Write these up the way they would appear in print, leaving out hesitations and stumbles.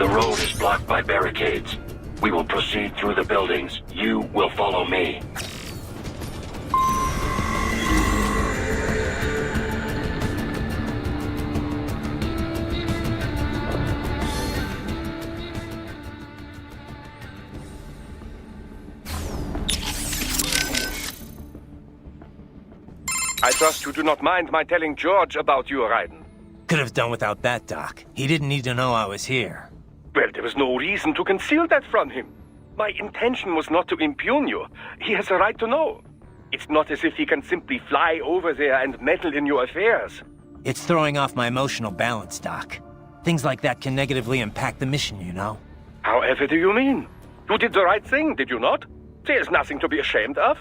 The road is blocked by barricades. We will proceed through the buildings. You will follow me. I trust you do not mind my telling George about you, Raiden. Could have done without that, Doc. He didn't need to know I was here. Well, there was no reason to conceal that from him. My intention was not to impugn you. He has a right to know. It's not as if he can simply fly over there and meddle in your affairs. It's throwing off my emotional balance, Doc. Things like that can negatively impact the mission, you know? However do you mean? You did the right thing, did you not? There's nothing to be ashamed of.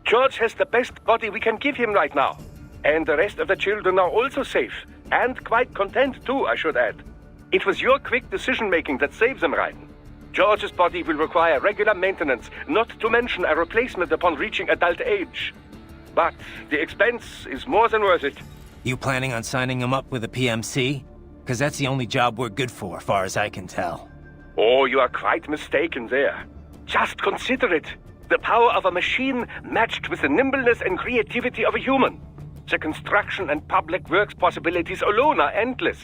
George has the best body we can give him right now. And the rest of the children are also safe. And quite content too, I should add. It was your quick decision-making that saves them, Raiden. George's body will require regular maintenance, not to mention a replacement upon reaching adult age. But the expense is more than worth it. You planning on signing him up with a PMC? Because that's the only job we're good for, far as I can tell. Oh, you are quite mistaken there. Just consider it. The power of a machine matched with the nimbleness and creativity of a human. The construction and public works possibilities alone are endless.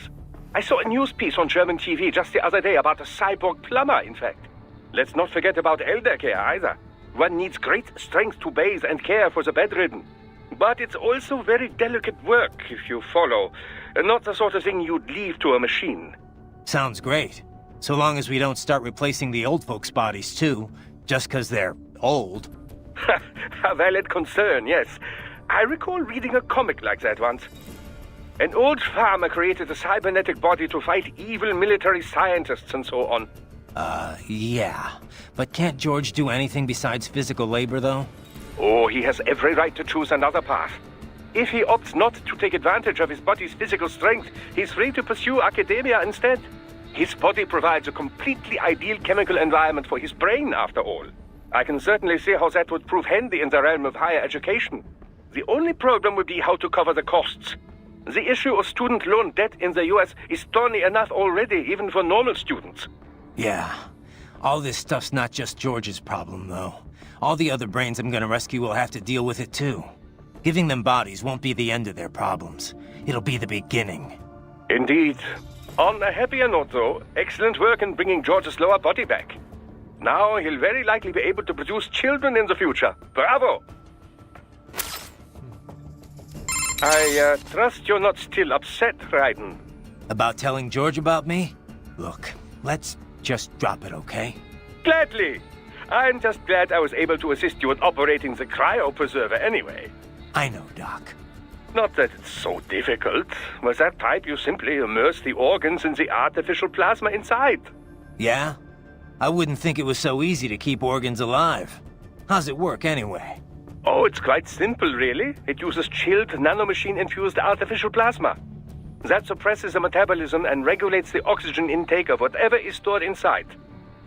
I saw a news piece on German TV just the other day about a cyborg plumber, in fact. Let's not forget about elder care either. One needs great strength to bathe and care for the bedridden. But it's also very delicate work, if you follow. Not the sort of thing you'd leave to a machine. Sounds great. So long as we don't start replacing the old folks' bodies too, just because they're old. A valid concern, yes. I recall reading a comic like that once. An old farmer created a cybernetic body to fight evil military scientists and so on. Yeah. But can't George do anything besides physical labor, though? Oh, he has every right to choose another path. If he opts not to take advantage of his body's physical strength, he's free to pursue academia instead. His body provides a completely ideal chemical environment for his brain, after all. I can certainly see how that would prove handy in the realm of higher education. The only problem would be how to cover the costs. The issue of student loan debt in the US is thorny enough already, even for normal students. Yeah. All this stuff's not just George's problem, though. All the other brains I'm gonna rescue will have to deal with it, too. Giving them bodies won't be the end of their problems. It'll be the beginning. Indeed. On a happier note, though, excellent work in bringing George's lower body back. Now he'll very likely be able to produce children in the future. Bravo! I trust you're not still upset, Raiden. About telling George about me? Look, let's just drop it, okay? Gladly. I'm just glad I was able to assist you in operating the cryopreserver anyway. I know, Doc. Not that it's so difficult. With that pipe, you simply immerse the organs in the artificial plasma inside. Yeah? I wouldn't think it was so easy to keep organs alive. How's it work, anyway? Oh, it's quite simple, really. It uses chilled nanomachine-infused artificial plasma. That suppresses the metabolism and regulates the oxygen intake of whatever is stored inside.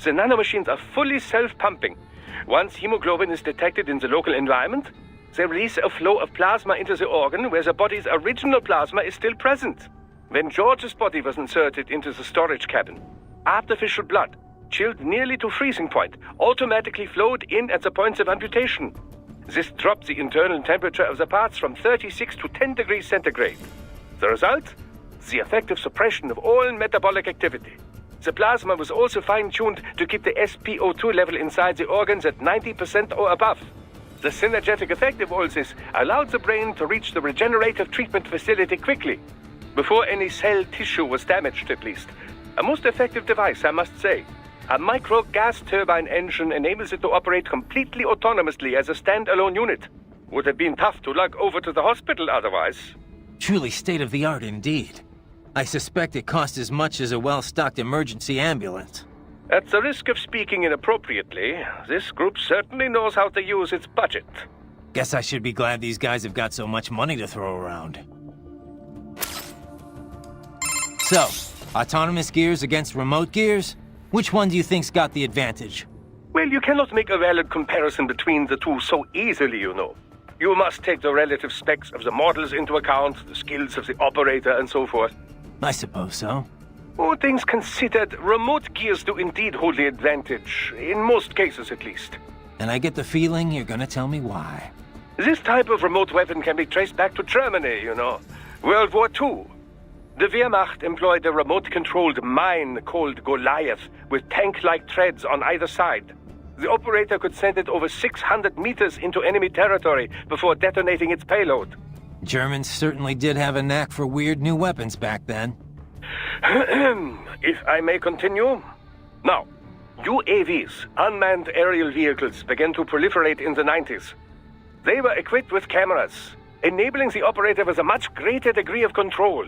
The nanomachines are fully self-pumping. Once hemoglobin is detected in the local environment, they release a flow of plasma into the organ where the body's original plasma is still present. When George's body was inserted into the storage cabin, artificial blood, chilled nearly to freezing point, automatically flowed in at the points of amputation. This dropped the internal temperature of the parts from 36 to 10 degrees centigrade. The result? The effective suppression of all metabolic activity. The plasma was also fine-tuned to keep the SpO2 level inside the organs at 90% or above. The synergetic effect of all this allowed the brain to reach the regenerative treatment facility quickly, before any cell tissue was damaged at least. A most effective device, I must say. A micro gas turbine engine enables it to operate completely autonomously as a standalone unit. Would have been tough to lug over to the hospital otherwise. Truly state-of-the-art indeed. I suspect it cost as much as a well-stocked emergency ambulance. At the risk of speaking inappropriately, this group certainly knows how to use its budget. Guess I should be glad these guys have got so much money to throw around. So, autonomous gears against remote gears? Which one do you think's got the advantage? Well, you cannot make a valid comparison between the two so easily, you know. You must take the relative specs of the models into account, the skills of the operator, and so forth. I suppose so. All things considered, remote gears do indeed hold the advantage, in most cases at least. And I get the feeling you're gonna tell me why. This type of remote weapon can be traced back to Germany, you know. World War II. The Wehrmacht employed a remote-controlled mine called Goliath with tank-like treads on either side. The operator could send it over 600 meters into enemy territory before detonating its payload. Germans certainly did have a knack for weird new weapons back then. If I may continue. Now, UAVs, unmanned aerial vehicles, began to proliferate in the 90s. They were equipped with cameras, enabling the operator with a much greater degree of control.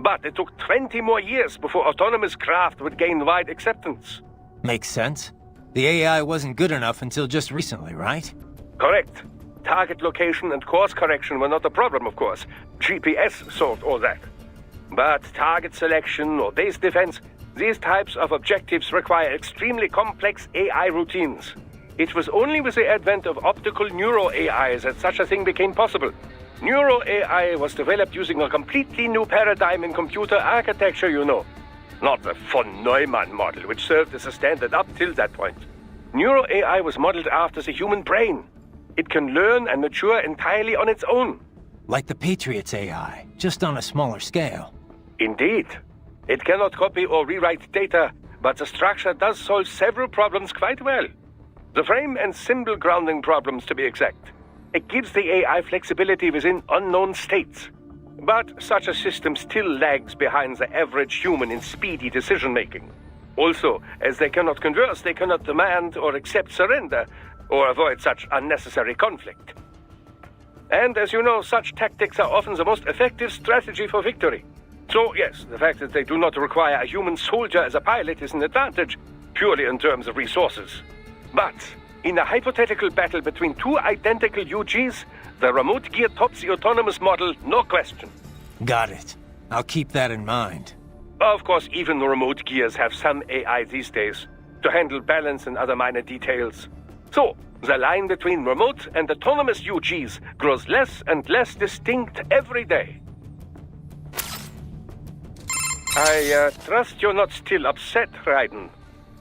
But it took 20 more years before autonomous craft would gain wide acceptance. Makes sense. The AI wasn't good enough until just recently, right? Correct. Target location and course correction were not a problem, of course. GPS solved all that. But target selection or base defense, these types of objectives require extremely complex AI routines. It was only with the advent of optical neuro-AI that such a thing became possible. Neuro-AI was developed using a completely new paradigm in computer architecture, you know. Not the von Neumann model, which served as a standard up till that point. Neuro-AI was modeled after the human brain. It can learn and mature entirely on its own. Like the Patriot's AI, just on a smaller scale. Indeed. It cannot copy or rewrite data, but the structure does solve several problems quite well. The frame and symbol grounding problems, to be exact. It gives the AI flexibility within unknown states. But such a system still lags behind the average human in speedy decision-making. Also, as they cannot converse, they cannot demand or accept surrender, or avoid such unnecessary conflict. And as you know, such tactics are often the most effective strategy for victory. So yes, the fact that they do not require a human soldier as a pilot is an advantage, purely in terms of resources. But in a hypothetical battle between two identical UGs, the remote gear tops the autonomous model, no question. Got it. I'll keep that in mind. Of course, even the remote gears have some AI these days, to handle balance and other minor details. So, the line between remote and autonomous UGs grows less and less distinct every day. I trust you're not still upset, Raiden.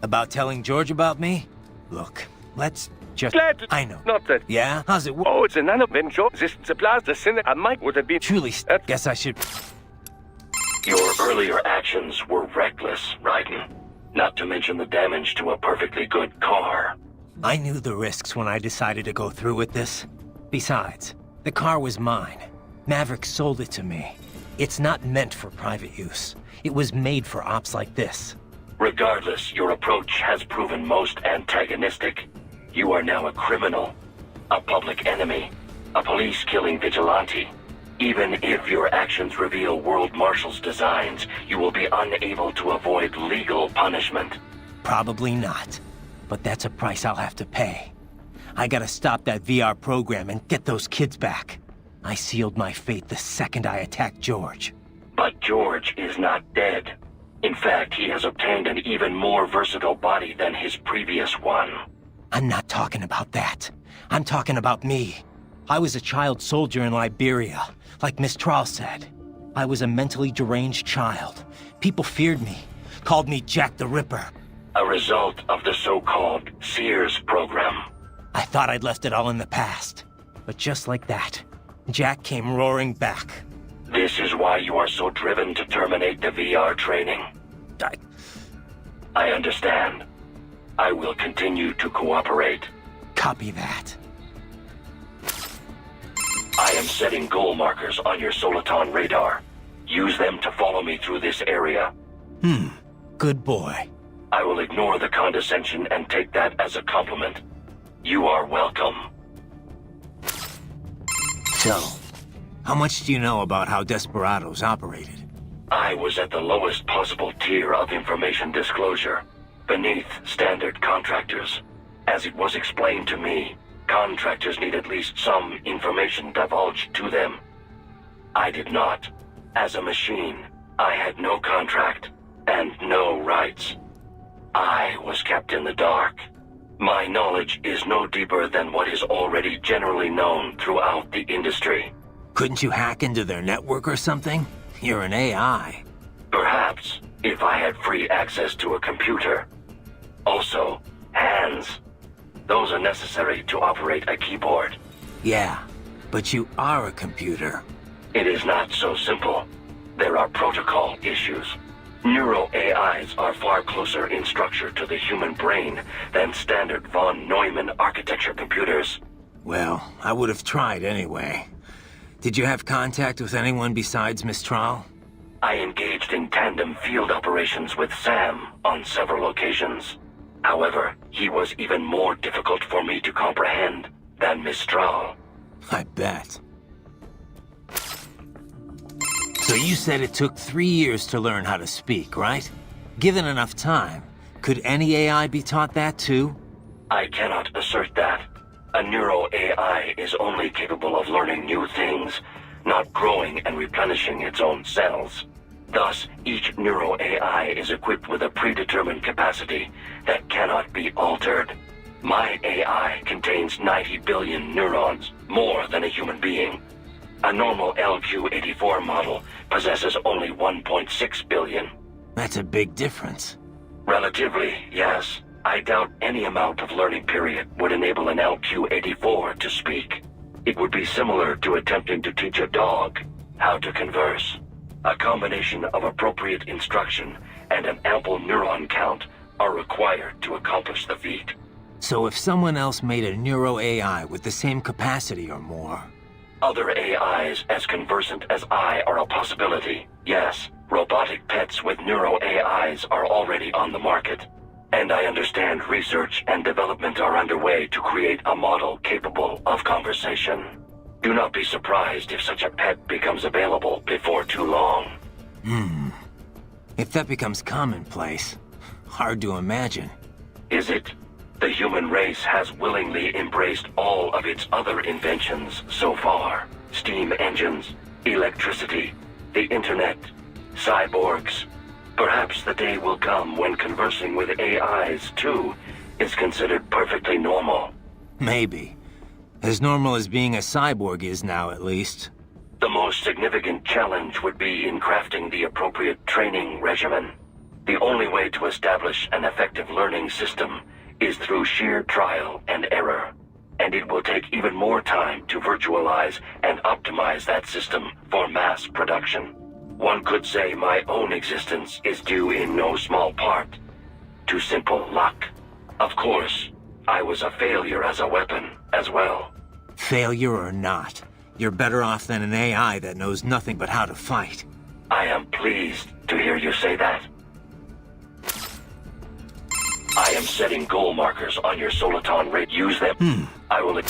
About telling George about me? Look, let's just... Glad I know. Not that... Yeah? How's it work? Oh, it's a nano-venture. This supplies the sin I might would have been... Truly, guess I should... Your earlier actions were reckless, Raiden. Not to mention the damage to a perfectly good car. I knew the risks when I decided to go through with this. Besides, the car was mine. Maverick sold it to me. It's not meant for private use. It was made for ops like this. Regardless, your approach has proven most antagonistic. You are now a criminal, a public enemy, a police-killing vigilante. Even if your actions reveal World Marshal's designs, you will be unable to avoid legal punishment. Probably not. But that's a price I'll have to pay. I gotta stop that VR program and get those kids back. I sealed my fate the second I attacked George. But George is not dead. In fact, he has obtained an even more versatile body than his previous one. I'm not talking about that. I'm talking about me. I was a child soldier in Liberia, like Miss Trawl said. I was a mentally deranged child. People feared me, called me Jack the Ripper. A result of the so-called Sears program. I thought I'd left it all in the past. But just like that, Jack came roaring back. This is why you are so driven to terminate the VR training. I understand. I will continue to cooperate. Copy that. I am setting goal markers on your Soliton radar. Use them to follow me through this area. Good boy. I will ignore the condescension and take that as a compliment. You are welcome. So, how much do you know about how Desperados operated? I was at the lowest possible tier of information disclosure, beneath standard contractors. As it was explained to me, contractors need at least some information divulged to them. I did not. As a machine, I had no contract and no rights. I was kept in the dark. My knowledge is no deeper than what is already generally known throughout the industry. Couldn't you hack into their network or something? You're an AI. Perhaps, if I had free access to a computer. Also, hands. Those are necessary to operate a keyboard. Yeah, but you are a computer. It is not so simple. There are protocol issues. Neuro AIs are far closer in structure to the human brain than standard von Neumann architecture computers. Well, I would have tried anyway. Did you have contact with anyone besides Mistral? I engaged in tandem field operations with Sam on several occasions. However, he was even more difficult for me to comprehend than Mistral. I bet. So you said it took 3 years to learn how to speak, right? Given enough time, could any AI be taught that too? I cannot assert that. A neuro AI is only capable of learning new things, not growing and replenishing its own cells. Thus, each neuro AI is equipped with a predetermined capacity that cannot be altered. My AI contains 90 billion neurons, more than a human being. A normal LQ-84 model possesses only 1.6 billion. That's a big difference. Relatively, yes. I doubt any amount of learning period would enable an LQ-84 to speak. It would be similar to attempting to teach a dog how to converse. A combination of appropriate instruction and an ample neuron count are required to accomplish the feat. So if someone else made a neuro AI with the same capacity or more... Other AIs as conversant as I are a possibility. Yes, robotic pets with neuro AIs are already on the market. And I understand research and development are underway to create a model capable of conversation. Do not be surprised if such a pet becomes available before too long. If that becomes commonplace, hard to imagine. Is it? The human race has willingly embraced all of its other inventions so far. Steam engines, electricity, the internet, cyborgs. Perhaps the day will come when conversing with AIs, too, is considered perfectly normal. Maybe. As normal as being a cyborg is now, at least. The most significant challenge would be in crafting the appropriate training regimen. The only way to establish an effective learning system is through sheer trial and error. And it will take even more time to virtualize and optimize that system for mass production. One could say my own existence is due in no small part to simple luck. Of course, I was a failure as a weapon as well. Failure or not, you're better off than an AI that knows nothing but how to fight. I am pleased to hear you say that. I am setting goal markers on your Soliton rate. Use them. I will...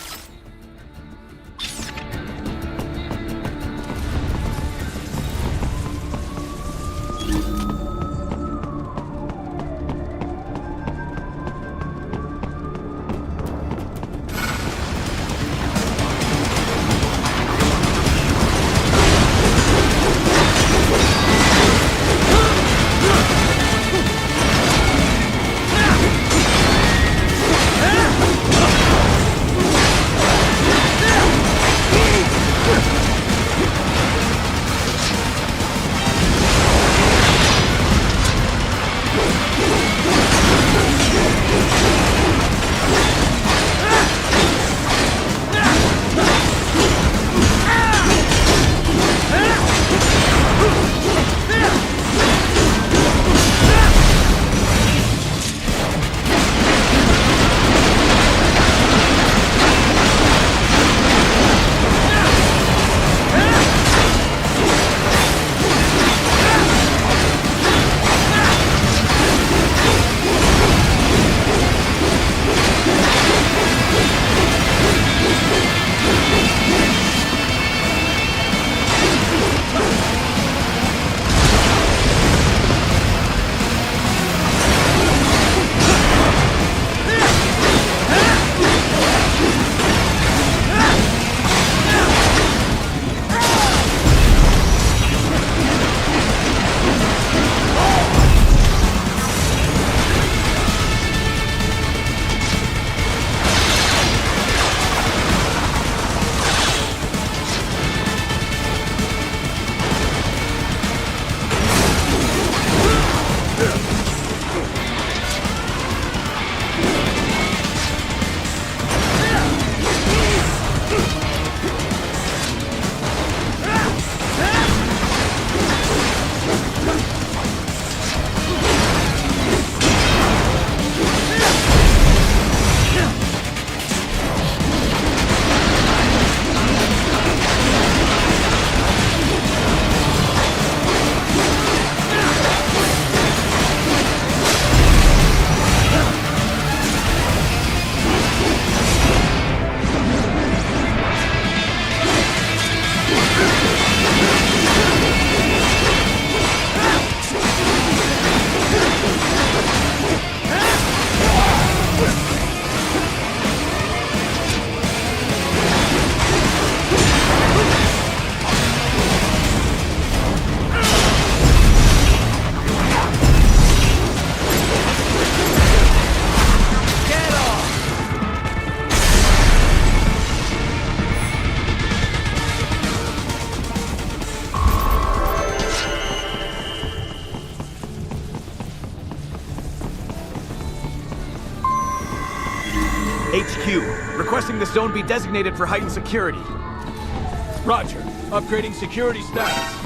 HQ, requesting this zone be designated for heightened security. Roger. Upgrading security status.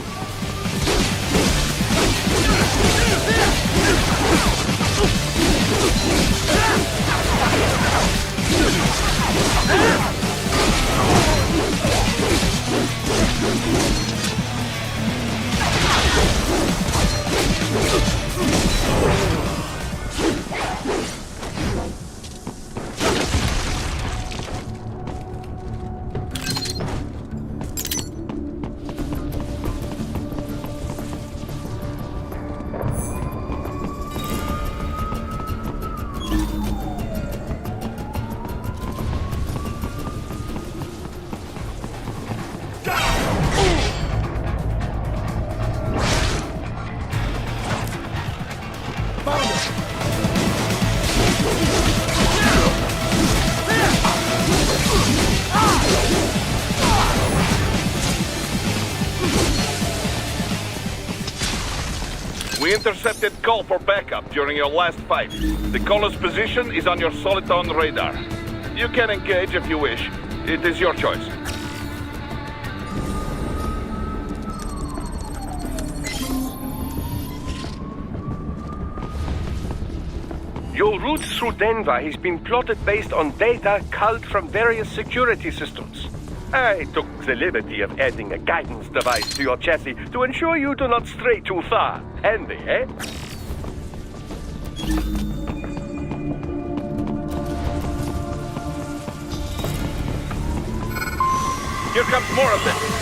We intercepted call for backup during your last fight. The caller's position is on your Soliton radar. You can engage if you wish. It is your choice. Your route through Denver has been plotted based on data culled from various security systems. I took the liberty of adding a guidance device to your chassis to ensure you do not stray too far. Handy, eh? Here comes more of them.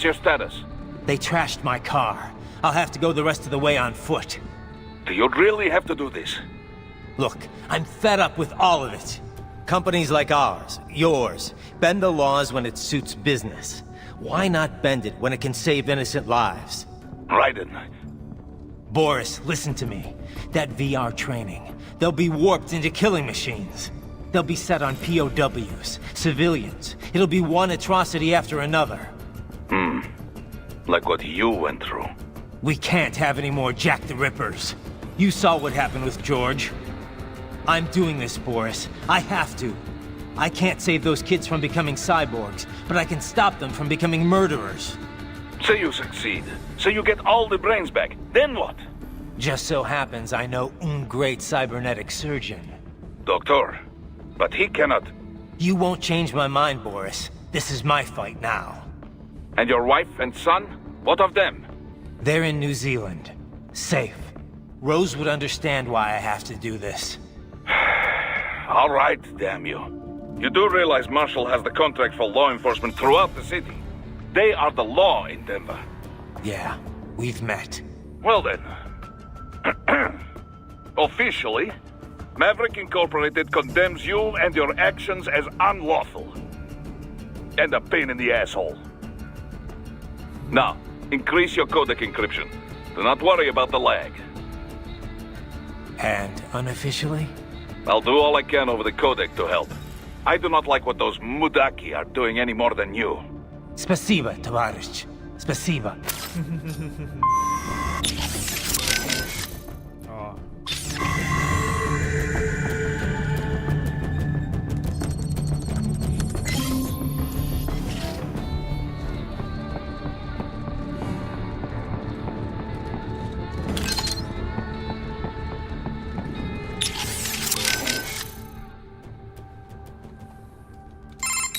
What's your status? They trashed my car. I'll have to go the rest of the way on foot. Do you really have to do this? Look, I'm fed up with all of it. Companies like ours, yours, bend the laws when it suits business. Why not bend it when it can save innocent lives? Raiden. Boris, listen to me. That VR training, they'll be warped into killing machines. They'll be set on POWs, civilians. It'll be one atrocity after another. Like what you went through. We can't have any more Jack the Rippers. You saw what happened with George. I'm doing this, Boris. I have to. I can't save those kids from becoming cyborgs, but I can stop them from becoming murderers. Say you succeed. Say you get all the brains back. Then what? Just so happens I know un great cybernetic surgeon. Doctor. But he cannot. You won't change my mind, Boris. This is my fight now. And your wife and son? What of them? They're in New Zealand. Safe. Rose would understand why I have to do this. All right, damn you. You do realize Marshall has the contract for law enforcement throughout the city. They are the law in Denver. Yeah, we've met. Well then. Officially, Maverick Incorporated condemns you and your actions as unlawful. And a pain in the asshole. Now, increase your codec encryption. Do not worry about the lag. And unofficially? I'll do all I can over the codec to help. I do not like what those Mudaki are doing any more than you. Спасибо, товарищ. Спасибо.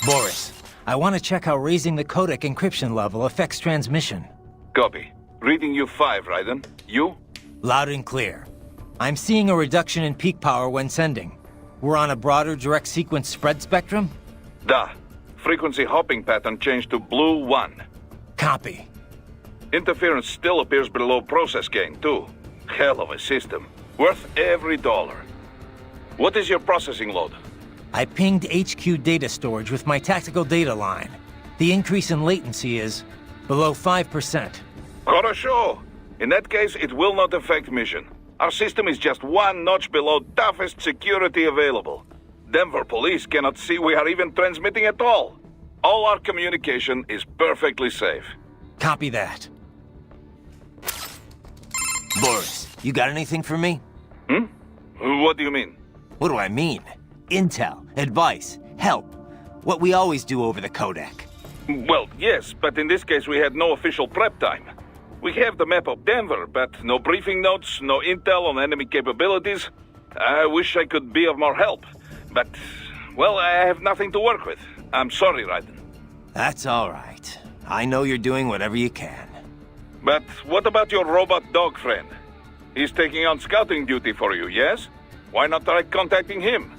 Boris, I want to check how raising the codec encryption level affects transmission. Copy. Reading you 5, Raiden. You? Loud and clear. I'm seeing a reduction in peak power when sending. We're on a broader direct sequence spread spectrum? Da. Frequency hopping pattern changed to blue 1. Copy. Interference still appears below process gain, too. Hell of a system. Worth every dollar. What is your processing load? I pinged HQ data storage with my tactical data line. The increase in latency is below 5%. Хорошо. In that case, it will not affect mission. Our system is just one notch below toughest security available. Denver police cannot see we are even transmitting at all. All our communication is perfectly safe. Copy that. Boris, you got anything for me? What do you mean? What do I mean? Intel, advice, help. What we always do over the codec. Well, yes, but in this case we had no official prep time. We have the map of Denver, but no briefing notes, no intel on enemy capabilities. I wish I could be of more help, but, well, I have nothing to work with. I'm sorry, Raiden. That's all right. I know you're doing whatever you can. But what about your robot dog friend? He's taking on scouting duty for you, yes? Why not try contacting him?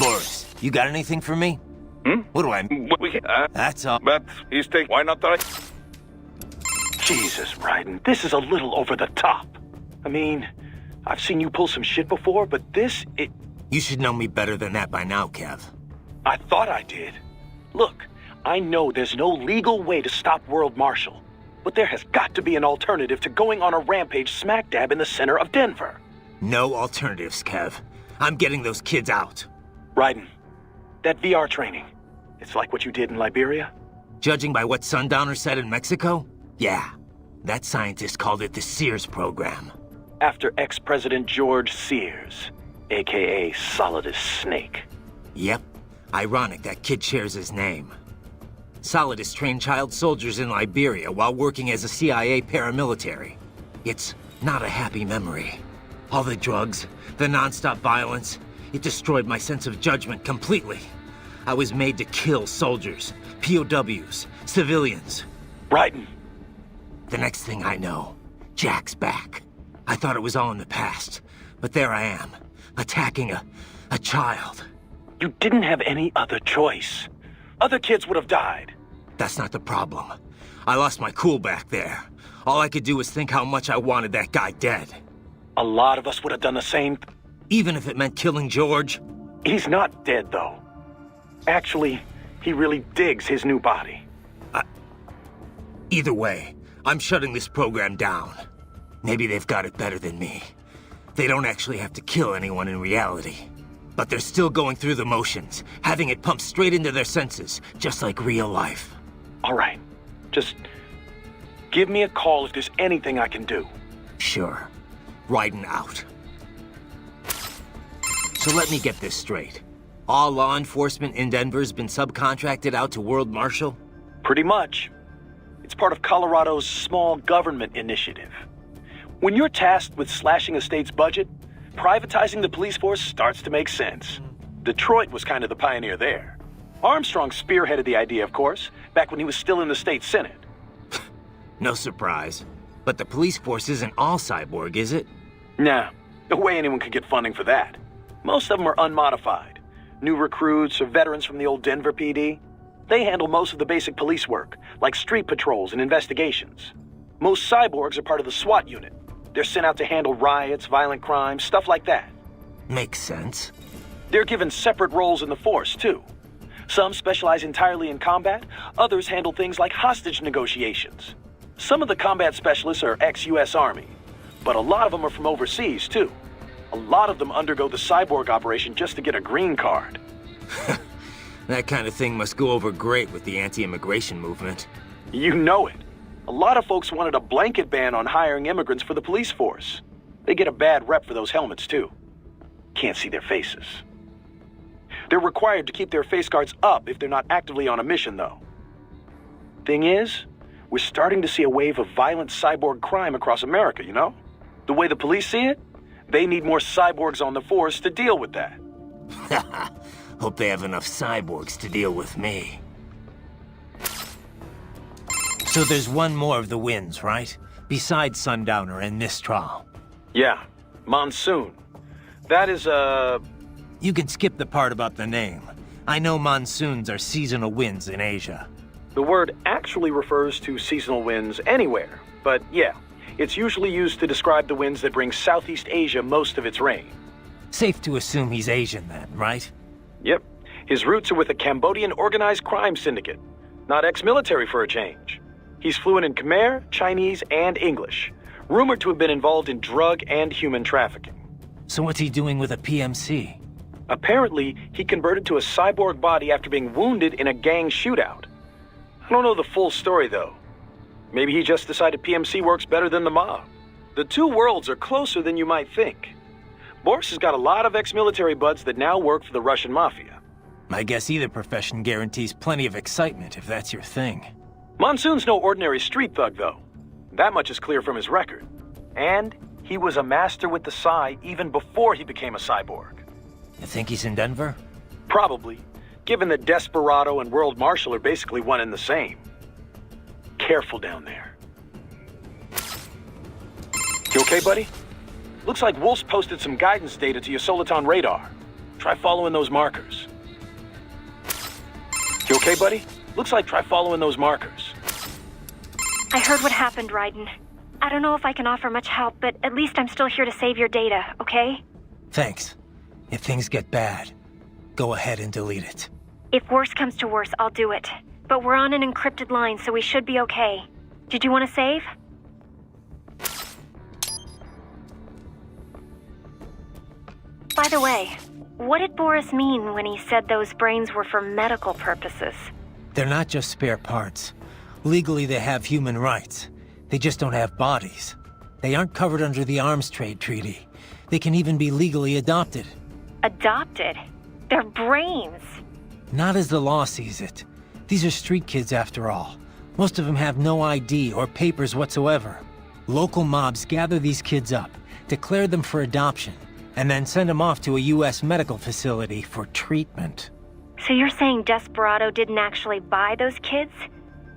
Boris, you got anything for me? What do I mean? That's all. But he's taking... Why not try... Jesus, Raiden, this is a little over the top. I mean, I've seen you pull some shit before, but this, You should know me better than that by now, Kev. I thought I did. Look, I know there's no legal way to stop World Marshal, but there has got to be an alternative to going on a rampage smack dab in the center of Denver. No alternatives, Kev. I'm getting those kids out. Raiden, that VR training, it's like what you did in Liberia? Judging by what Sundowner said in Mexico? Yeah. That scientist called it the Sears program. After ex-President George Sears, a.k.a. Solidus Snake. Yep. Ironic that kid shares his name. Solidus trained child soldiers in Liberia while working as a CIA paramilitary. It's not a happy memory. All the drugs, the non-stop violence, it destroyed my sense of judgment completely. I was made to kill soldiers, POWs, civilians. Raiden. The next thing I know, Jack's back. I thought it was all in the past, but there I am, attacking a child. You didn't have any other choice. Other kids would have died. That's not the problem. I lost my cool back there. All I could do was think how much I wanted that guy dead. A lot of us would have done the same. Even if it meant killing George. He's not dead, though. Actually, he really digs his new body. Either way, I'm shutting this program down. Maybe they've got it better than me. They don't actually have to kill anyone in reality. But they're still going through the motions, having it pumped straight into their senses, just like real life. All right. Just give me a call if there's anything I can do. Sure. Raiden out. So let me get this straight. All law enforcement in Denver's been subcontracted out to World Marshal? Pretty much. It's part of Colorado's small government initiative. When you're tasked with slashing a state's budget, privatizing the police force starts to make sense. Detroit was kind of the pioneer there. Armstrong spearheaded the idea, of course, back when he was still in the state senate. No surprise. But the police force isn't all cyborg, is it? Nah, no way anyone could get funding for that. Most of them are unmodified. New recruits or veterans from the old Denver PD. They handle most of the basic police work, like street patrols and investigations. Most cyborgs are part of the SWAT unit. They're sent out to handle riots, violent crimes, stuff like that. Makes sense. They're given separate roles in the force, too. Some specialize entirely in combat, others handle things like hostage negotiations. Some of the combat specialists are ex-US Army, but a lot of them are from overseas, too. A lot of them undergo the cyborg operation just to get a green card. That kind of thing must go over great with the anti-immigration movement. You know it. A lot of folks wanted a blanket ban on hiring immigrants for the police force. They get a bad rep for those helmets, too. Can't see their faces. They're required to keep their face guards up if they're not actively on a mission, though. Thing is, we're starting to see a wave of violent cyborg crime across America, you know? The way the police see it, they need more cyborgs on the force to deal with that. Hope they have enough cyborgs to deal with me. So there's one more of the wins, right? Besides Sundowner and Mistral. Yeah, Monsoon. That is, You can skip the part about the name. I know monsoons are seasonal winds in Asia. The word actually refers to seasonal winds anywhere, but yeah, it's usually used to describe the winds that bring Southeast Asia most of its rain. Safe to assume he's Asian then, right? Yep, his roots are with a Cambodian organized crime syndicate, not ex-military for a change. He's fluent in Khmer, Chinese, and English, rumored to have been involved in drug and human trafficking. So what's he doing with a PMC? Apparently, he converted to a cyborg body after being wounded in a gang shootout. I don't know the full story, though. Maybe he just decided PMC works better than the mob. The two worlds are closer than you might think. Boris has got a lot of ex-military buds that now work for the Russian mafia. I guess either profession guarantees plenty of excitement, if that's your thing. Monsoon's no ordinary street thug, though. That much is clear from his record. And he was a master with the Psy even before he became a cyborg. You think he's in Denver? Probably, given that Desperado and World Marshal are basically one and the same. Careful down there. You okay, buddy? Looks like Wolf's posted some guidance data to your Soliton radar. Try following those markers. You okay, buddy? Looks like try following those markers. I heard what happened, Raiden. I don't know if I can offer much help, but at least I'm still here to save your data, okay? Thanks. If things get bad, go ahead and delete it. If worse comes to worse, I'll do it. But we're on an encrypted line, so we should be okay. Did you want to save? By the way, what did Boris mean when he said those brains were for medical purposes? They're not just spare parts. Legally, they have human rights. They just don't have bodies. They aren't covered under the Arms Trade Treaty. They can even be legally adopted. Adopted? They're brains. Not as the law sees it. These are street kids after all. Most of them have no ID or papers whatsoever. Local mobs gather these kids up, declare them for adoption, and then send them off to a U.S. medical facility for treatment. So you're saying Desperado didn't actually buy those kids?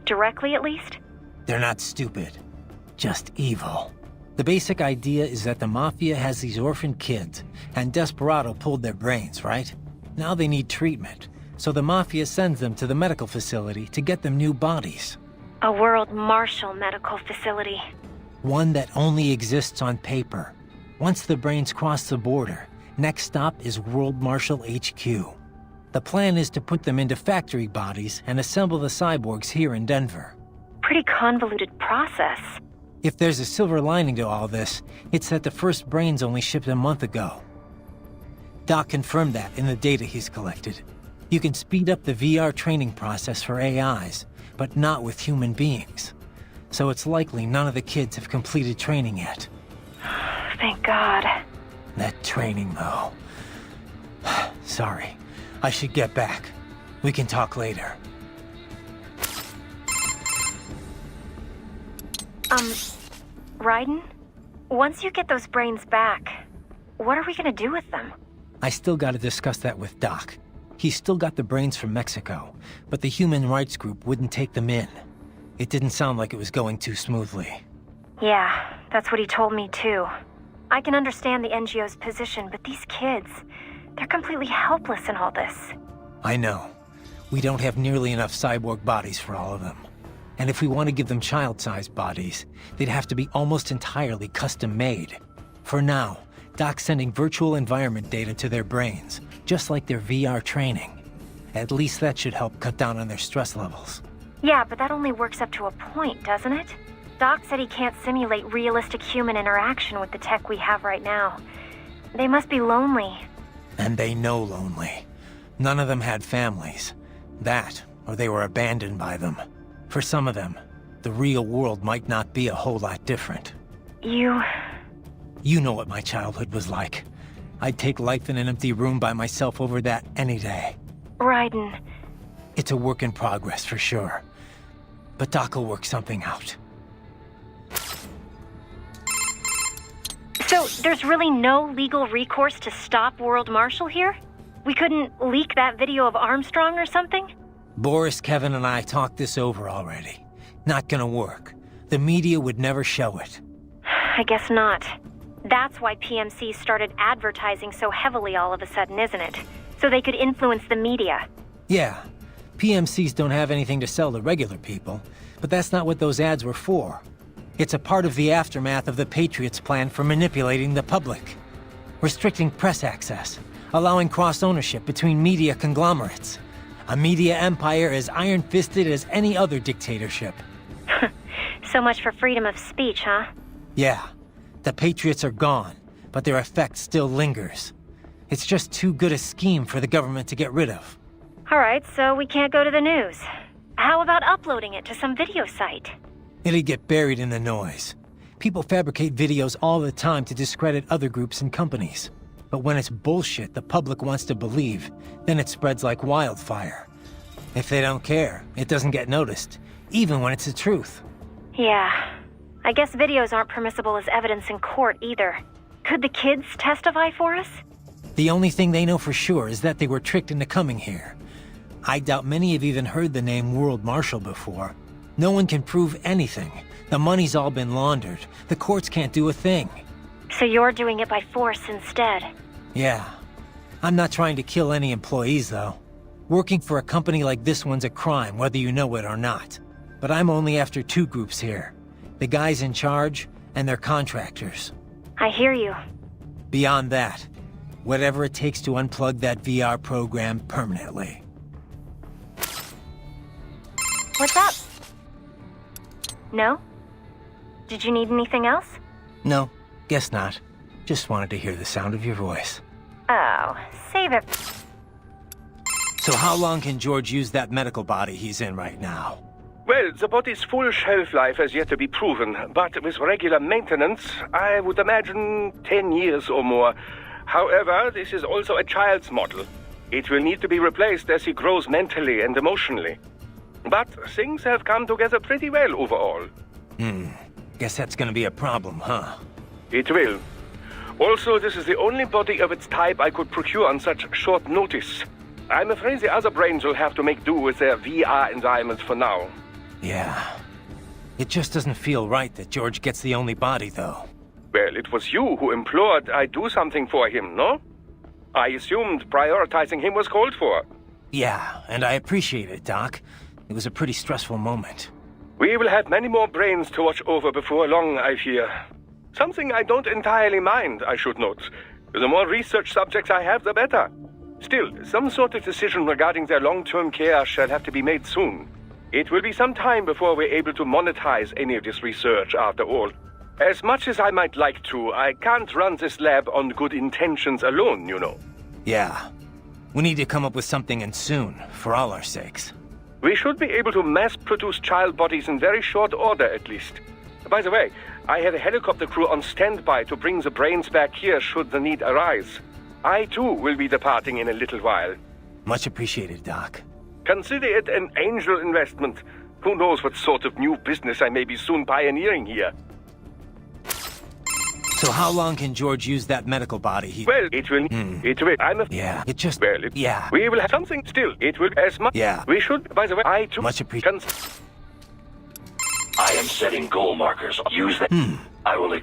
Directly, at least? They're not stupid, just evil. The basic idea is that the Mafia has these orphan kids, and Desperado pulled their brains, right? Now they need treatment, so the Mafia sends them to the medical facility to get them new bodies. A World Marshal medical facility. One that only exists on paper. Once the brains cross the border, next stop is World Marshal HQ. The plan is to put them into factory bodies and assemble the cyborgs here in Denver. Pretty convoluted process. If there's a silver lining to all this, it's that the first brains only shipped a month ago. Doc confirmed that in the data he's collected. You can speed up the VR training process for AIs, but not with human beings. So it's likely none of the kids have completed training yet. Thank God. That training, though. Sorry. I should get back. We can talk later. Raiden? Once you get those brains back, what are we gonna do with them? I still gotta discuss that with Doc. He's still got the brains from Mexico, but the human rights group wouldn't take them in. It didn't sound like it was going too smoothly. Yeah, that's what he told me too. I can understand the NGO's position, but these kids, They're completely helpless in all this. I know. We don't have nearly enough cyborg bodies for all of them. And if we want to give them child-sized bodies, they'd have to be almost entirely custom-made. For now, Doc's sending virtual environment data to their brains, just like their VR training. At least that should help cut down on their stress levels. Yeah, but that only works up to a point, doesn't it? Doc said he can't simulate realistic human interaction with the tech we have right now. They must be lonely. And they know lonely. None of them had families. That, or they were abandoned by them. For some of them, the real world might not be a whole lot different. You know what my childhood was like. I'd take life in an empty room by myself over that any day. Raiden. It's a work in progress for sure. But Doc will work something out. So, there's really no legal recourse to stop World Marshal here? We couldn't leak that video of Armstrong or something? Boris, Kevin, and I talked this over already. Not gonna work. The media would never show it. I guess not. That's why PMC started advertising so heavily all of a sudden, isn't it? So they could influence the media. Yeah. PMCs don't have anything to sell to regular people, but that's not what those ads were for. It's a part of the aftermath of the Patriots' plan for manipulating the public. Restricting press access, allowing cross-ownership between media conglomerates. A media empire as iron-fisted as any other dictatorship. So much for freedom of speech, huh? Yeah. The Patriots are gone, but their effect still lingers. It's just too good a scheme for the government to get rid of. Alright, so we can't go to the news. How about uploading it to some video site? It'd get buried in the noise. People fabricate videos all the time to discredit other groups and companies. But when it's bullshit the public wants to believe, then it spreads like wildfire. If they don't care, it doesn't get noticed, even when it's the truth. Yeah. I guess videos aren't permissible as evidence in court either. Could the kids testify for us? The only thing they know for sure is that they were tricked into coming here. I doubt many have even heard the name World Marshal before. No one can prove anything. The money's all been laundered. The courts can't do a thing. So you're doing it by force instead? Yeah. I'm not trying to kill any employees, though. Working for a company like this one's a crime, whether you know it or not. But I'm only after two groups here. The guys in charge, and their contractors. I hear you. Beyond that, whatever it takes to unplug that VR program permanently. What's up? No? Did you need anything else? No, guess not. Just wanted to hear the sound of your voice. Oh, save it. So how long can George use that medical body he's in right now? Well, the body's full shelf life has yet to be proven, but with regular maintenance, I would imagine 10 years or more. However, this is also a child's model. It will need to be replaced as he grows mentally and emotionally. But things have come together pretty well overall. Guess that's gonna be a problem, huh? It will. Also, this is the only body of its type I could procure on such short notice. I'm afraid the other brains will have to make do with their VR environment for now. Yeah. It just doesn't feel right that George gets the only body, though. Well, it was you who implored I do something for him, no? I assumed prioritizing him was called for. Yeah, and I appreciate it, Doc. It was a pretty stressful moment. We will have many more brains to watch over before long, I fear. Something I don't entirely mind, I should note. The more research subjects I have, the better. Still, some sort of decision regarding their long-term care shall have to be made soon. It will be some time before we're able to monetize any of this research, after all. As much as I might like to, I can't run this lab on good intentions alone, you know. Yeah. We need to come up with something, and soon, for all our sakes. We should be able to mass-produce child bodies in very short order, at least. By the way, I have a helicopter crew on standby to bring the brains back here should the need arise. I, too, will be departing in a little while. Much appreciated, Doc. Consider it an angel investment. Who knows what sort of new business I may be soon pioneering here. So how long can George use that medical body he... Well, it will... It will... Yeah, it just... Well, yeah. We will have something still. It will as much... Yeah. We should... By the way, I too... Much appreciated. I am setting goal markers. Use them. I will...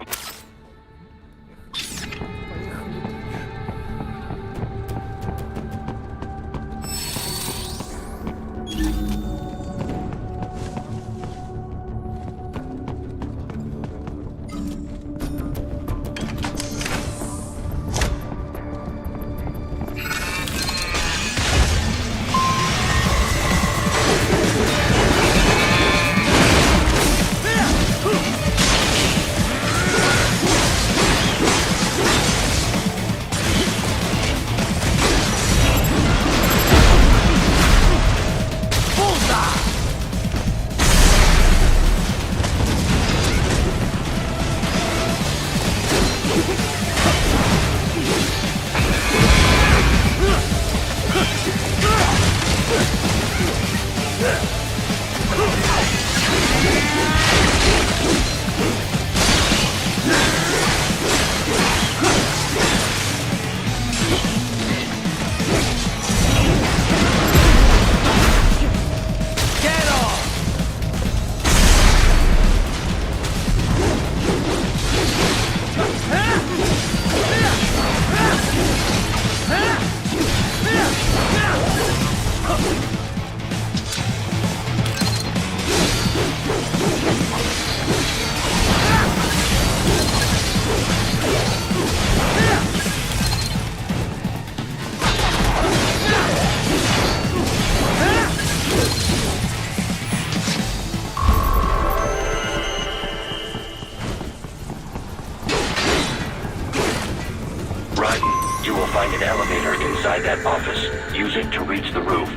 find an elevator inside that office. Use it to reach the roof.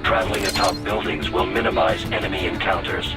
Traveling atop buildings will minimize enemy encounters.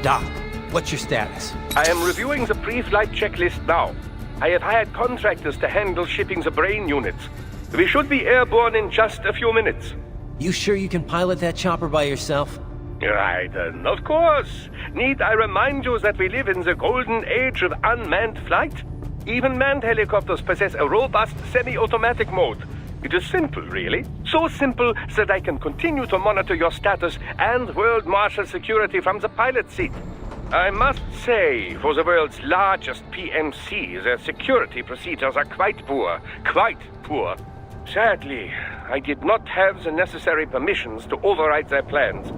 Doc, what's your status? I am reviewing the pre-flight checklist now. I have hired contractors to handle shipping the brain units. We should be airborne in just a few minutes. You sure you can pilot that chopper by yourself? Right, of course. Need I remind you that we live in the golden age of unmanned flight? Even manned helicopters possess a robust semi-automatic mode. It is simple, really. So simple that I can continue to monitor your status and world marshal security from the pilot seat. I must say, for the world's largest PMC, their security procedures are quite poor. Quite poor. Sadly, I did not have the necessary permissions to override their plans.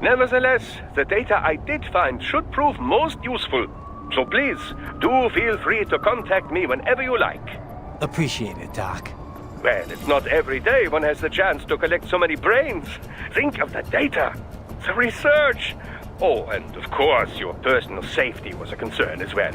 Nevertheless, the data I did find should prove most useful. So please, do feel free to contact me whenever you like. Appreciate it, Doc. Well, it's not every day one has the chance to collect so many brains. Think of the data, the research. Oh, and of course, your personal safety was a concern as well.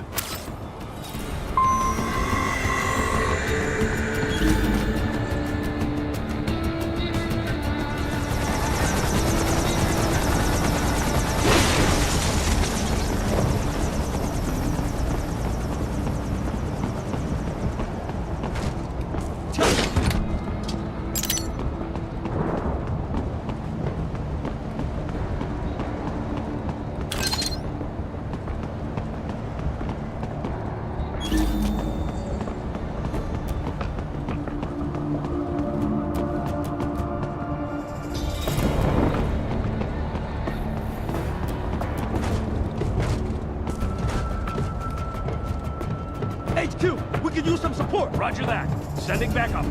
HQ, we could use some support. Roger that. Sending backup.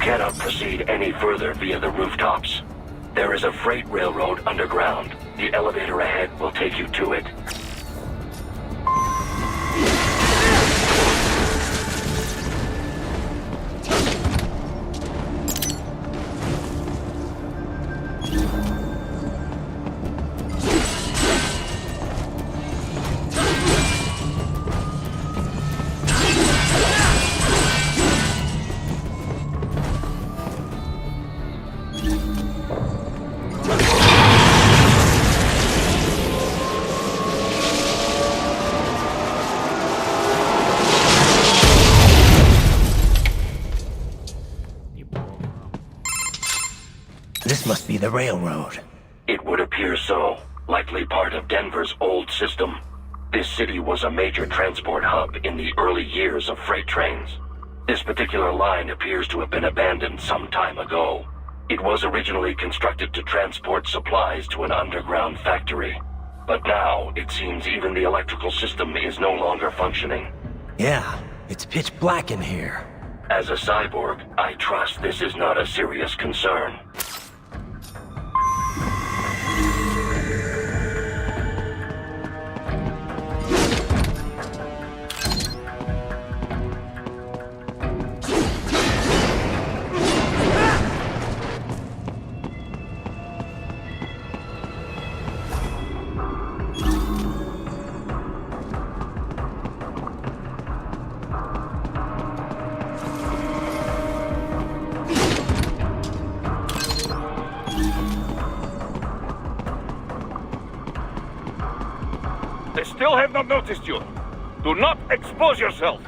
cannot proceed any further via the rooftops. There is a freight railroad underground. The elevator ahead will take you to it. This must be the railroad. It would appear so. Likely part of Denver's old system. This city was a major transport hub in the early years of freight trains. This particular line appears to have been abandoned some time ago. It was originally constructed to transport supplies to an underground factory. But now, it seems even the electrical system is no longer functioning. Yeah, it's pitch black in here. As a cyborg, I trust this is not a serious concern. They still have not noticed you. Do not expose yourself.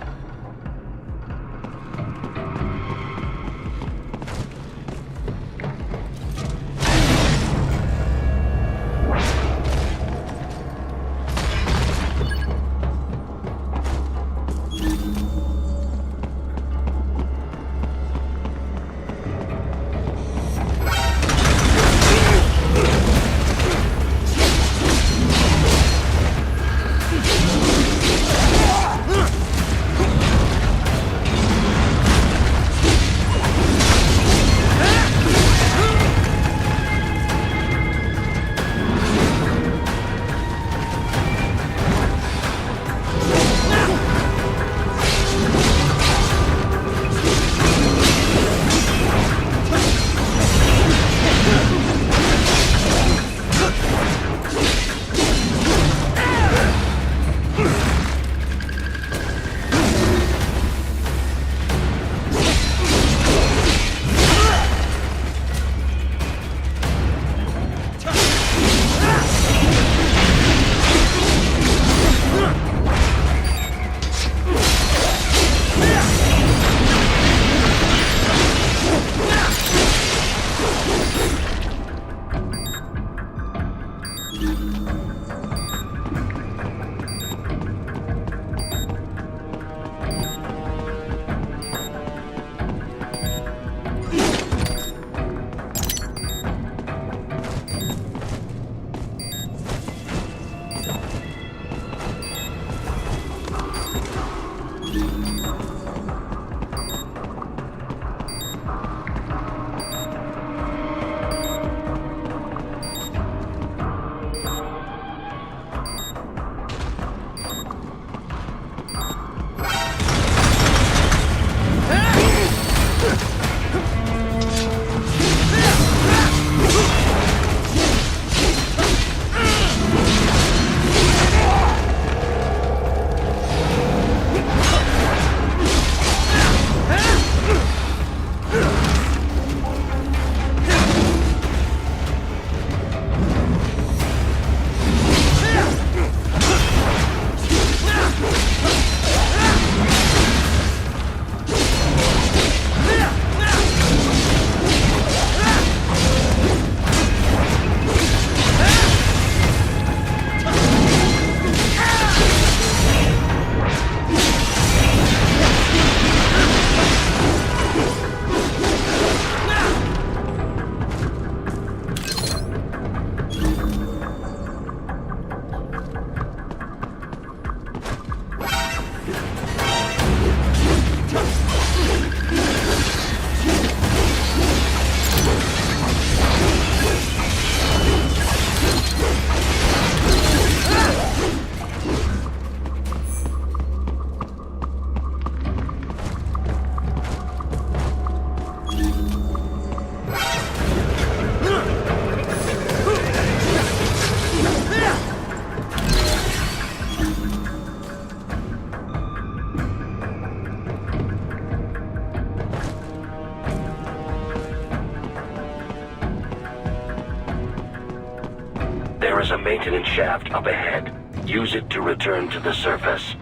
There's a maintenance shaft up ahead. Use it to return to the surface.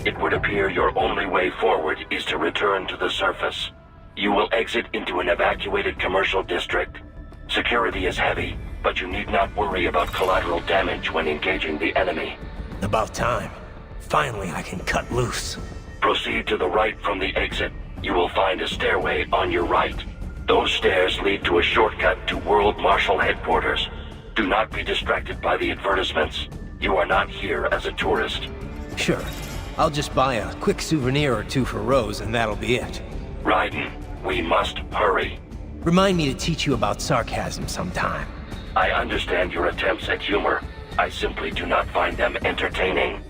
It would appear your only way forward is to return to the surface. You will exit into an evacuated commercial district. Security is heavy, but you need not worry about collateral damage when engaging the enemy. About time. Finally, I can cut loose. Proceed to the right from the exit. You will find a stairway on your right. Those stairs lead to a shortcut to World Marshal Headquarters. Do not be distracted by the advertisements. You are not here as a tourist. Sure. I'll just buy a quick souvenir or two for Rose, and that'll be it. Raiden, we must hurry. Remind me to teach you about sarcasm sometime. I understand your attempts at humor. I simply do not find them entertaining.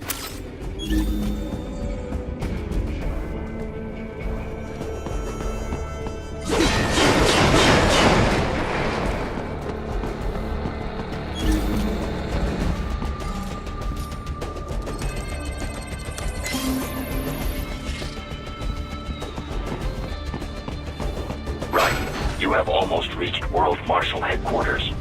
You have almost reached World Marshal Headquarters.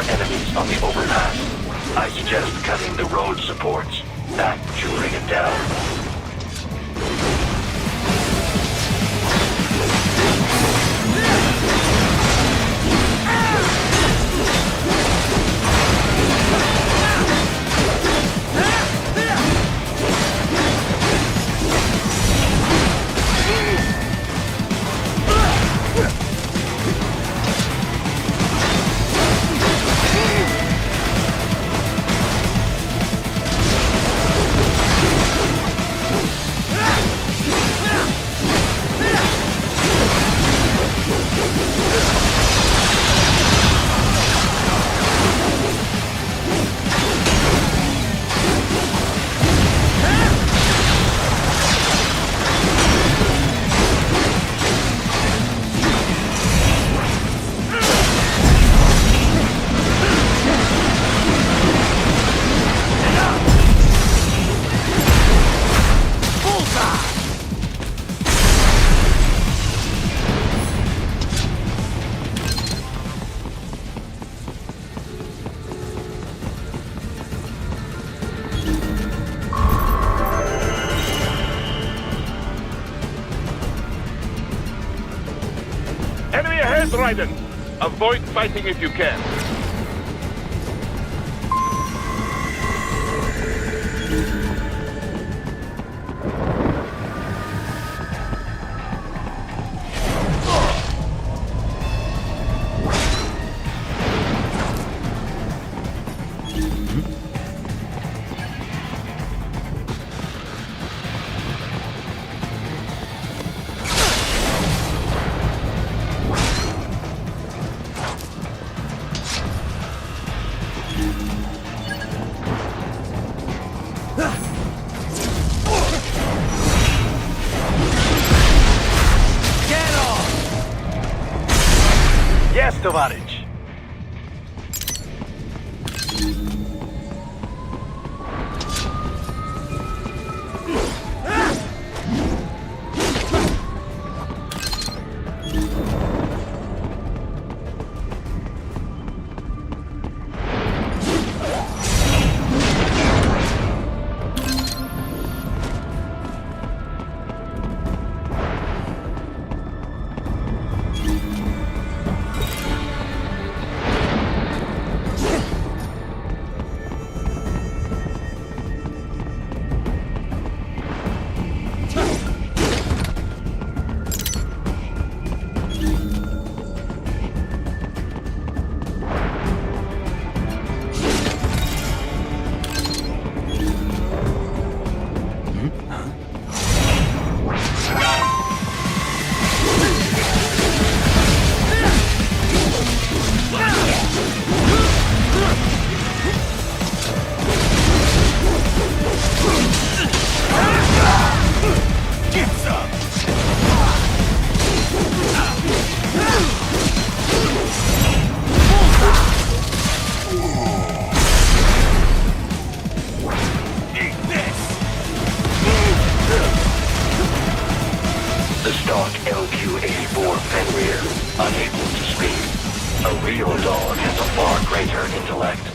enemies on the overpass. I suggest cutting the road supports. That should bring it down. Enemy ahead, Raiden! Avoid fighting if you can. Yes, товарищ. The stock LQ-84 Fenrir, unable to speak. A real dog has a far greater intellect.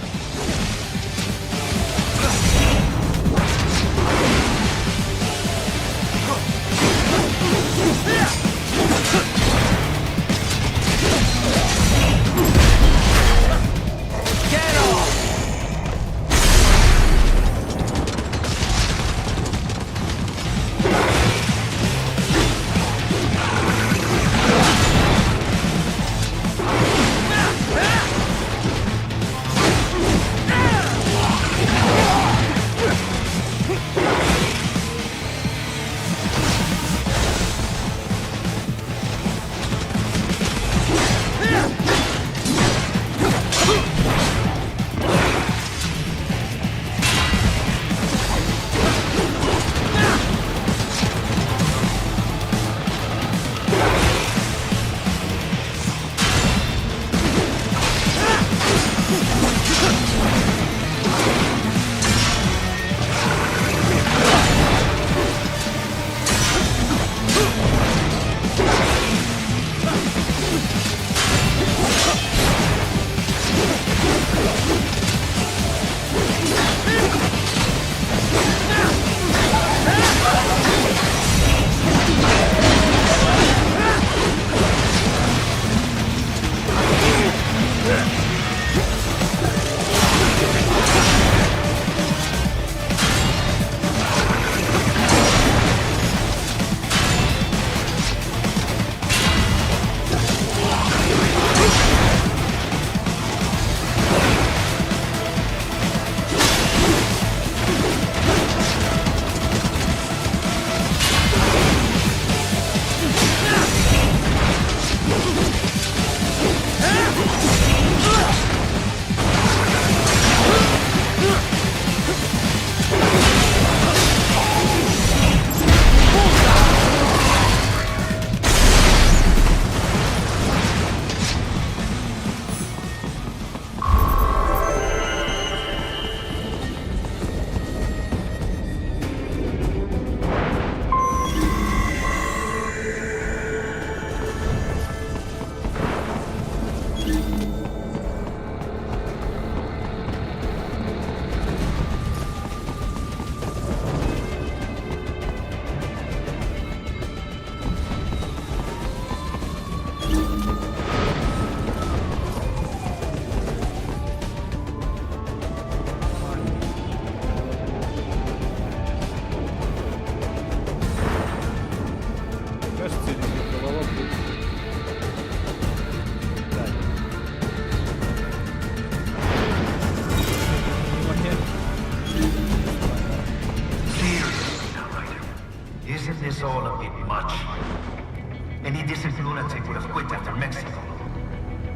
Any decent lunatic would have quit after Mexico.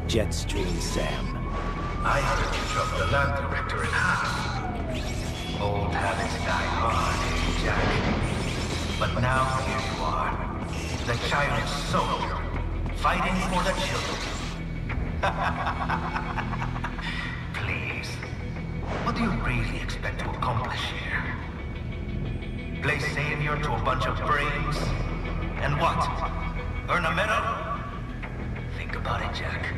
Jetstream Sam. I heard you dropped the lab director in half. Old habits die hard, eh, Jack? But now here you are, the child soldier, fighting for the children. Please, what do you really expect to accomplish here? Play savior to a bunch of brains? And what? Earn a medal? Think about it, Jack.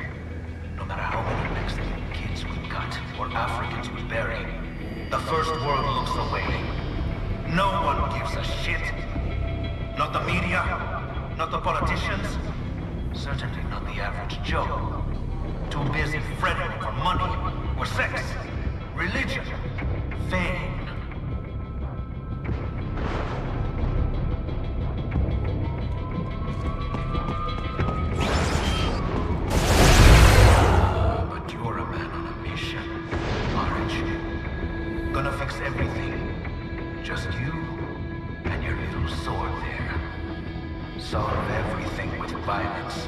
No matter how many Mexican kids we cut or Africans we bury, the first world looks away. No one gives a shit. Not the media, not the politicians, certainly not the average Joe. Too busy fretting for money, or sex, religion, fame. But you're a man on a mission, aren't you? Gonna fix everything. Just you and your little sword there. Solve everything with violence.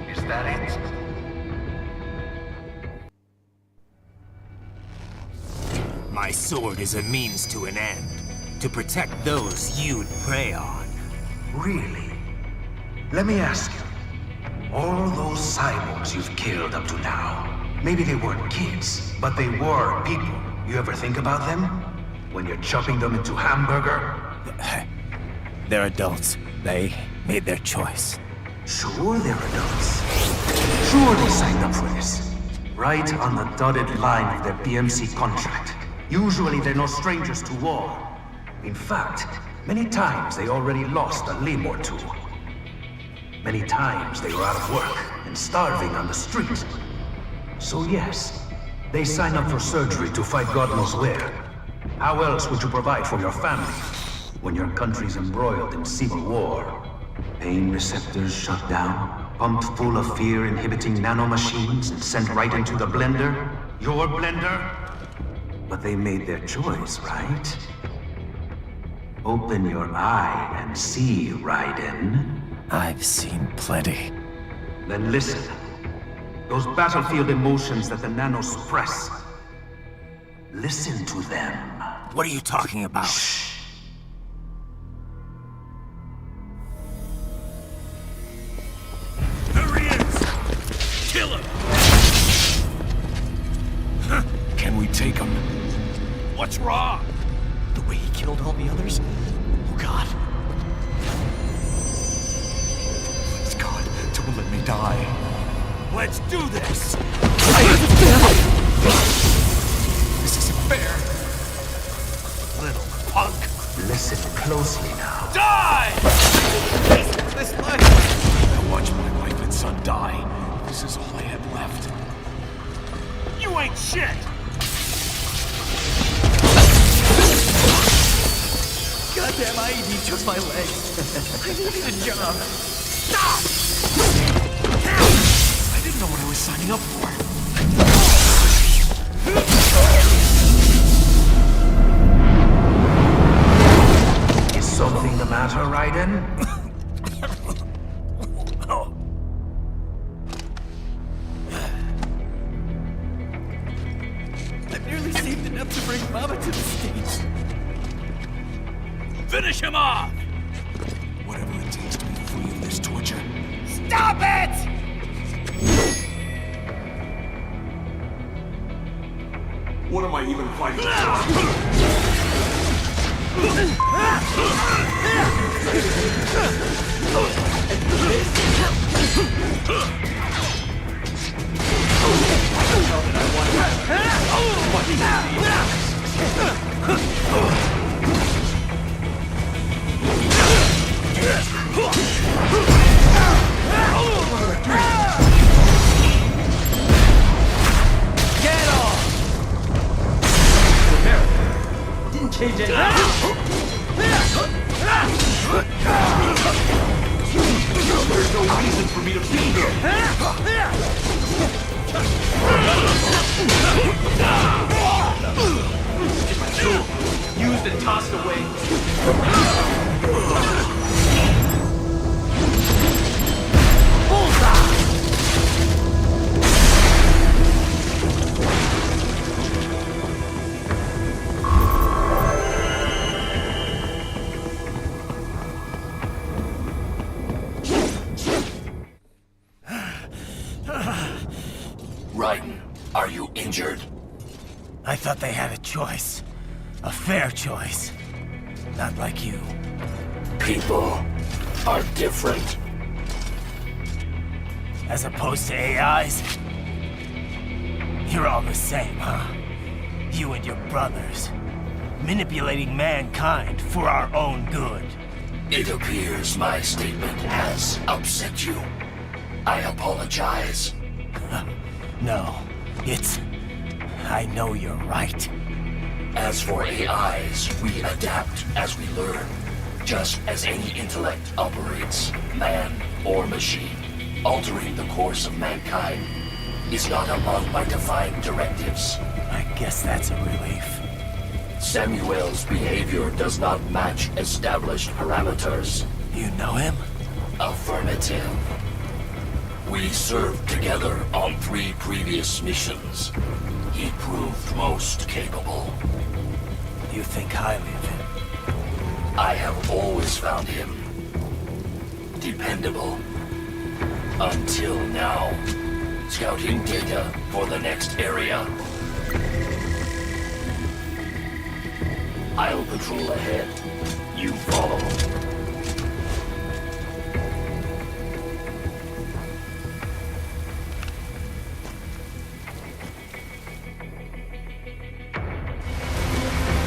Is that it? My sword is a means to an end. To protect those you'd prey on. Really? Let me ask you. All those cyborgs you've killed up to now, maybe they weren't kids, but they were people. You ever think about them? When you're chopping them into hamburger? They're adults. They made their choice. Sure they're adults. Sure they signed up for this. Right on the dotted line of their BMC contract. Usually they're no strangers to war. In fact, many times they already lost a limb or two. Many times they were out of work and starving on the street. So yes, they sign up for surgery to fight God knows where. How else would you provide for your family when your country's embroiled in civil war? Pain receptors shut down, pumped full of fear-inhibiting nanomachines and sent right into the blender? Your blender? But they made their choice, right? Open your eye and see, Raiden. I've seen plenty. Then listen. Those battlefield emotions that the nanos suppress. Listen to them. What are you talking about? Shh. There he is! Kill him! Can we take him? What's wrong? The way he killed all the others? Oh, God. Please, God, don't let me die. Let's do this! This isn't fair. Little punk. Listen closely now. Die! This life. I watched my wife and son die. This is all I had left. You ain't shit! Goddamn IED took my leg. I needed a job. Stop! I didn't know what I was signing up for. Is something the matter, Raiden? I've nearly saved enough to bring Mama to the States. Finish him off! Whatever it takes to be free of this torture. Stop it! What am I even fighting for? Didn't change it. There's no reason for me to be here. Used and tossed away. I thought they had a choice. A fair choice. Not like you. People are different. As opposed to AIs? You're all the same, huh? You and your brothers. Manipulating mankind for our own good. It appears my statement has upset you. I apologize. No, it's... I know you're right. As for AIs, we adapt as we learn. Just as any intellect operates, man or machine. Altering the course of mankind is not among my defined directives. I guess that's a relief. Samuel's behavior does not match established parameters. You know him? Affirmative. We served together on 3 previous missions. He proved most capable. You think highly of him? I have always found him dependable. Until now. Scouting data for the next area. I'll patrol ahead. You follow.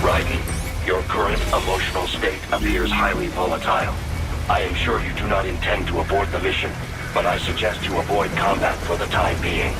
Raiden, your current emotional state appears highly volatile. I am sure you do not intend to abort the mission, but I suggest you avoid combat for the time being.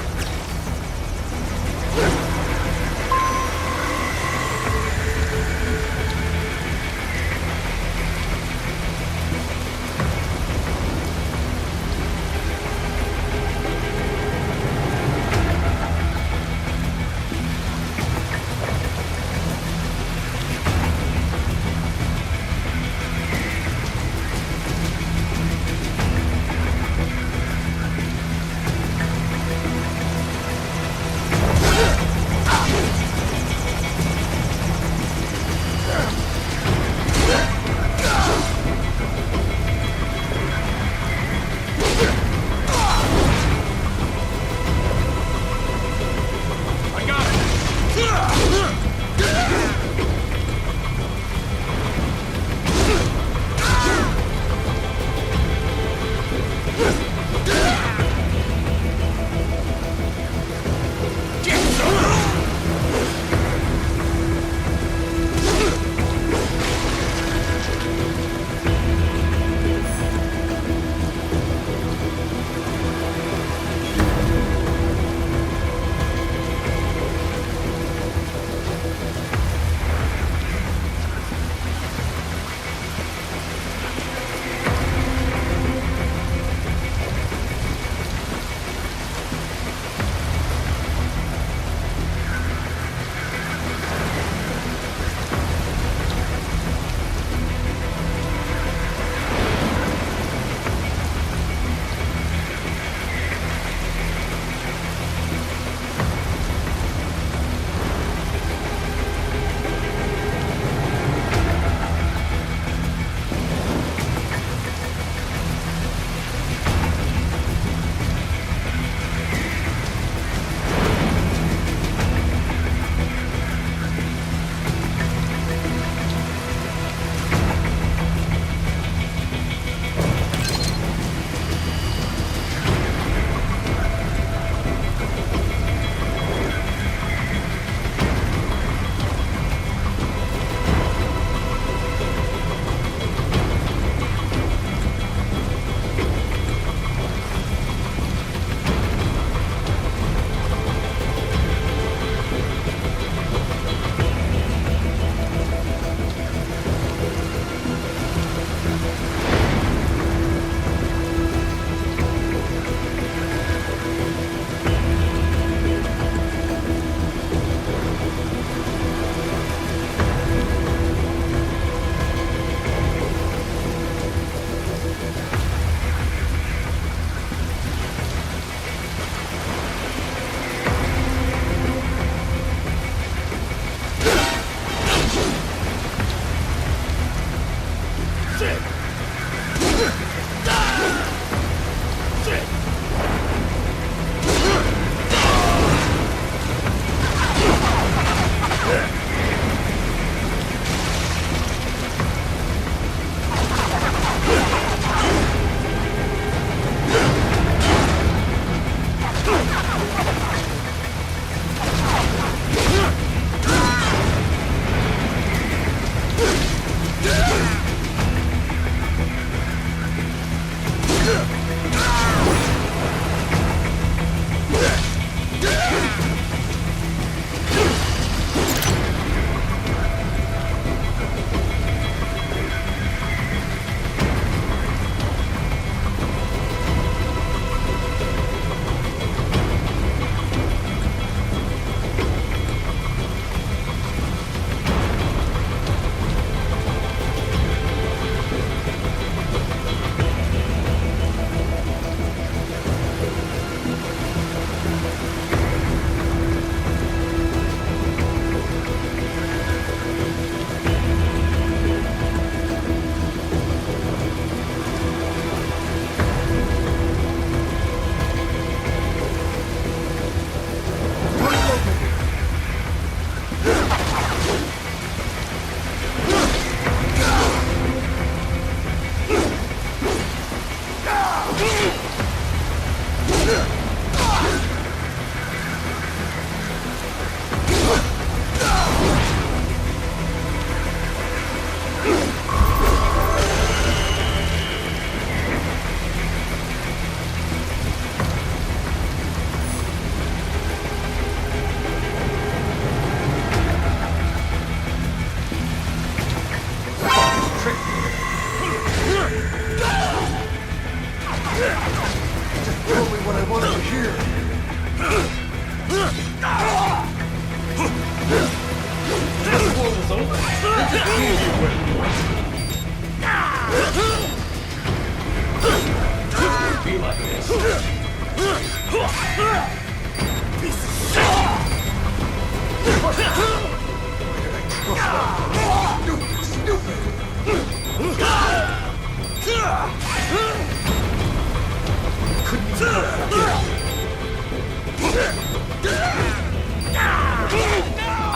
Be like this.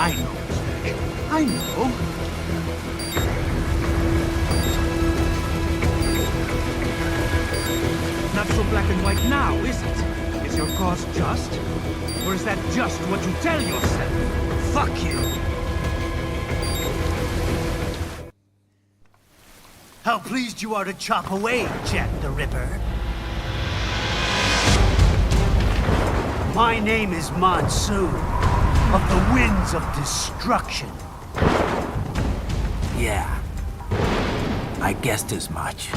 I know. I know. Not so black and white now, is it? Is your cause just? Or is that just what you tell yourself? Fuck you. How pleased you are to chop away, Jack the Ripper. My name is Monsoon, of the Winds of Destruction. Yeah, I guessed as much.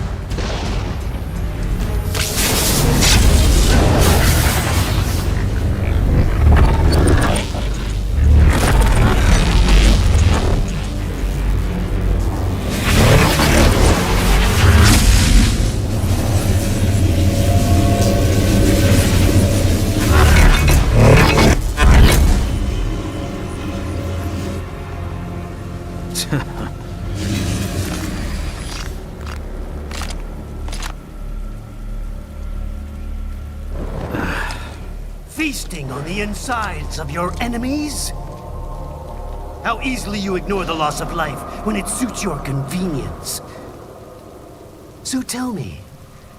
Feasting on the insides of your enemies? How easily you ignore the loss of life when it suits your convenience. So tell me,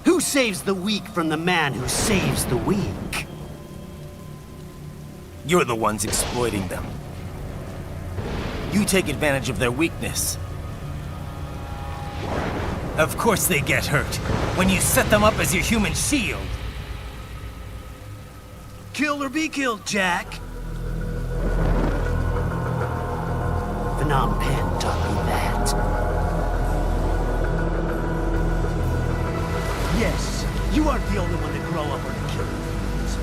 who saves the weak from the man who saves the weak? You're the ones exploiting them. You take advantage of their weakness. Of course they get hurt when you set them up as your human shield. Kill or be killed, Jack. Phnom Penh taught me that. Yes, you aren't the only one to grow up on killing things.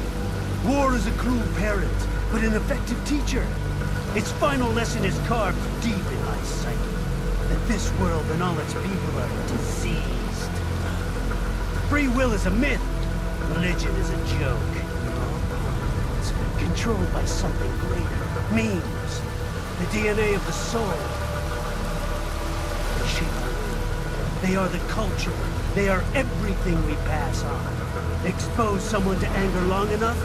War is a cruel parent, but an effective teacher. Its final lesson is carved deep in my psyche. That this world and all its people are diseased. Free will is a myth. Religion is a joke. Controlled by something greater. Memes. The DNA of the soul. They shape our will. They are the culture. They are everything we pass on. Expose someone to anger long enough,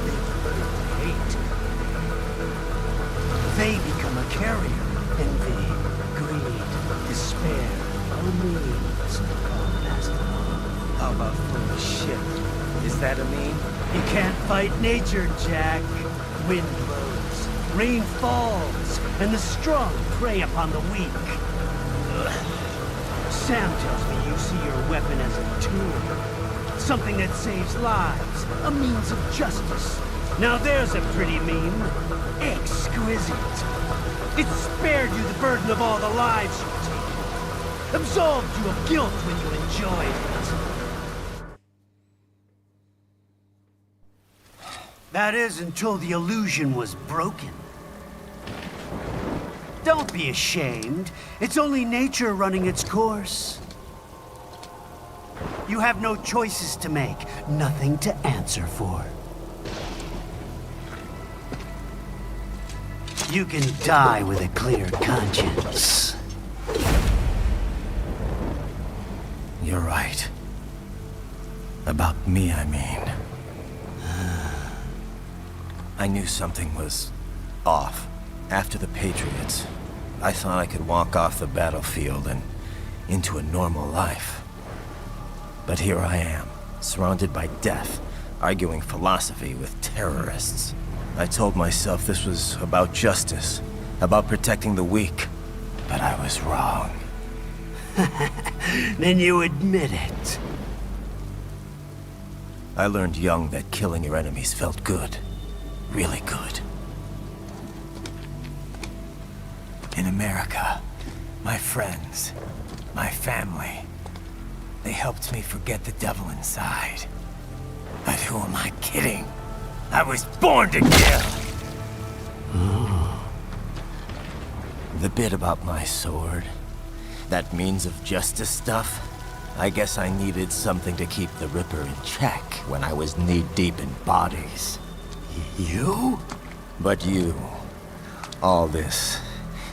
they turn to hate. They become a carrier. Envy, greed, despair, all memes, all passed along. How about full of shit? Is that a meme? You can't fight nature, Jack. Wind blows, rain falls, and the strong prey upon the weak. Sam tells me you see your weapon as a tool. Something that saves lives, a means of justice. Now there's a pretty meme. Exquisite. It spared you the burden of all the lives you've taken. Absolved you of guilt when you enjoyed it. That is, until the illusion was broken. Don't be ashamed. It's only nature running its course. You have no choices to make, nothing to answer for. You can die with a clear conscience. You're right. About me, I mean. I knew something was off. After the Patriots, I thought I could walk off the battlefield and into a normal life. But here I am, surrounded by death, arguing philosophy with terrorists. I told myself this was about justice, about protecting the weak. But I was wrong. Then you admit it. I learned young that killing your enemies felt good. Really good. In America, my friends, my family, they helped me forget the devil inside. But who am I kidding? I was born to kill! The bit about my sword, that means of justice stuff, I guess I needed something to keep the Ripper in check when I was knee-deep in bodies. You? But you, all this,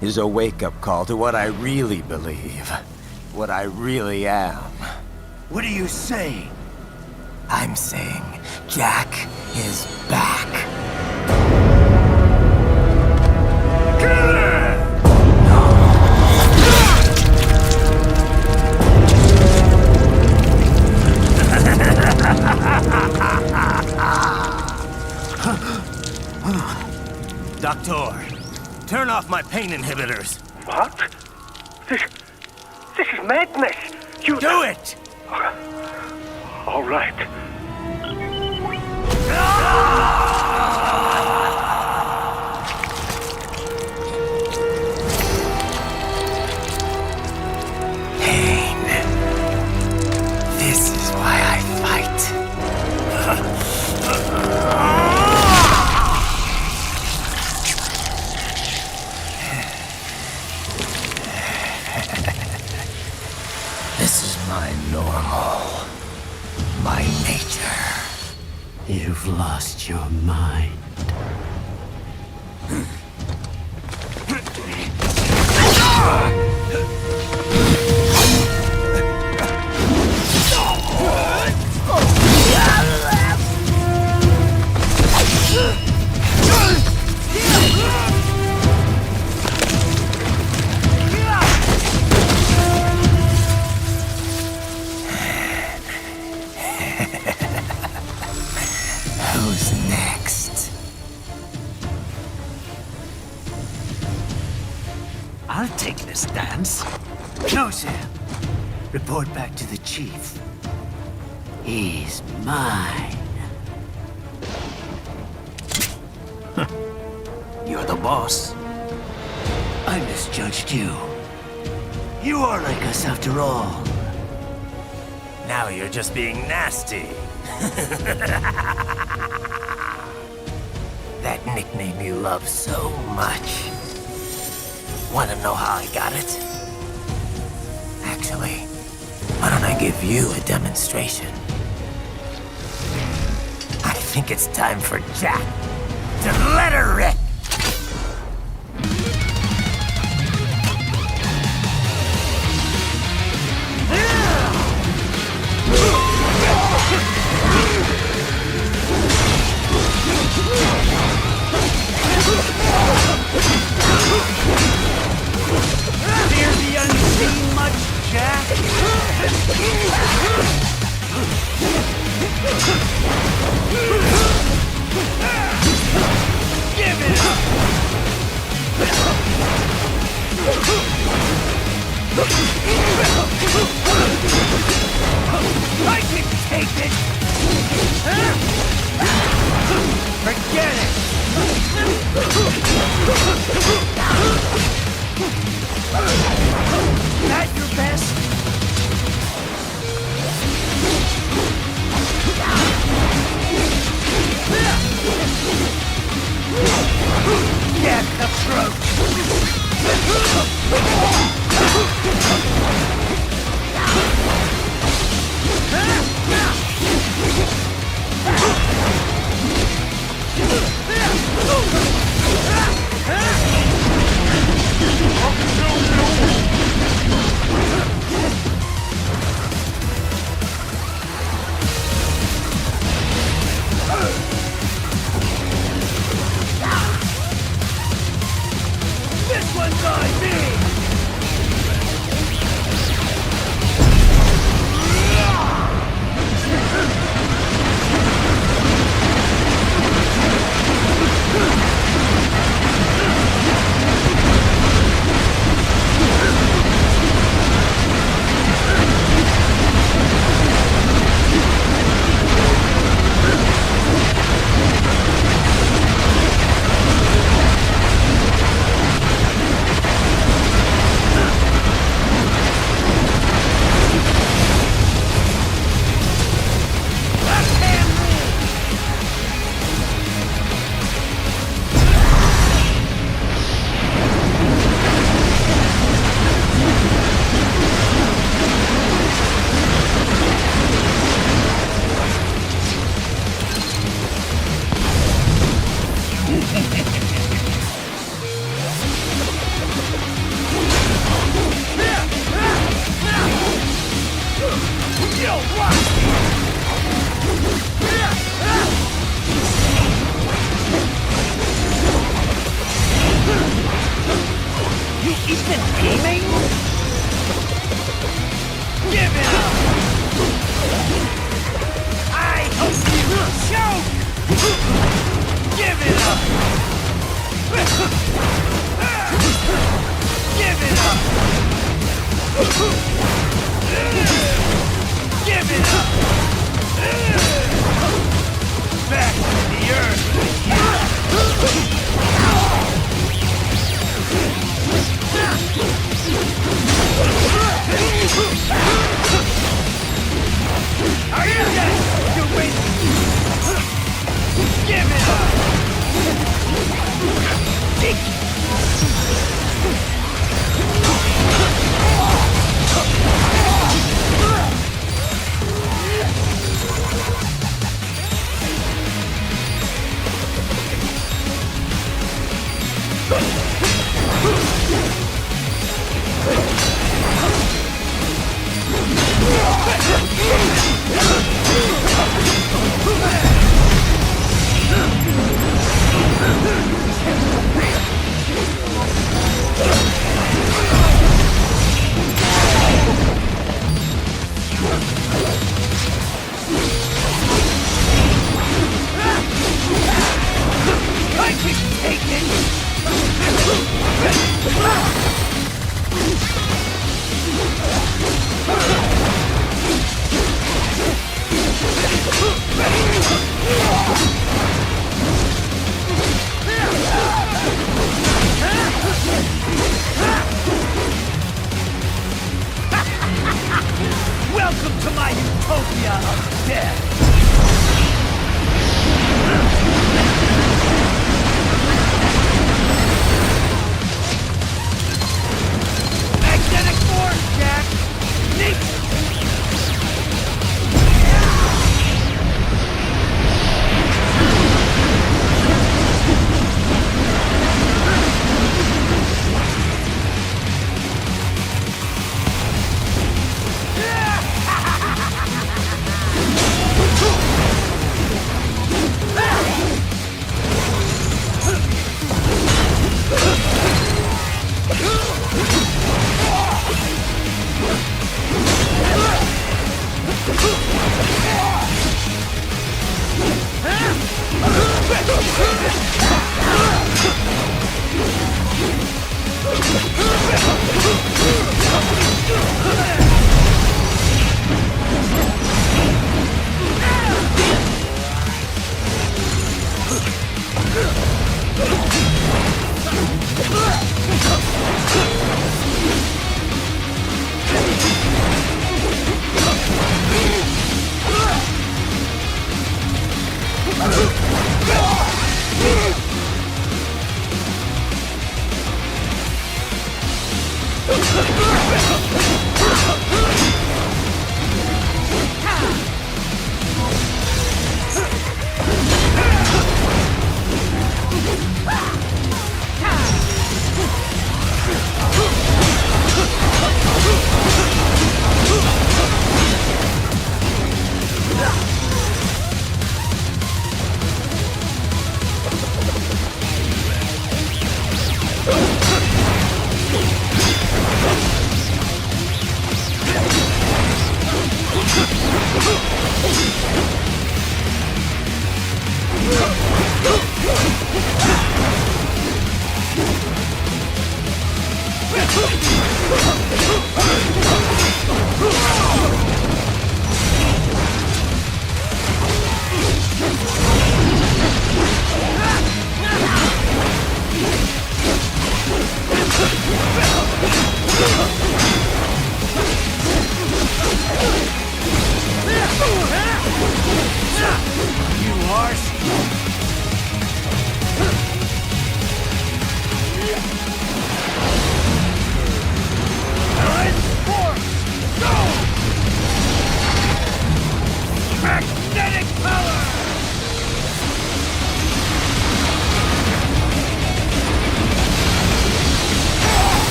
is a wake-up call to what I really believe. What I really am. What are you saying? I'm saying Jack is back. Doctor, turn off my pain inhibitors. What? This is madness. You Do it! All right. Pain. This is why I fight. This is my normal. My nature. You've lost your mind. Who's next? I'll take this dance. No, Sam. Report back to the chief. He's mine. You're the boss. I misjudged you. You are like us after all. Now you're just being nasty. That nickname you love so much. Want to know how I got it? Actually, why don't I give you a demonstration? I think it's time for Jack to let her rip. Fear the unseen much, Jack? Give it up! I can take it! Forget it! That your best? Get the throat! This one's on me! Even aiming? Give it up! I hope you choke! Give it up! Give it up! Give it up! Back to the earth with you! Are you dead? You're waiting! Give it up! Welcome to my utopia of death! Magnetic force, Jack! Nature!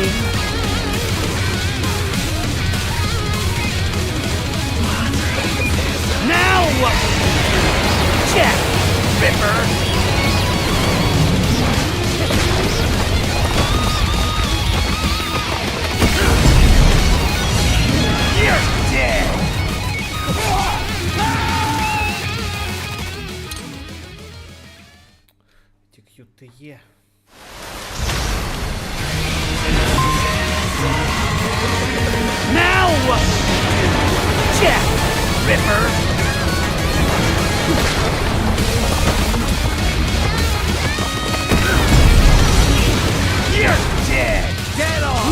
thing? Now what? Check, Ripper! You're dead! QTE. Now what? Check, Ripper! You're dead! Get off!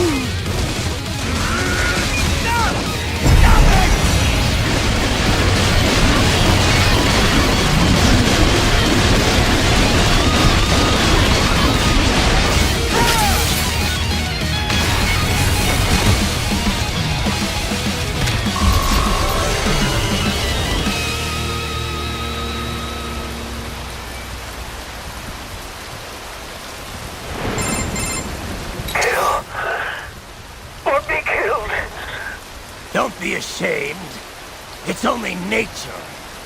Don't be ashamed. It's only nature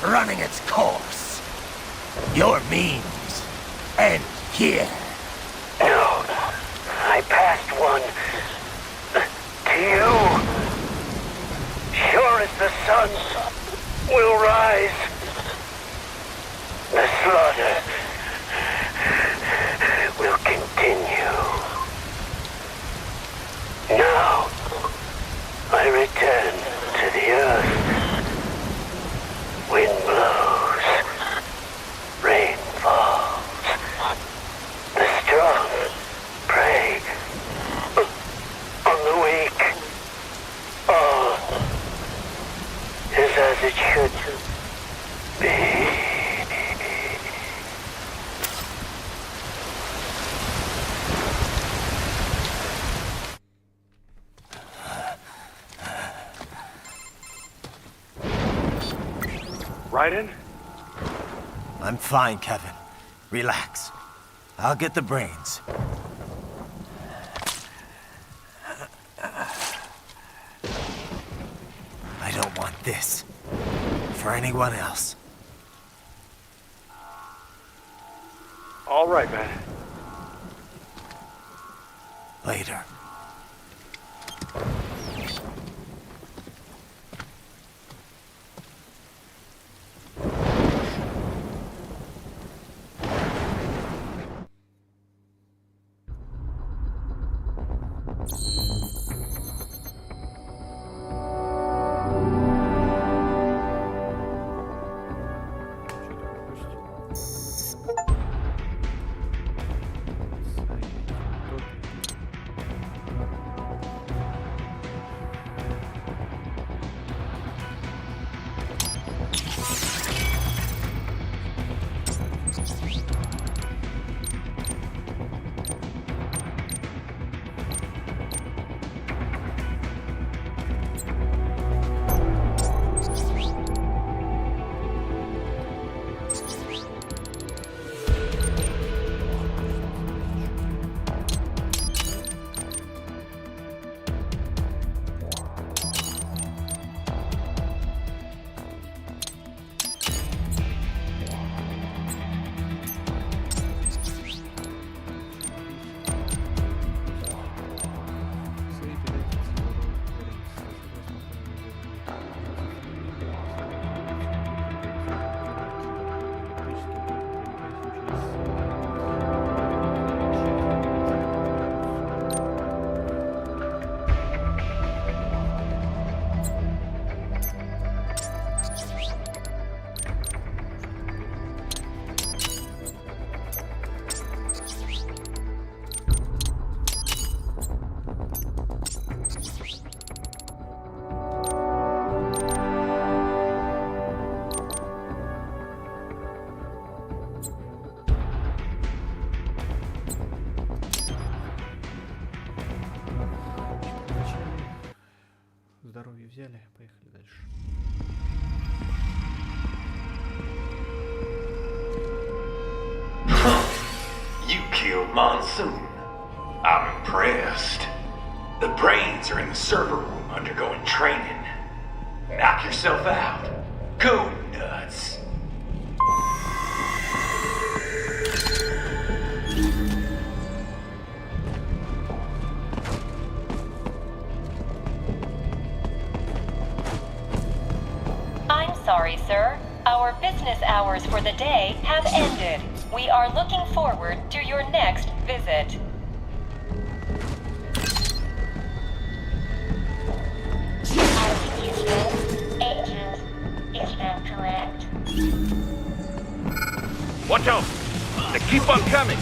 running its course. Your means end here. No, I passed one to you. Sure as the sun will rise, the slaughter will continue. Now, I return to the earth. Wind blows, rain falls. The strong prey on the weak. All is as it should be. Raiden? I'm fine, Kevin. Relax. I'll get the brains. I don't want this for anyone else. All right, man. Later. Здоровье взяли, поехали дальше. You killed Monsoon. I'm impressed. The brains are in the server room undergoing training. Knock yourself out. Go nuts. I'm sorry, sir. Our business hours for the day have ended. We are looking forward to your next visit. Agent is incorrect. Watch out! They keep on coming!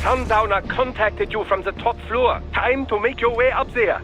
Sundowner contacted you from the top floor. Time to make your way up there.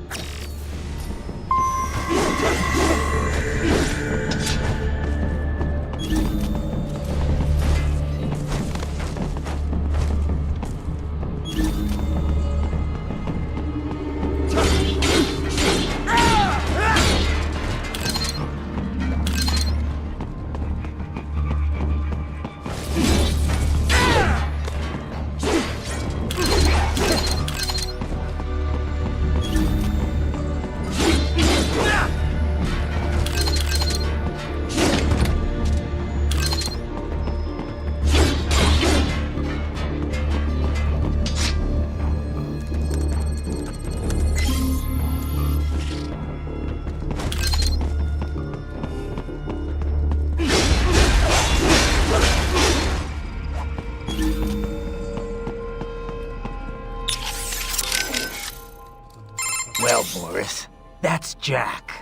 Well, Boris, that's Jack.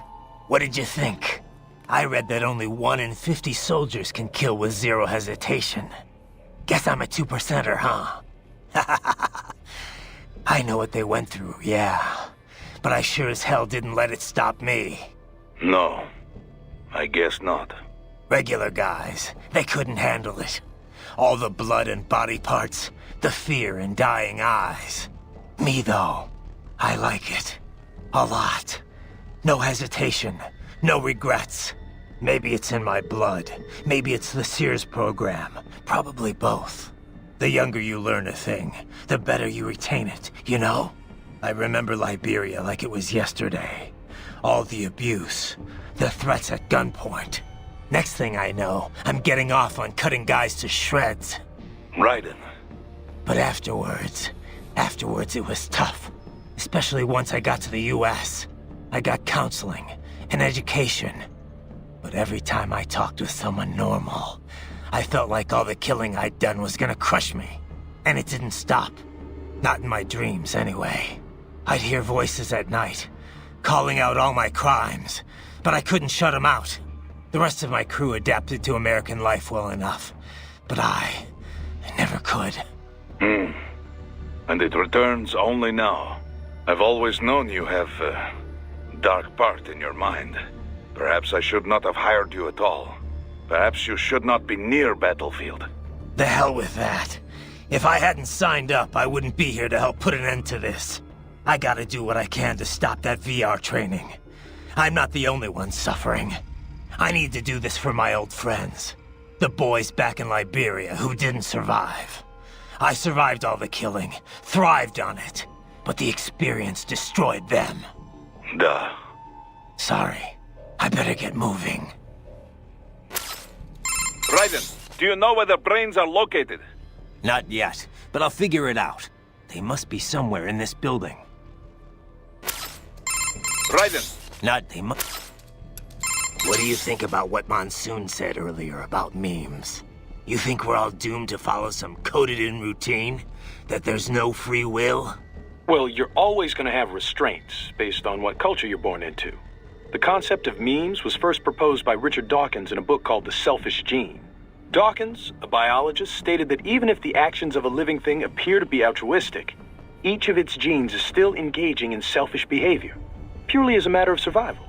What did you think? I read that only 1 in 50 soldiers can kill with zero hesitation. Guess I'm a 2%er, huh? I know what they went through, yeah. But I sure as hell didn't let it stop me. No, I guess not. Regular guys, they couldn't handle it. All the blood and body parts, the fear in dying eyes. Me, though, I like it. A lot. No hesitation, no regrets. Maybe it's in my blood. Maybe it's the Sears program. Probably both. The younger you learn a thing, the better you retain it, you know? I remember Liberia like it was yesterday. All the abuse, the threats at gunpoint. Next thing I know, I'm getting off on cutting guys to shreds. Raiden. But afterwards it was tough. Especially once I got to the US. I got counseling and education. But every time I talked with someone normal, I felt like all the killing I'd done was gonna crush me. And it didn't stop. Not in my dreams, anyway. I'd hear voices at night, calling out all my crimes, but I couldn't shut them out. The rest of my crew adapted to American life well enough, but I never could. And it returns only now. I've always known you have a dark part in your mind. Perhaps I should not have hired you at all. Perhaps you should not be near Battlefield. The hell with that. If I hadn't signed up, I wouldn't be here to help put an end to this. I gotta do what I can to stop that VR training. I'm not the only one suffering. I need to do this for my old friends. The boys back in Liberia who didn't survive. I survived all the killing, thrived on it, but the experience destroyed them. Duh. Sorry. I better get moving. Raiden, do you know where the brains are located? Not yet, but I'll figure it out. They must be somewhere in this building. Raiden. What do you think about what Monsoon said earlier about memes? You think we're all doomed to follow some coded-in routine? That there's no free will? Well, you're always going to have restraints based on what culture you're born into. The concept of memes was first proposed by Richard Dawkins in a book called The Selfish Gene. Dawkins, a biologist, stated that even if the actions of a living thing appear to be altruistic, each of its genes is still engaging in selfish behavior, purely as a matter of survival.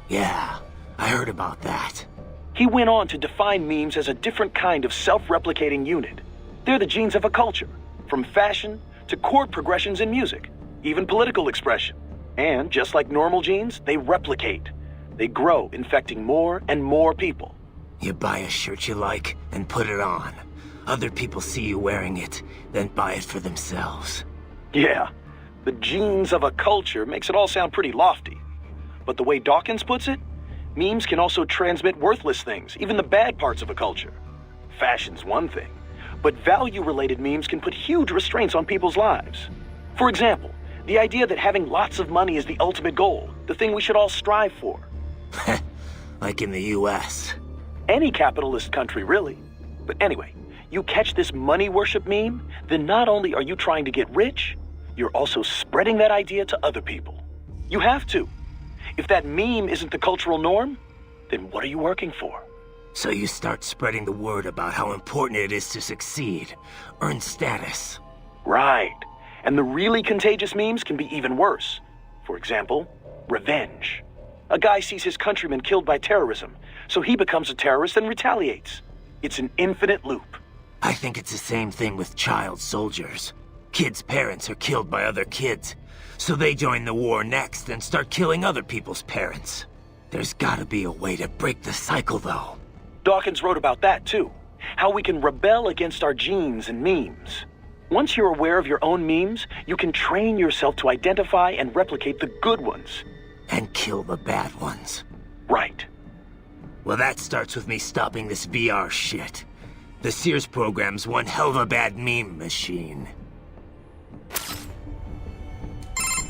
Yeah, I heard about that. He went on to define memes as a different kind of self-replicating unit. They're the genes of a culture, from fashion to chord progressions in music, even political expression. And just like normal genes, they replicate. They grow, infecting more and more people. You buy a shirt you like and put it on. Other people see you wearing it, then buy it for themselves. Yeah, the genes of a culture makes it all sound pretty lofty. But the way Dawkins puts it, memes can also transmit worthless things, even the bad parts of a culture. Fashion's one thing, but value-related memes can put huge restraints on people's lives. For example, the idea that having lots of money is the ultimate goal, the thing we should all strive for. Like in the US. Any capitalist country, really. But anyway, you catch this money worship meme, then not only are you trying to get rich, you're also spreading that idea to other people. You have to. If that meme isn't the cultural norm, then what are you working for? So you start spreading the word about how important it is to succeed, earn status. Right. And the really contagious memes can be even worse. For example, revenge. A guy sees his countrymen killed by terrorism, so he becomes a terrorist and retaliates. It's an infinite loop. I think it's the same thing with child soldiers. Kids' parents are killed by other kids, so they join the war next and start killing other people's parents. There's gotta be a way to break the cycle, though. Dawkins wrote about that, too. How we can rebel against our genes and memes. Once you're aware of your own memes, you can train yourself to identify and replicate the good ones. And kill the bad ones. Right. Well, that starts with me stopping this VR shit. The Sears program's one hell of a bad meme machine.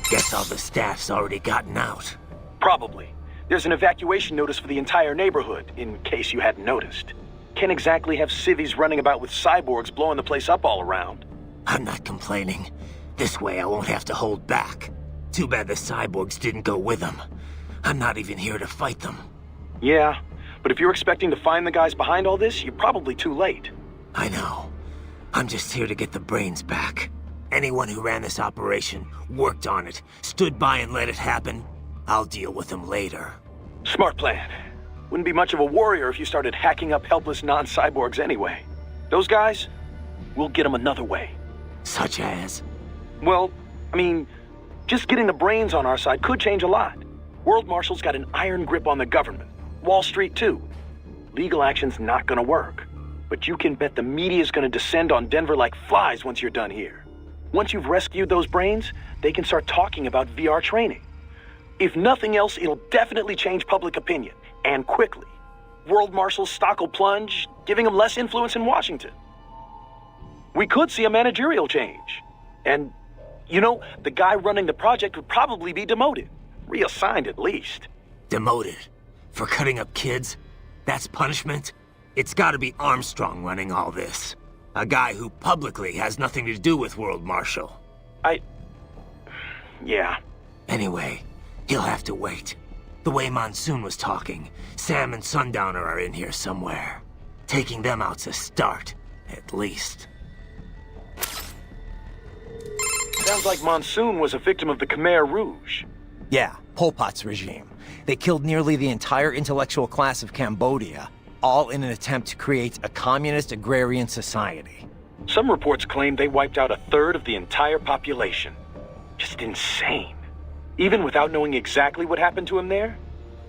Guess all the staff's already gotten out. Probably. There's an evacuation notice for the entire neighborhood, in case you hadn't noticed. Can't exactly have civvies running about with cyborgs blowing the place up all around. I'm not complaining. This way I won't have to hold back. Too bad the cyborgs didn't go with them. I'm not even here to fight them. Yeah, but if you're expecting to find the guys behind all this, you're probably too late. I know. I'm just here to get the brains back. Anyone who ran this operation, worked on it, stood by and let it happen, I'll deal with them later. Smart plan. Wouldn't be much of a warrior if you started hacking up helpless non-cyborgs anyway. Those guys, we'll get them another way. Such as? Well, I mean, just getting the brains on our side could change a lot. World Marshal's got an iron grip on the government. Wall Street, too. Legal action's not gonna work. But you can bet the media's gonna descend on Denver like flies once you're done here. Once you've rescued those brains, they can start talking about VR training. If nothing else, it'll definitely change public opinion, and quickly. World Marshal's stock will plunge, giving them less influence in Washington. We could see a managerial change. And, you know, the guy running the project would probably be demoted. Reassigned at least. Demoted? For cutting up kids? That's punishment? It's gotta be Armstrong running all this. A guy who publicly has nothing to do with World Marshal. Yeah. Anyway, he'll have to wait. The way Monsoon was talking, Sam and Sundowner are in here somewhere. Taking them out's a start, at least. Sounds like Monsoon was a victim of the Khmer Rouge. Yeah, Pol Pot's regime. They killed nearly the entire intellectual class of Cambodia, all in an attempt to create a communist agrarian society. Some reports claim they wiped out a third of the entire population. Just insane. Even without knowing exactly what happened to him there,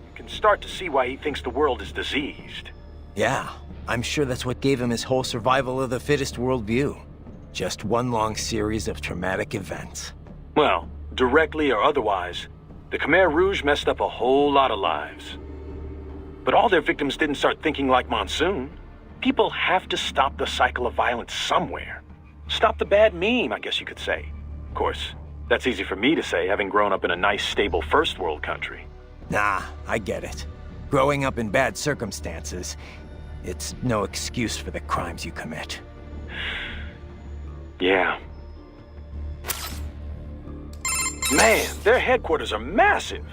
you can start to see why he thinks the world is diseased. Yeah, I'm sure that's what gave him his whole survival of the fittest worldview. Just one long series of traumatic events. Well, directly or otherwise, the Khmer Rouge messed up a whole lot of lives. But all their victims didn't start thinking like Monsoon. People have to stop the cycle of violence somewhere. Stop the bad meme, I guess you could say. Of course, that's easy for me to say, having grown up in a nice, stable first world country. Nah, I get it. Growing up in bad circumstances, it's no excuse for the crimes you commit. Yeah. Man, their headquarters are massive.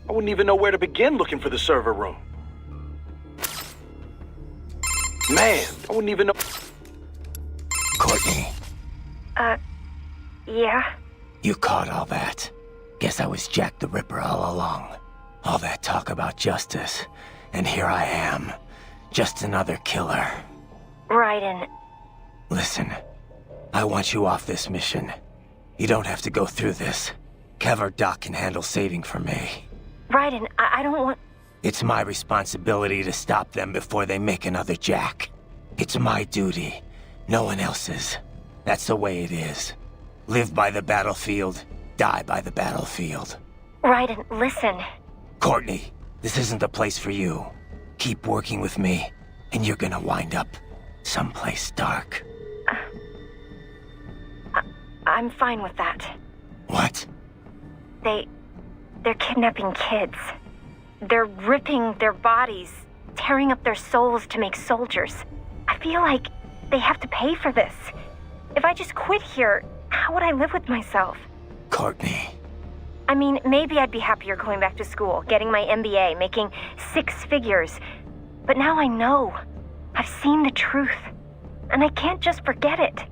I wouldn't even know where to begin looking for the server room. Man, I wouldn't even know... Courtney. Yeah? You caught all that. Guess I was Jack the Ripper all along. All that talk about justice, and here I am. Just another killer. Raiden. Listen, I want you off this mission. You don't have to go through this. Kev or Doc can handle saving for me. Raiden, I don't want... It's my responsibility to stop them before they make another Jack. It's my duty, no one else's. That's the way it is. Live by the battlefield, die by the battlefield. Raiden, listen. Courtney, this isn't the place for you. Keep working with me, and you're gonna wind up someplace dark. I'm fine with that. What? They're kidnapping kids. They're ripping their bodies, tearing up their souls to make soldiers. I feel like they have to pay for this. If I just quit here, how would I live with myself? Courtney. I mean, maybe I'd be happier going back to school, getting my MBA, making 6 figures. But now I know. I've seen the truth. And I can't just forget it.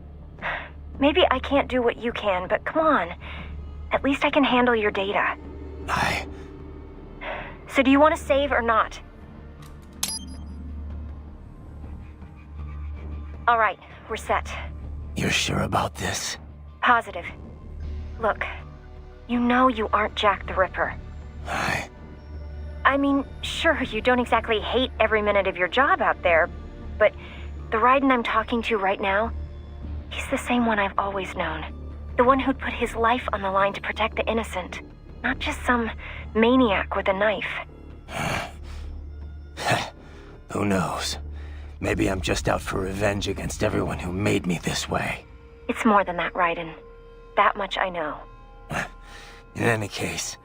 Maybe I can't do what you can, but come on. At least I can handle your data. So do you want to save or not? All right, we're set. You're sure about this? Positive. Look, you know you aren't Jack the Ripper. I mean, sure, you don't exactly hate every minute of your job out there, but the Raiden I'm talking to right now, he's the same one I've always known. The one who'd put his life on the line to protect the innocent. Not just some maniac with a knife. Who knows? Maybe I'm just out for revenge against everyone who made me this way. It's more than that, Raiden. That much I know. In any case,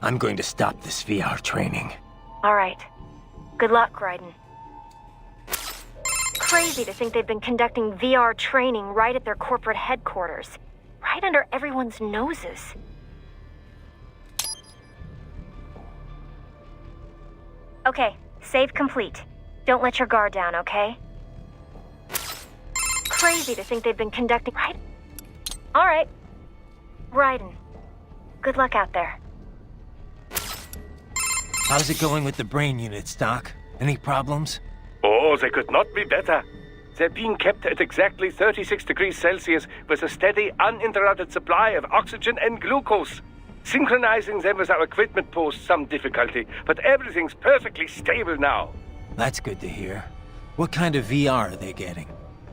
I'm going to stop this VR training. All right. Good luck, Raiden. Crazy to think they've been conducting VR training right at their corporate headquarters. Right under everyone's noses. Okay, save complete. Don't let your guard down, okay? Crazy to think they've been conducting... Right? All right. Raiden. Good luck out there. How's it going with the brain units, Doc? Any problems? Oh, they could not be better. They're being kept at exactly 36 degrees Celsius with a steady, uninterrupted supply of oxygen and glucose. Synchronizing them with our equipment posed some difficulty, but everything's perfectly stable now. That's good to hear. What kind of VR are they getting?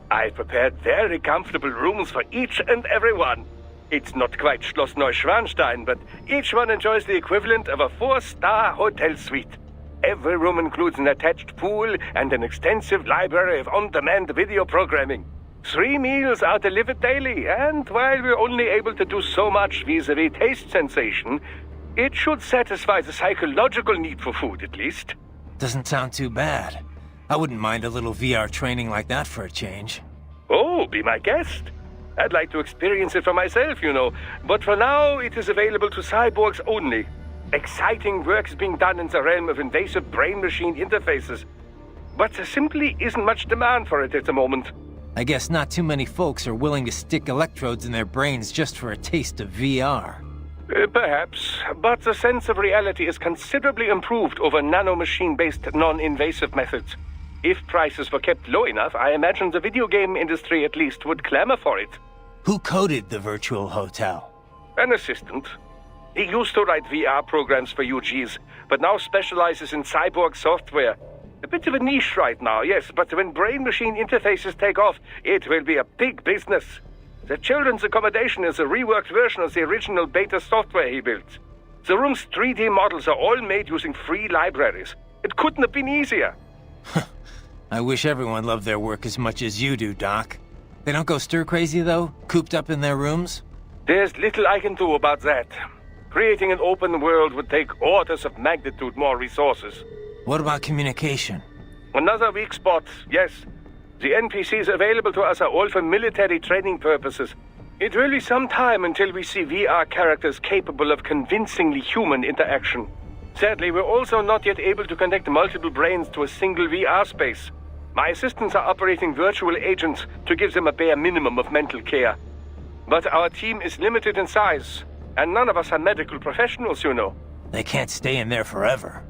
I've prepared very comfortable rooms for each and every one. It's not quite Schloss Neuschwanstein, but each one enjoys the equivalent of a 4-star hotel suite. Every room includes an attached pool and an extensive library of on-demand video programming. 3 meals are delivered daily, and while we're only able to do so much vis-a-vis taste sensation, it should satisfy the psychological need for food, at least. Doesn't sound too bad. I wouldn't mind a little VR training like that for a change. Oh, be my guest. I'd like to experience it for myself, you know, but for now it is available to cyborgs only. Exciting work is being done in the realm of invasive brain-machine interfaces, but there simply isn't much demand for it at the moment. I guess not too many folks are willing to stick electrodes in their brains just for a taste of VR. Perhaps, but the sense of reality is considerably improved over nanomachine-based non-invasive methods. If prices were kept low enough, I imagine the video game industry at least would clamor for it. Who coded the virtual hotel? An assistant. He used to write VR programs for UGs, but now specializes in cyborg software. A bit of a niche right now, yes, but when brain-machine interfaces take off, it will be a big business. The children's accommodation is a reworked version of the original beta software he built. The room's 3D models are all made using free libraries. It couldn't have been easier. I wish everyone loved their work as much as you do, Doc. They don't go stir-crazy, though? Cooped up in their rooms? There's little I can do about that. Creating an open world would take orders of magnitude more resources. What about communication? Another weak spot, yes. The NPCs available to us are all for military training purposes. It will be some time until we see VR characters capable of convincingly human interaction. Sadly, we're also not yet able to connect multiple brains to a single VR space. My assistants are operating virtual agents to give them a bare minimum of mental care. But our team is limited in size, and none of us are medical professionals, you know. They can't stay in there forever.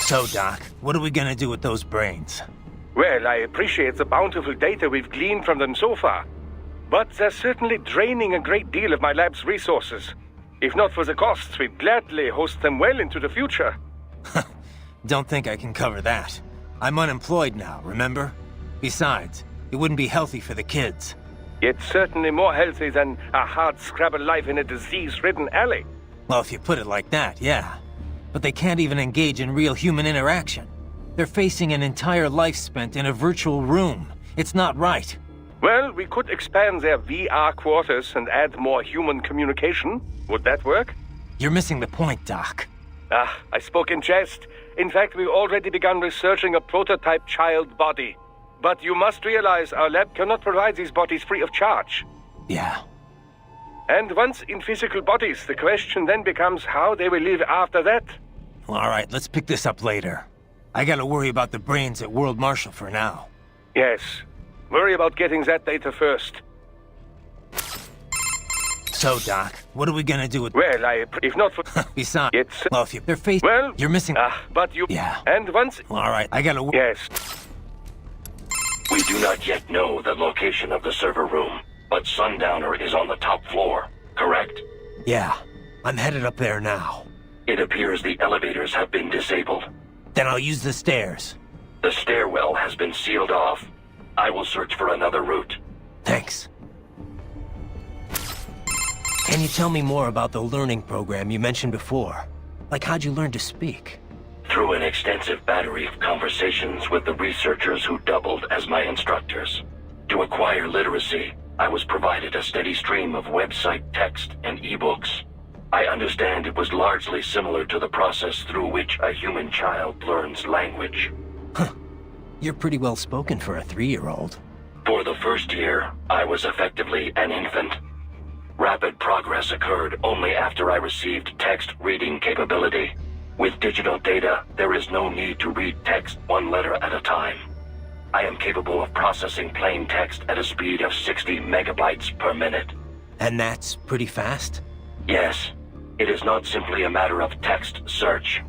So, Doc, what are we gonna do with those brains? Well, I appreciate the bountiful data we've gleaned from them so far. But they're certainly draining a great deal of my lab's resources. If not for the costs, we'd gladly host them well into the future. Don't think I can cover that. I'm unemployed now, remember? Besides, it wouldn't be healthy for the kids. It's certainly more healthy than a hard-scrabble life in a disease-ridden alley. Well, if you put it like that, yeah. But they can't even engage in real human interaction. They're facing an entire life spent in a virtual room. It's not right. Well, we could expand their VR quarters and add more human communication. Would that work? You're missing the point, Doc. I spoke in jest. In fact, we've already begun researching a prototype child body. But you must realize our lab cannot provide these bodies free of charge. Yeah. And once in physical bodies, the question then becomes how they will live after that. Well, all right, let's pick this up later. I gotta worry about the brains at World Marshal for now. Yes. Worry about getting that data first. So, Doc, what are we gonna do with... Well, if not for... Besides... It's... Well, if they're facing... Well... You're missing... but you... Yeah. And once... Well, all right, I gotta... Yes. We do not yet know the location of the server room, but Sundowner is on the top floor, correct? Yeah. I'm headed up there now. It appears the elevators have been disabled. Then I'll use the stairs. The stairwell has been sealed off. I will search for another route. Thanks. Can you tell me more about the learning program you mentioned before? Like, how'd you learn to speak? Through an extensive battery of conversations with the researchers who doubled as my instructors. To acquire literacy, I was provided a steady stream of website text and ebooks. I understand it was largely similar to the process through which a human child learns language. Huh. You're pretty well spoken for a 3-year-old. For the first year, I was effectively an infant. Rapid progress occurred only after I received text reading capability. With digital data, there is no need to read text one letter at a time. I am capable of processing plain text at a speed of 60 megabytes per minute. And that's pretty fast? Yes. It is not simply a matter of text search.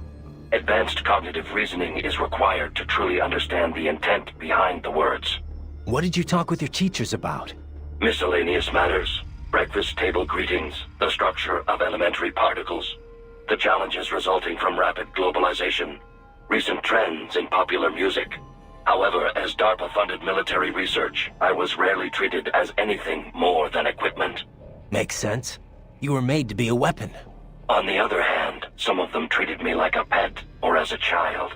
Advanced cognitive reasoning is required to truly understand the intent behind the words. What did you talk with your teachers about? Miscellaneous matters, breakfast table greetings, the structure of elementary particles, the challenges resulting from rapid globalization, recent trends in popular music. However, as DARPA-funded military research, I was rarely treated as anything more than equipment. Makes sense. You were made to be a weapon. On the other hand, some of them treated me like a pet or as a child.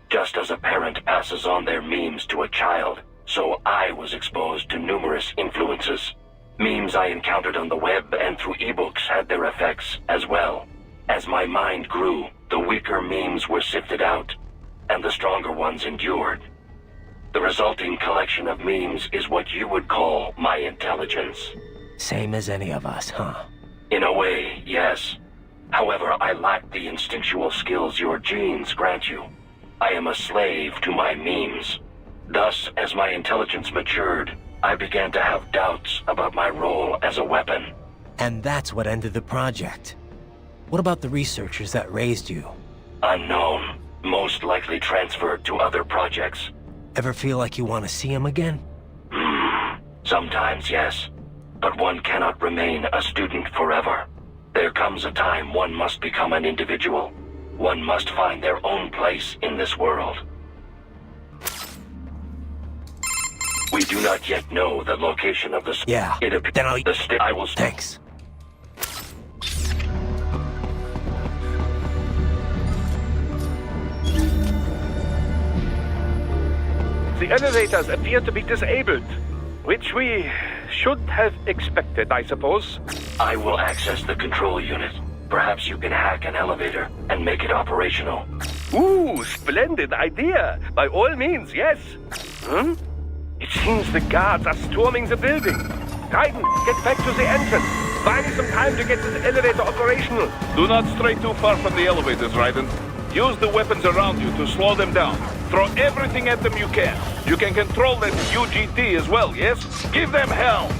Just as a parent passes on their memes to a child, so I was exposed to numerous influences. Memes I encountered on the web and through ebooks had their effects as well. As my mind grew, the weaker memes were sifted out, and the stronger ones endured. The resulting collection of memes is what you would call my intelligence. Same as any of us, huh? In a way, yes. However, I lack the instinctual skills your genes grant you. I am a slave to my memes. Thus, as my intelligence matured, I began to have doubts about my role as a weapon. And that's what ended the project. What about the researchers that raised you? Unknown. Most likely transferred to other projects. Ever feel like you want to see them again? Sometimes, yes. But one cannot remain a student forever. There comes a time one must become an individual. One must find their own place in this world. We do not yet know the location of the... Yeah, then I'll... I will... Thanks. The elevators appear to be disabled, which we should have expected, I suppose. I will access the control unit. Perhaps you can hack an elevator and make it operational. Ooh, splendid idea. By all means, yes. It seems the guards are storming the building. Raiden, get back to the entrance. Buy me some time to get this elevator operational. Do not stray too far from the elevators, Raiden. Use the weapons around you to slow them down. Throw everything at them you can. You can control that UGT as well, yes? Give them hell!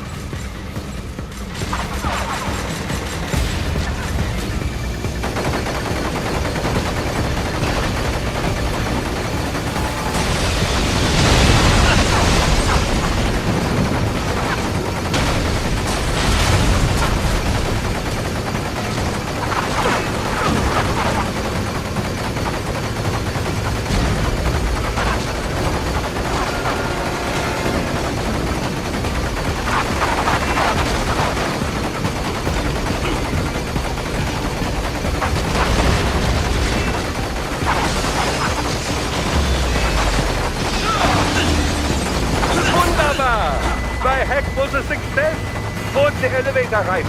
My hack was a success! Board the elevator right!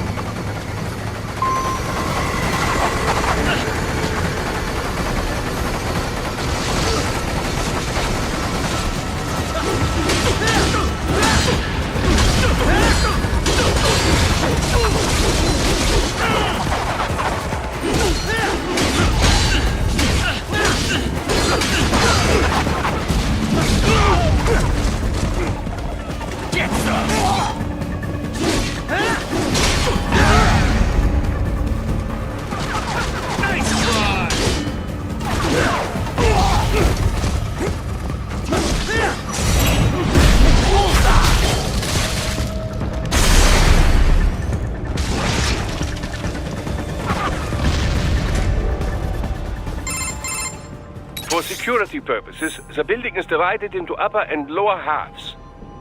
For security purposes, the building is divided into upper and lower halves.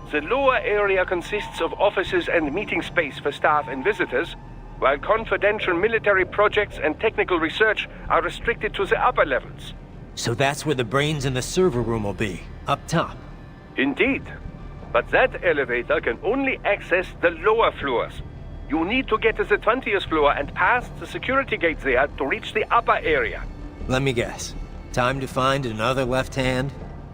The lower area consists of offices and meeting space for staff and visitors, while confidential military projects and technical research are restricted to the upper levels. So that's where the brains in the server room will be, up top. Indeed. But that elevator can only access the lower floors. You need to get to the 20th floor and pass the security gate there to reach the upper area. Let me guess. Time to find another left hand?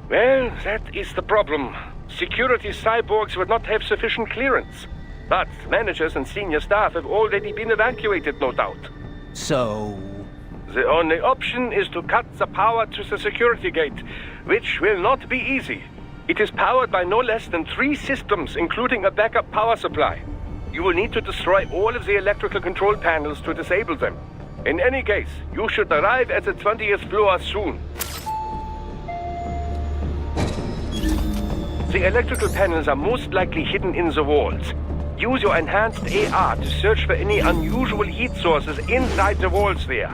Well, that is the problem. Security cyborgs would not have sufficient clearance. But managers and senior staff have already been evacuated, no doubt. So... The only option is to cut the power to the security gate, which will not be easy. It is powered by no less than 3 systems, including a backup power supply. You will need to destroy all of the electrical control panels to disable them. In any case, you should arrive at the 20th floor soon. The electrical panels are most likely hidden in the walls. Use your enhanced AR to search for any unusual heat sources inside the walls there.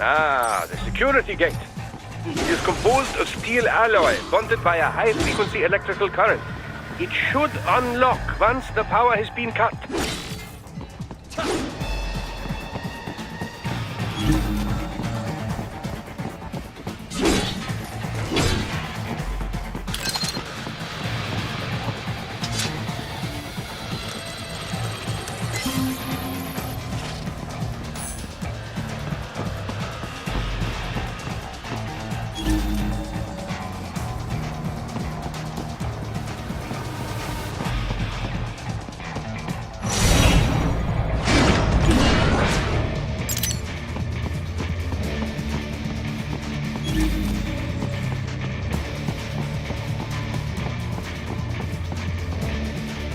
Ah, the security gate. It is composed of steel alloy bonded by a high-frequency electrical current. It should unlock once the power has been cut.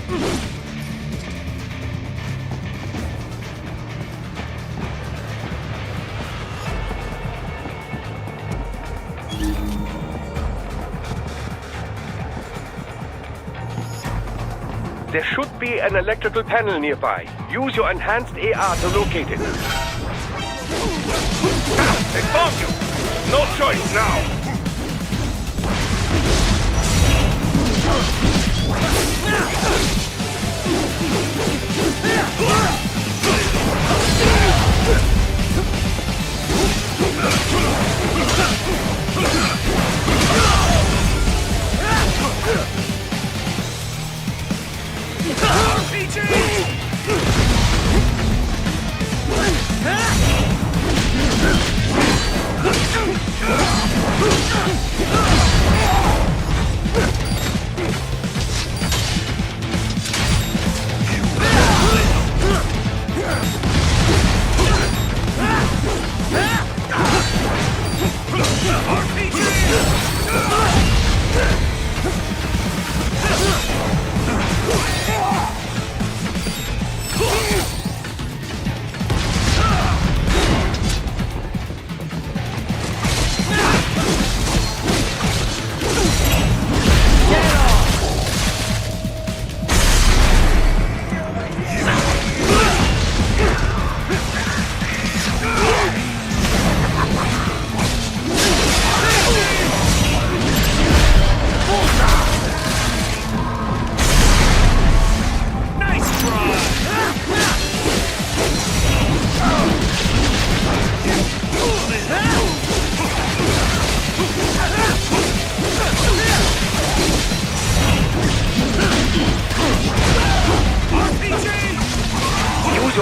There should be an electrical panel nearby. Use your enhanced AR to locate it. They found you! No choice now!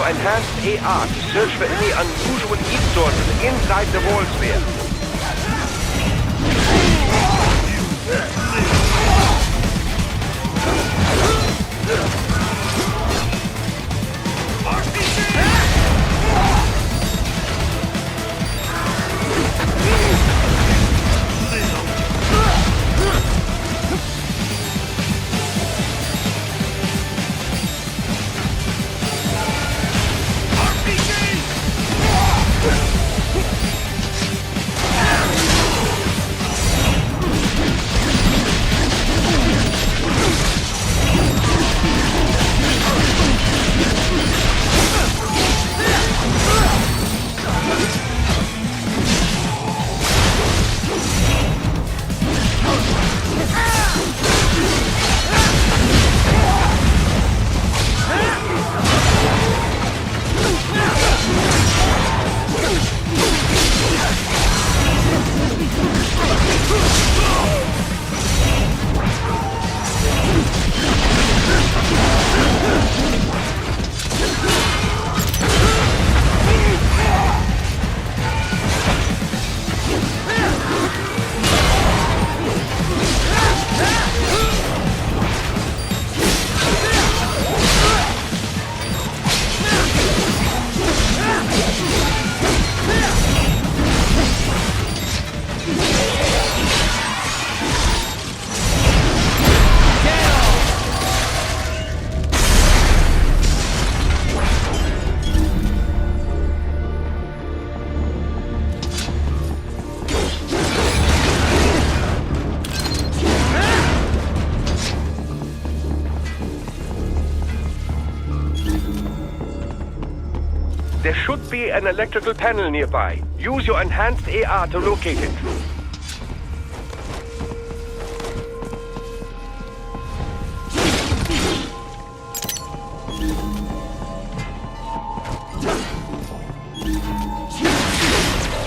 Enhanced AR to search for any unusual heat sources inside the wall sphere. There should be an electrical panel nearby. Use your enhanced AR to locate it.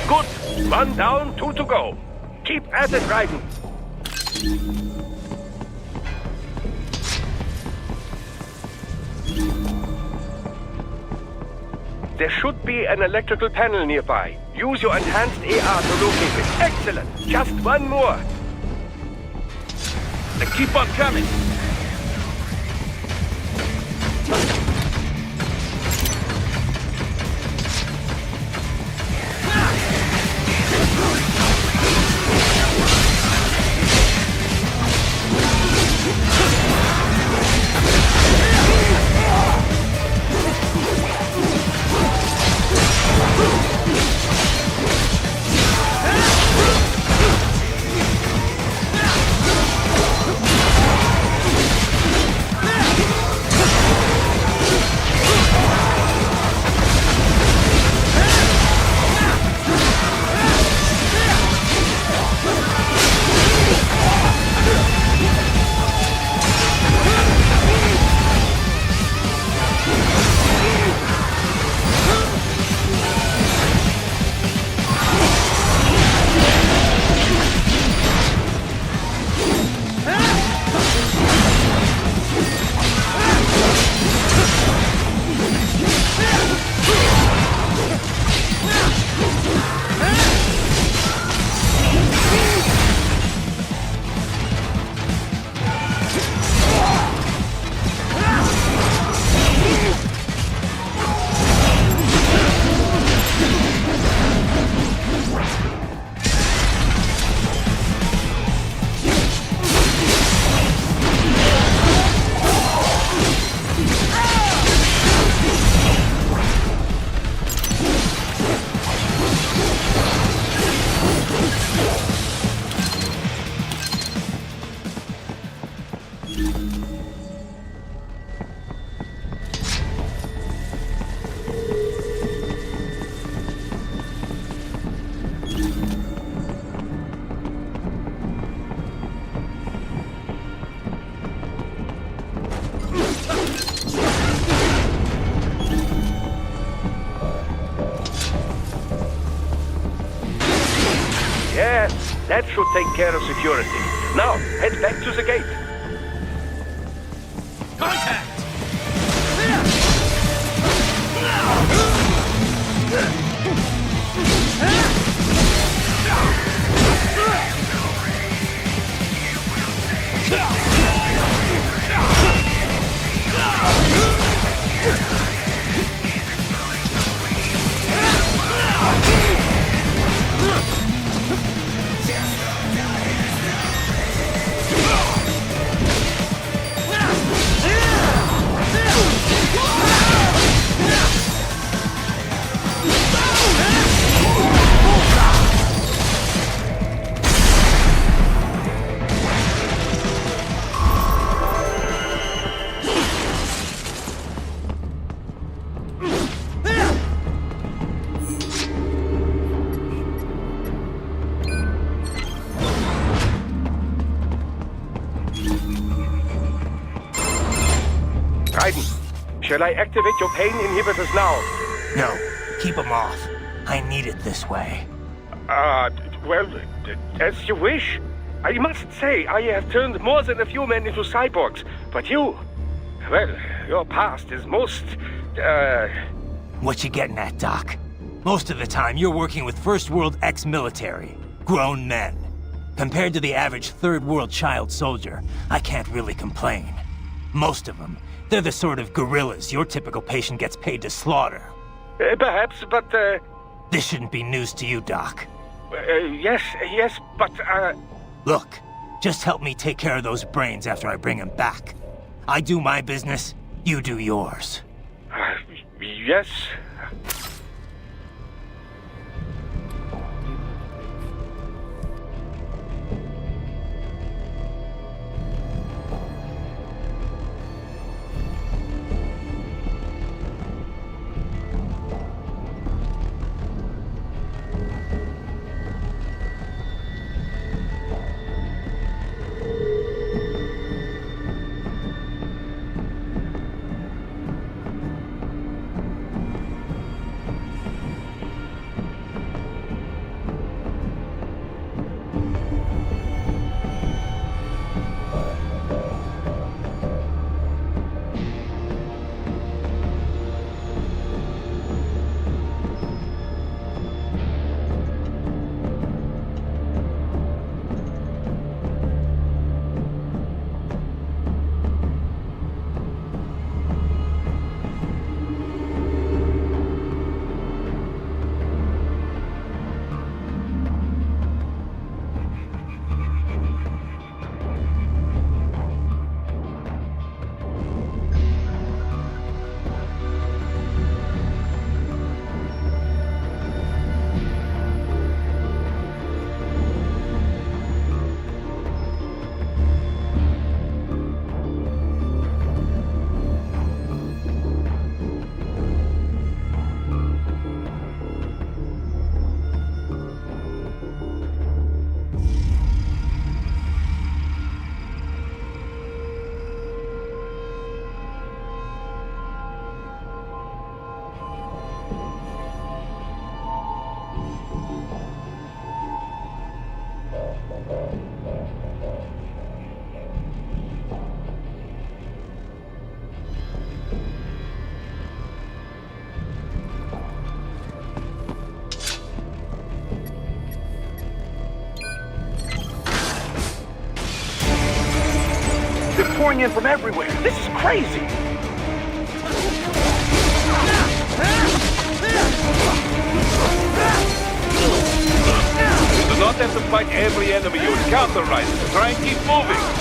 Good. One down, 2 to go. Keep at it, Raiden. There should be an electrical panel nearby. Use your enhanced AR to locate it. Excellent. Just one more. They keep on coming. Yes, that should take care of security. Now, head back to the gate. Contact! Shall I activate your pain inhibitors now? No, keep them off. I need it this way. Well, as you wish. I must say, I have turned more than a few men into cyborgs, but you... Well, your past is most, What you getting at, Doc? Most of the time, you're working with First World ex-military. Grown men. Compared to the average Third World child soldier, I can't really complain. Most of them, they're the sort of guerrillas your typical patient gets paid to slaughter. Perhaps, but, This shouldn't be news to you, Doc. yes, but, Look, just help me take care of those brains after I bring them back. I do my business, you do yours. Yes. Pouring in from everywhere. This is crazy. You do not have to fight every enemy you encounter, right? Try and keep moving.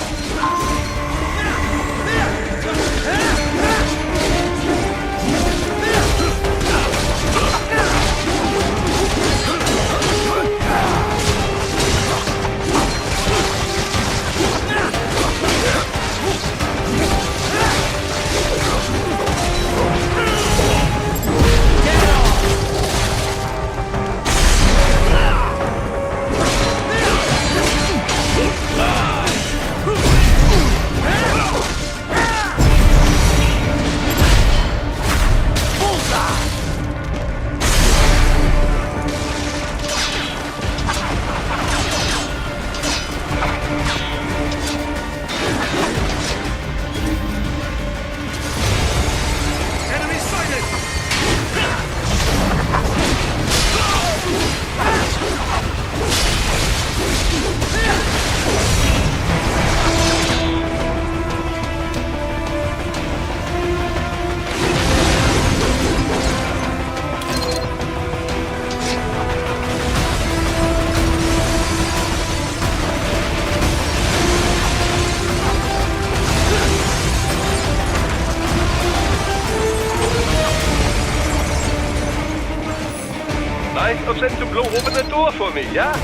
of them to blow open the door for me, yeah?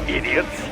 Idiots.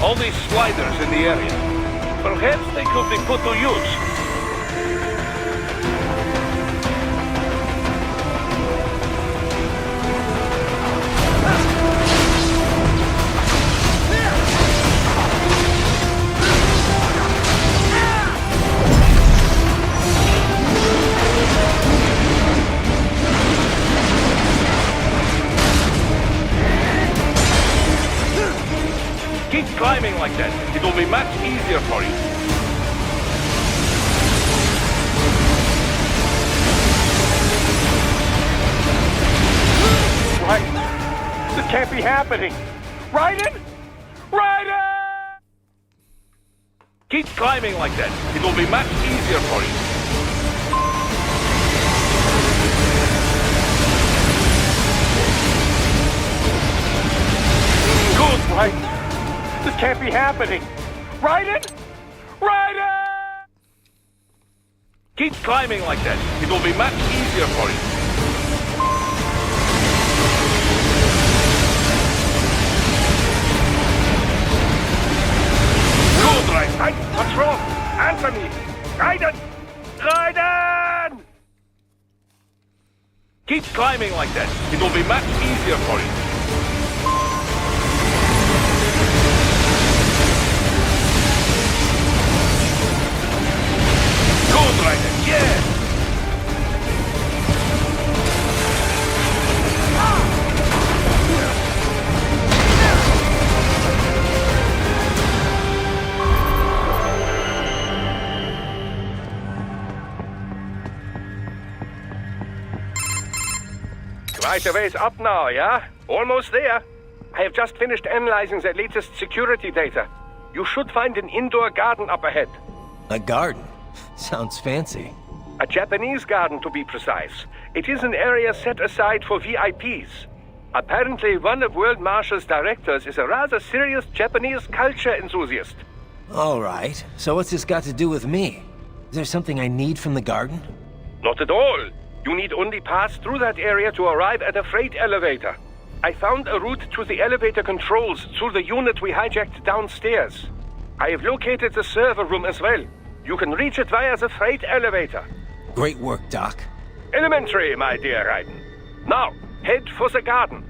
All these sliders in the area. Perhaps they could be put to use. Keep climbing like that. It will be much easier for you. This can't be happening. Raiden? Raiden! Keep climbing like that. It will be much easier for you. Good, Raiden. This can't be happening. Raiden? Raiden! Keep climbing like that. It will be much easier for you. Good, Raiden. What's wrong? Answer me. Raiden! Raiden! Keep climbing like that. It will be much easier for you. Good, Raiden. Yes! Quite a ways up now, yeah? Almost there. I have just finished analyzing the latest security data. You should find an indoor garden up ahead. A garden? Sounds fancy. A Japanese garden, to be precise. It is an area set aside for VIPs. Apparently, one of World Marshal's directors is a rather serious Japanese culture enthusiast. All right. So what's this got to do with me? Is there something I need from the garden? Not at all. You need only pass through that area to arrive at a freight elevator. I found a route to the elevator controls through the unit we hijacked downstairs. I have located the server room as well. You can reach it via the freight elevator. Great work, Doc. Elementary, my dear Raiden. Now, head for the garden.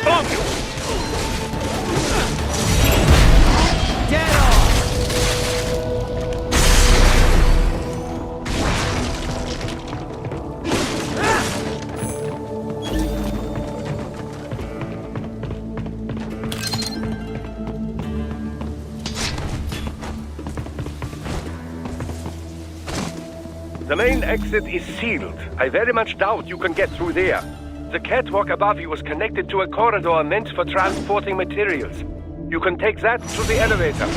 found you! Get off! The main exit is sealed. I very much doubt you can get through there. The catwalk above you is connected to a corridor meant for transporting materials. You can take that to the elevator.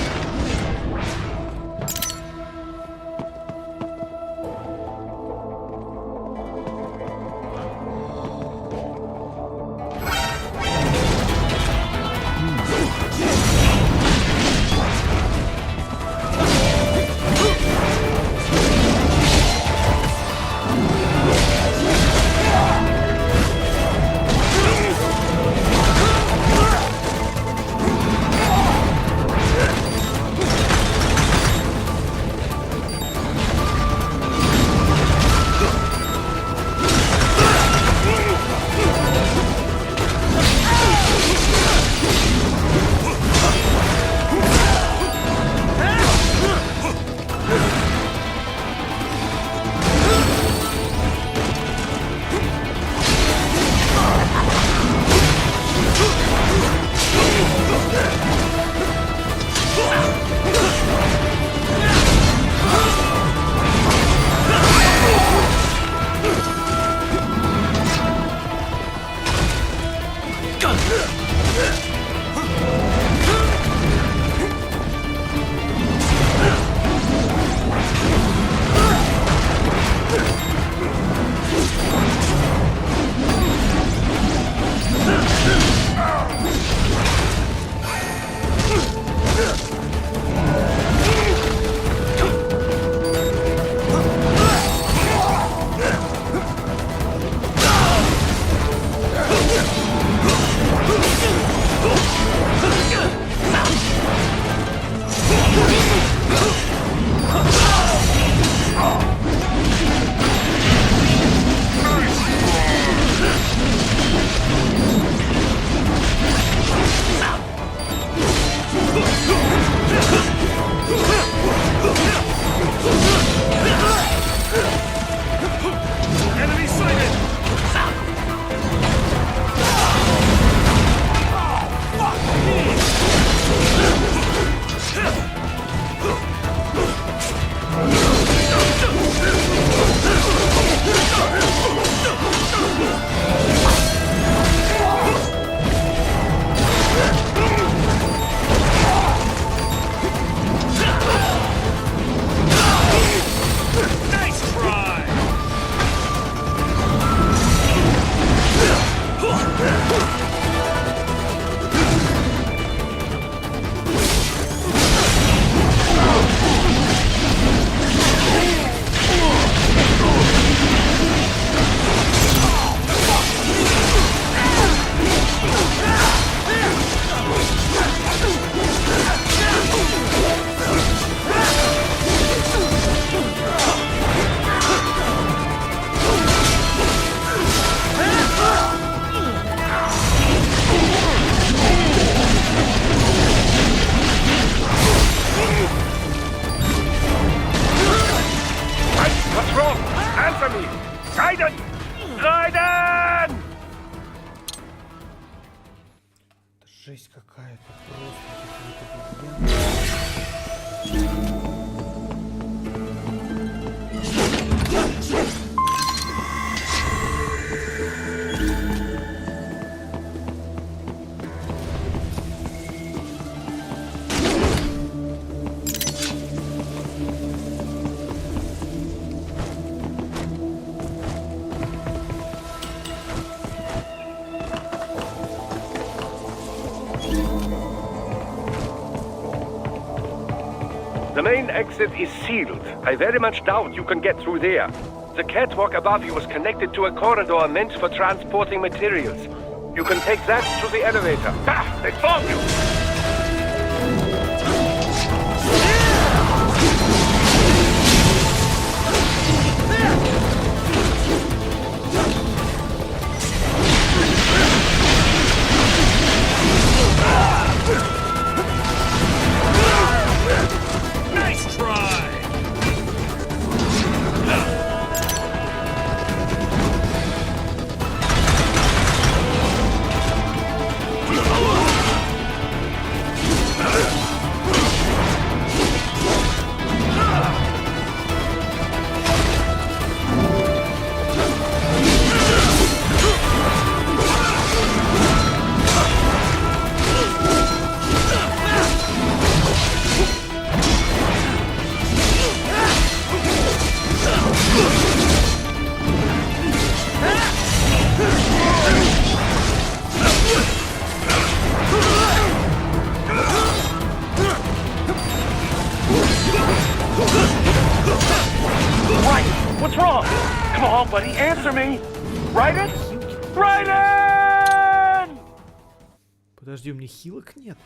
Жесть какая-то, просто какие-то друзья. The main exit is sealed. I very much doubt you can get through there. The catwalk above you is connected to a corridor meant for transporting materials. You can take that to the elevator. Ha! They found you! Come on, buddy, answer me! Raiden? Raiden! Подожди, у меня хилок нет.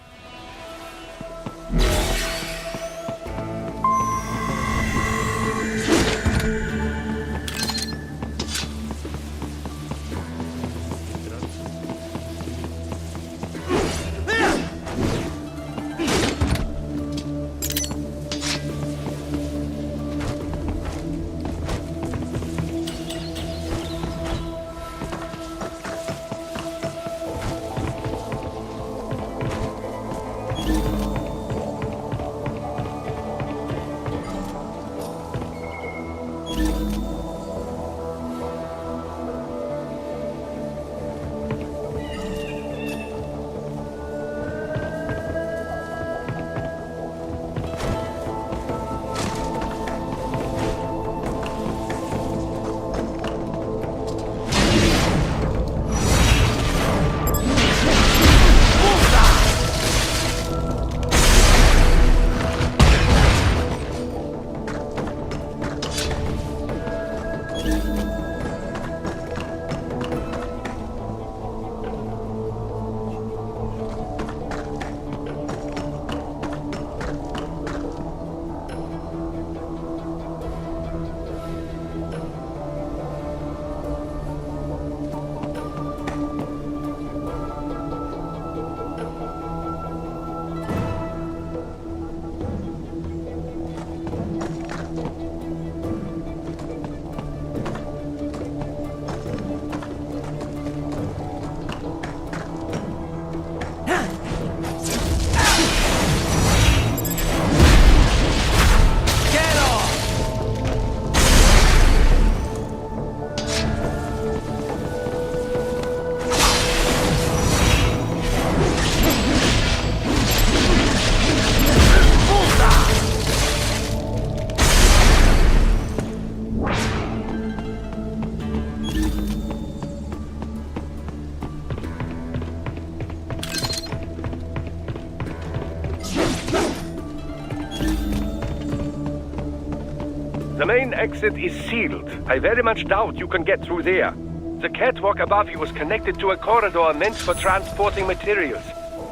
The main exit is sealed. I very much doubt you can get through there. The catwalk above you is connected to a corridor meant for transporting materials.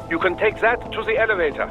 You can take that to the elevator.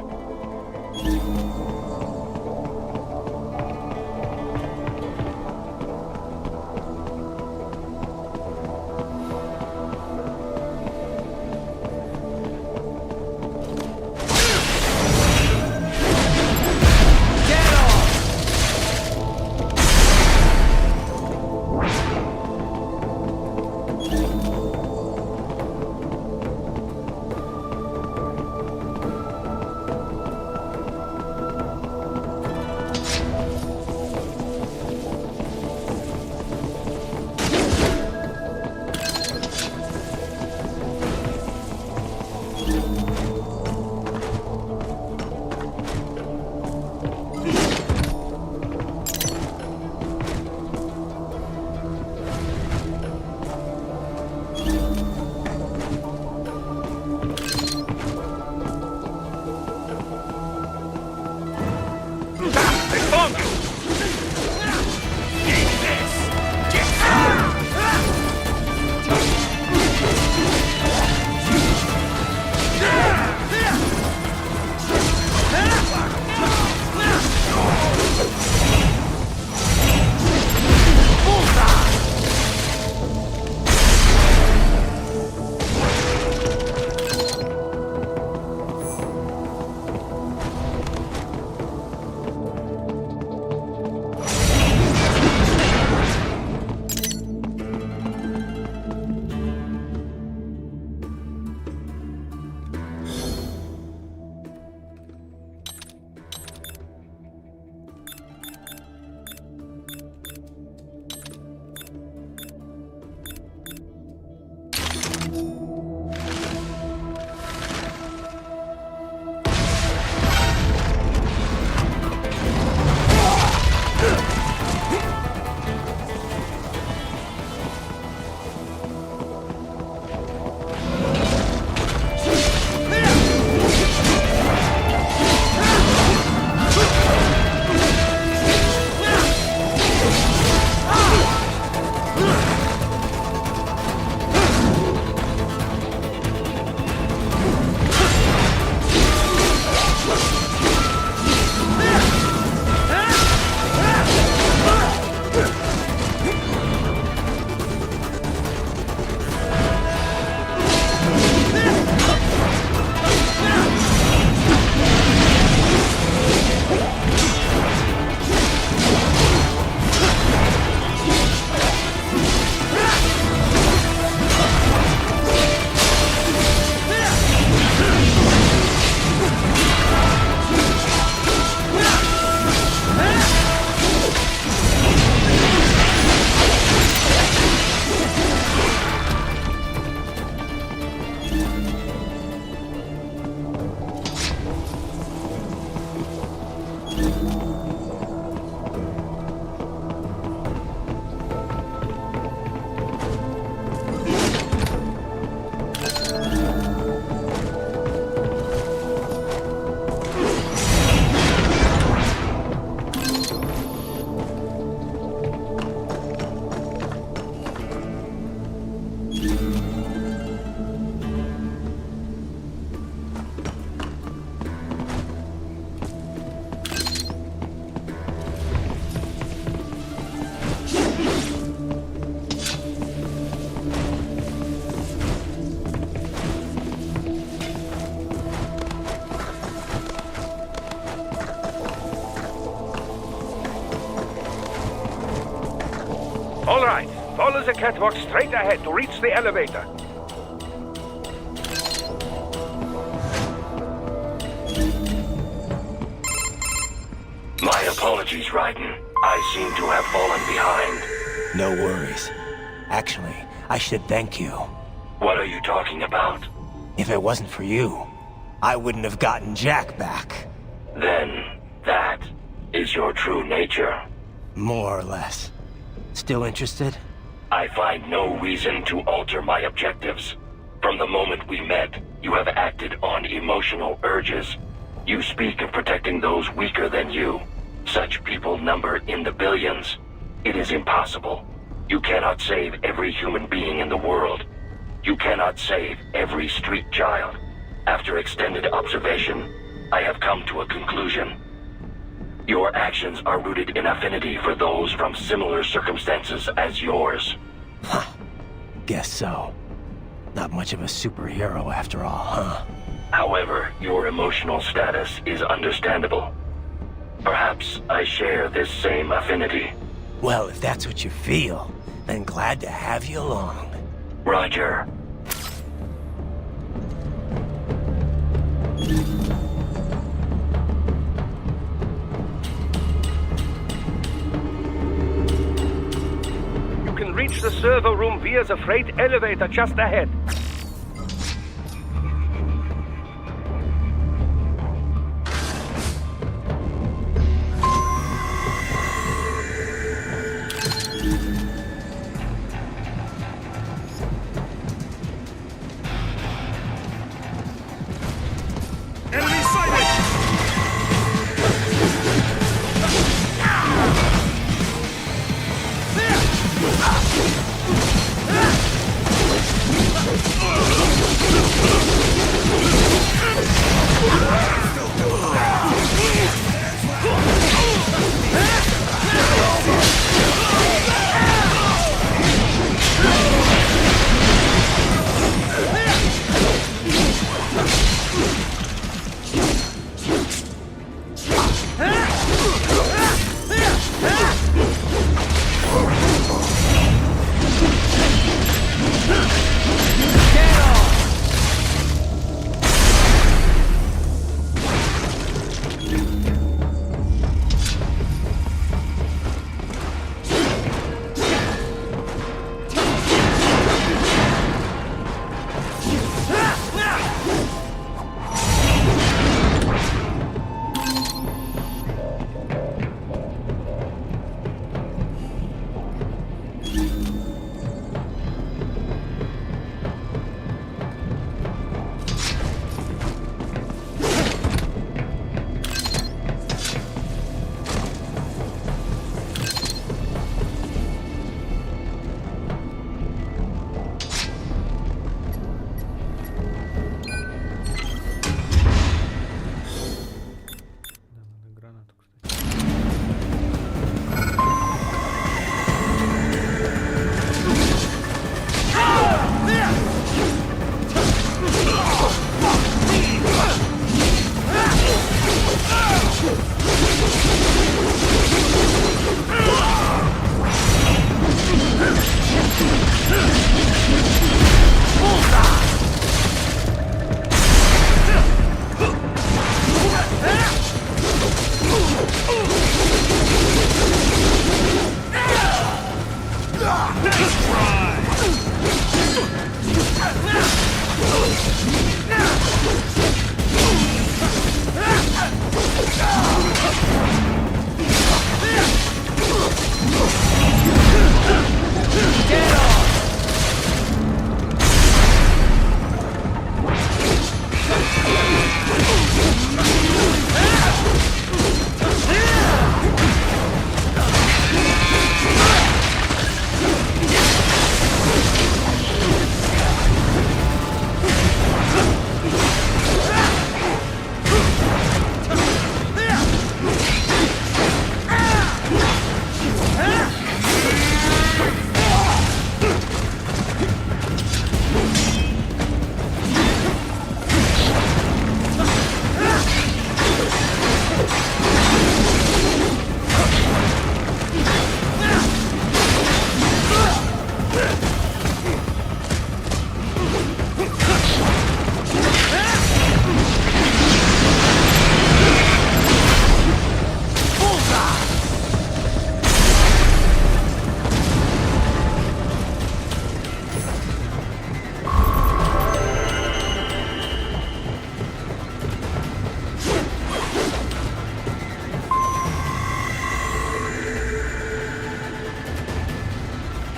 All right. Follow the catwalk straight ahead to reach the elevator. My apologies, Raiden. I seem to have fallen behind. No worries. Actually, I should thank you. What are you talking about? If it wasn't for you, I wouldn't have gotten Jack back. Then, that is your true nature. More or less. Still interested? I find no reason to alter my objectives. From the moment we met, you have acted on emotional urges. You speak of protecting those weaker than you. Such people number in the billions. It is impossible. You cannot save every human being in the world. You cannot save every street child. After extended observation, I have come to a conclusion. Your actions are rooted in affinity for those from similar circumstances as yours. Guess so. Not much of a superhero after all, huh? However, your emotional status is understandable. Perhaps I share this same affinity. Well, if that's what you feel, then glad to have you along. Roger. You can reach the server room via the freight elevator just ahead.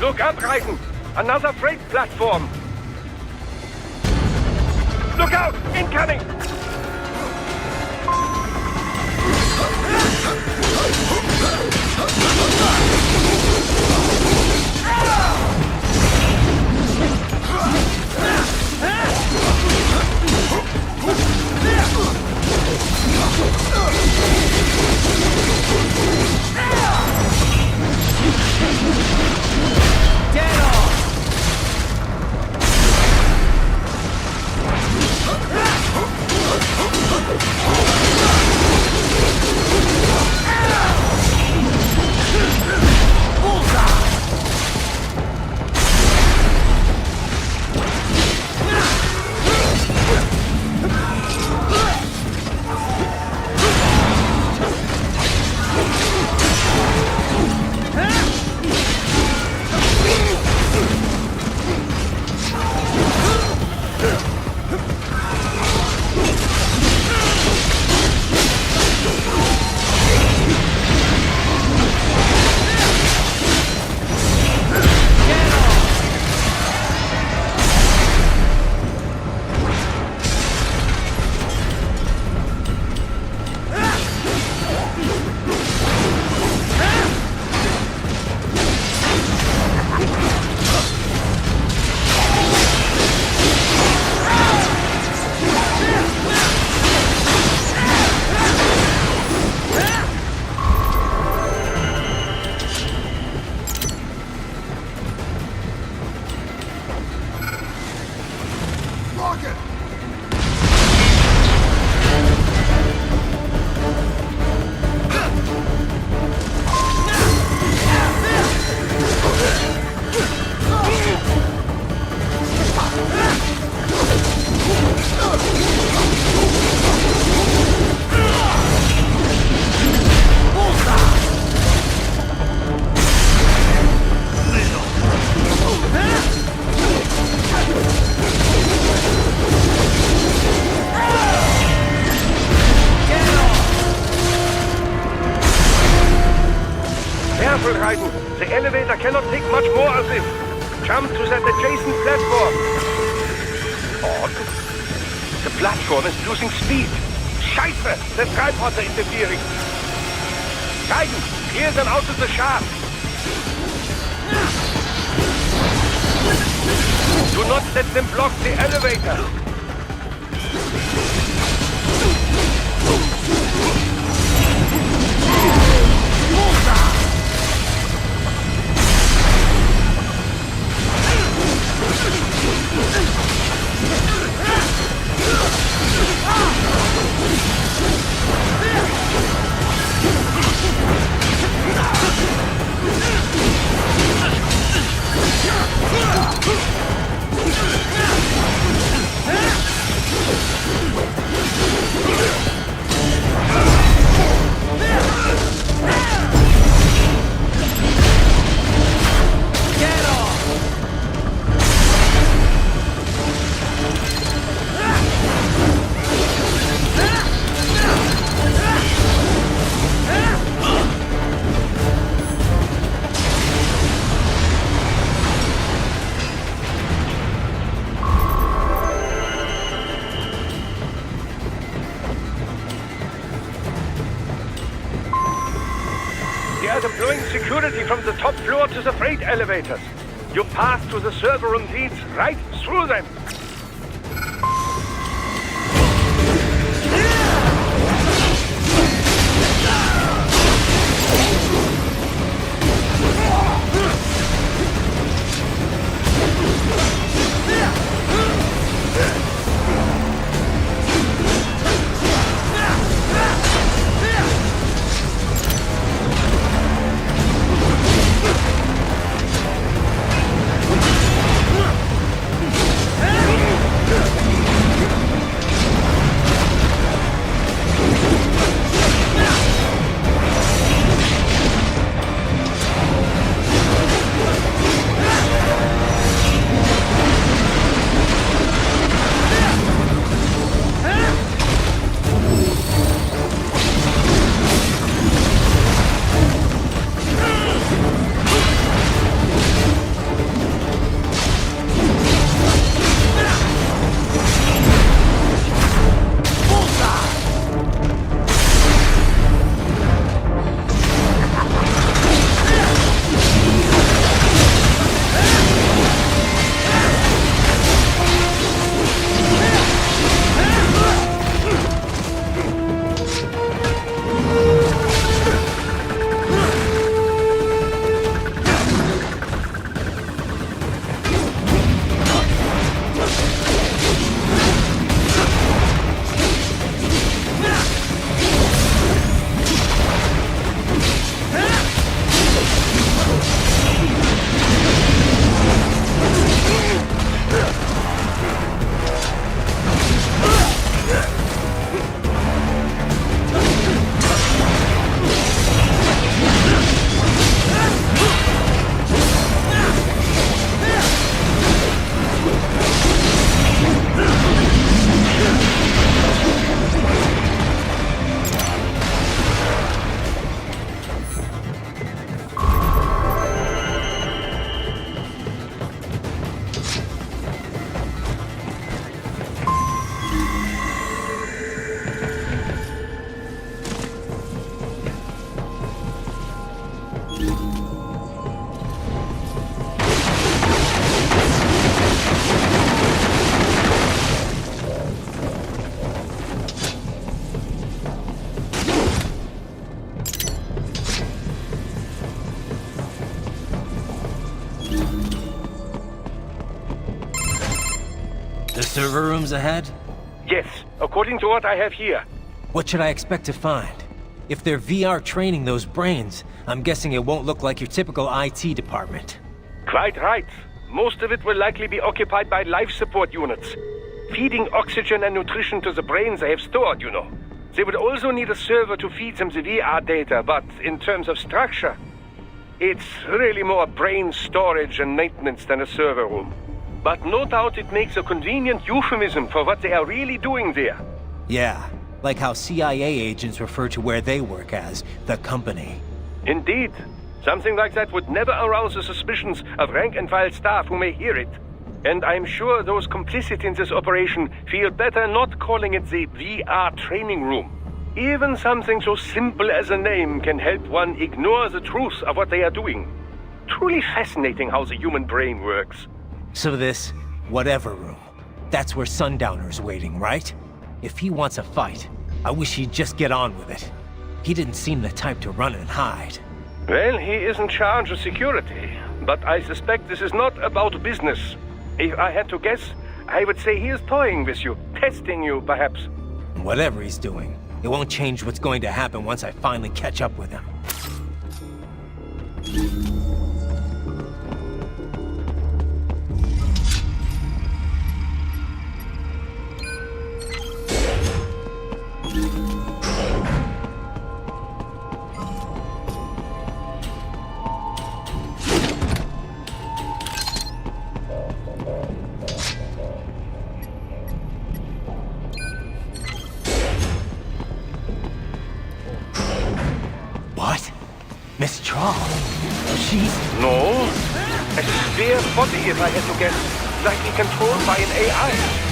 Look up, Raiden! Another freight platform! Look out! Incoming! The elevator cannot take much more of this. Jump to that adjacent platform. Odd. The platform is losing speed. Scheiße! The tripods are interfering. Raiden, clear them out of the shaft. Do not let them block the elevator. Deploying security from the top floor to the freight elevators. You pass to the server room leads right through them. The server room's ahead? Yes, according to what I have here. What should I expect to find? If they're VR training those brains, I'm guessing it won't look like your typical IT department. Quite right. Most of it will likely be occupied by life support units. Feeding oxygen and nutrition to the brains they have stored, you know. They would also need a server to feed them the VR data, but in terms of structure, it's really more brain storage and maintenance than a server room. But no doubt it makes a convenient euphemism for what they are really doing there. Yeah, like how CIA agents refer to where they work as the company. Indeed. Something like that would never arouse the suspicions of rank-and-file staff who may hear it. And I'm sure those complicit in this operation feel better not calling it the VR training room. Even something so simple as a name can help one ignore the truth of what they are doing. Truly fascinating how the human brain works. So this, whatever room, that's where Sundowner's waiting, right? If he wants a fight, I wish he'd just get on with it. He didn't seem the type to run and hide. Well, he is in charge of security, but I suspect this is not about business. If I had to guess, I would say he is toying with you, testing you, perhaps. Whatever he's doing, it won't change what's going to happen once I finally catch up with him. What? Miss Trawl? She's... No. A spare body, if I had to guess. Likely controlled by an AI.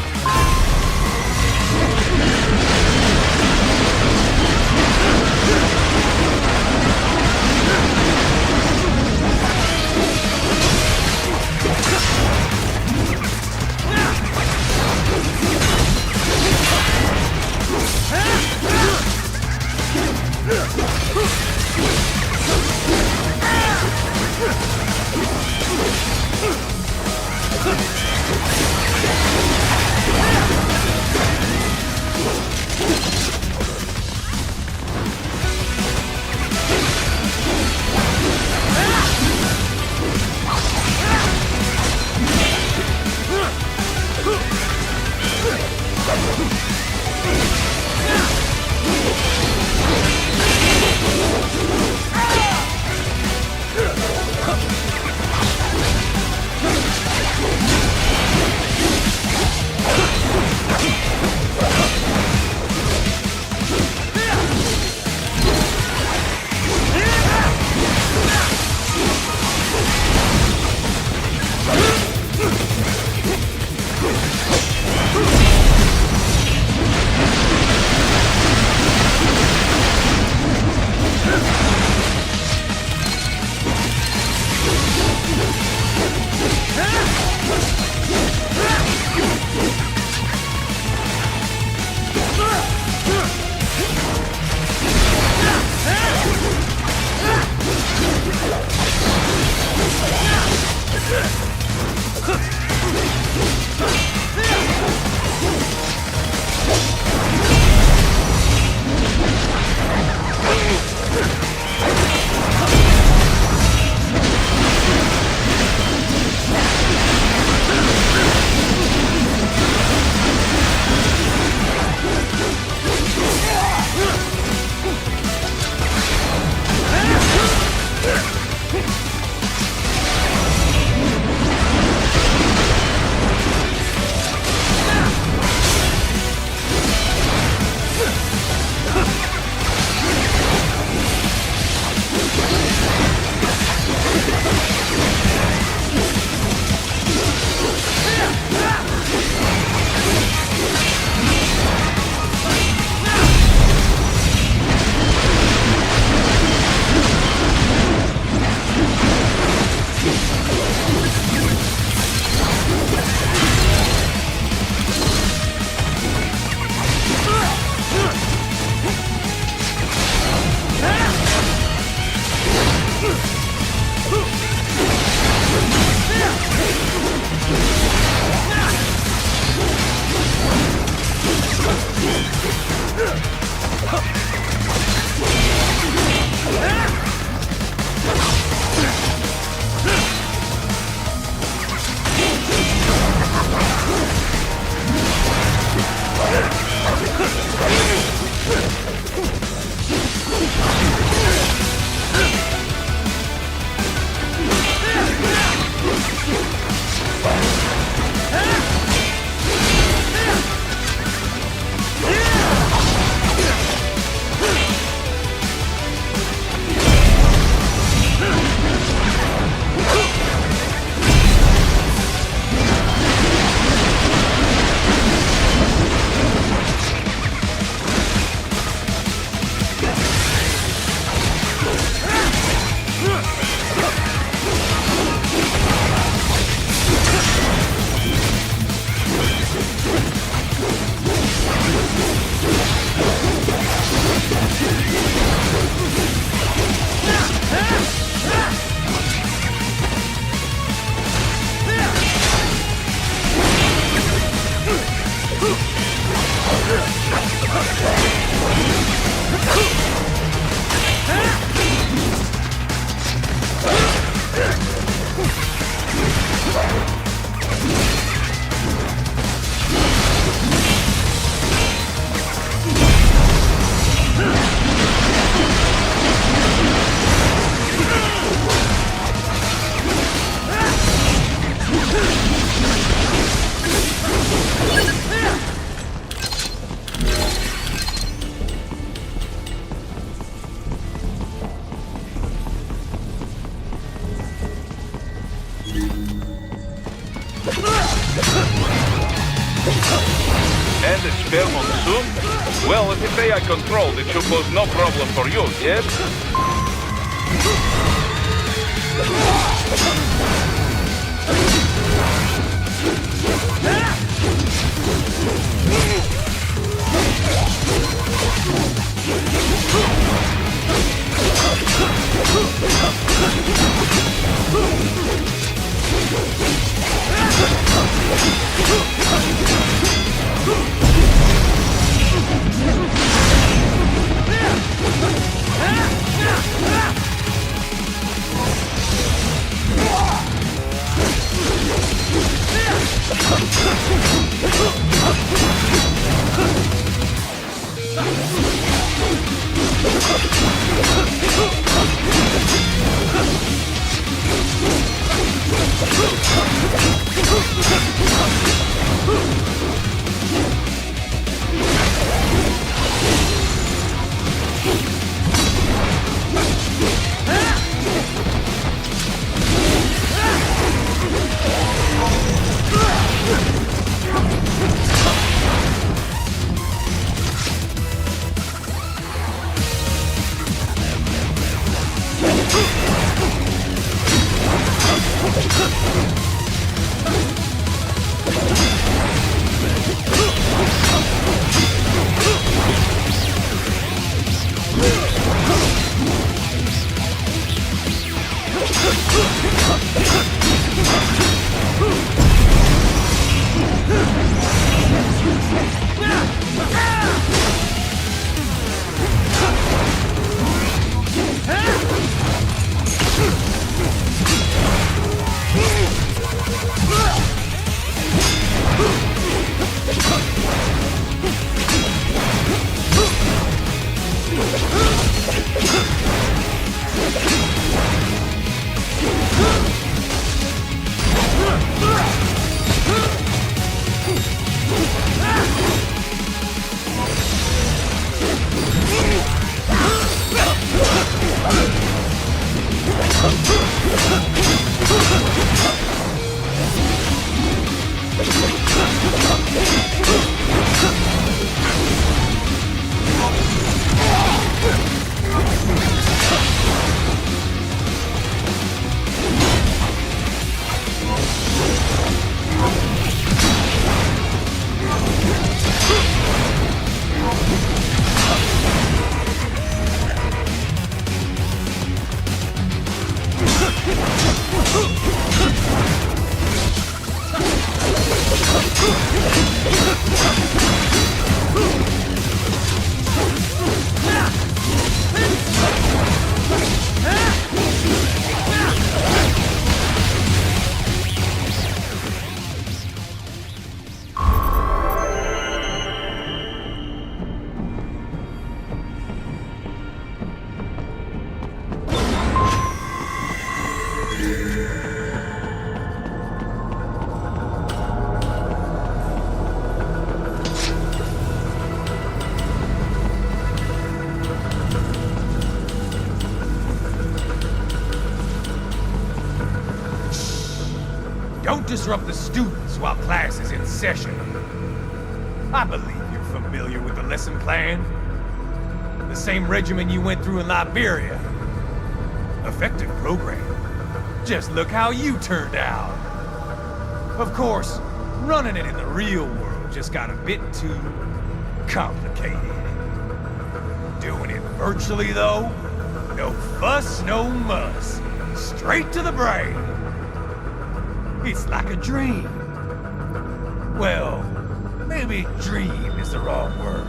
And it's fair monsoon? Well, if it's AI controlled, it should pose no problem for you, yes? Don't disrupt the students while class is in session. I believe you're familiar with the lesson plan. The same regimen you went through in Liberia. Effective program. Just look how you turned out. Of course, running it in the real world just got a bit too complicated. Doing it virtually, though, no fuss, no muss. Straight to the brain. It's like a dream. Well, maybe dream is the wrong word.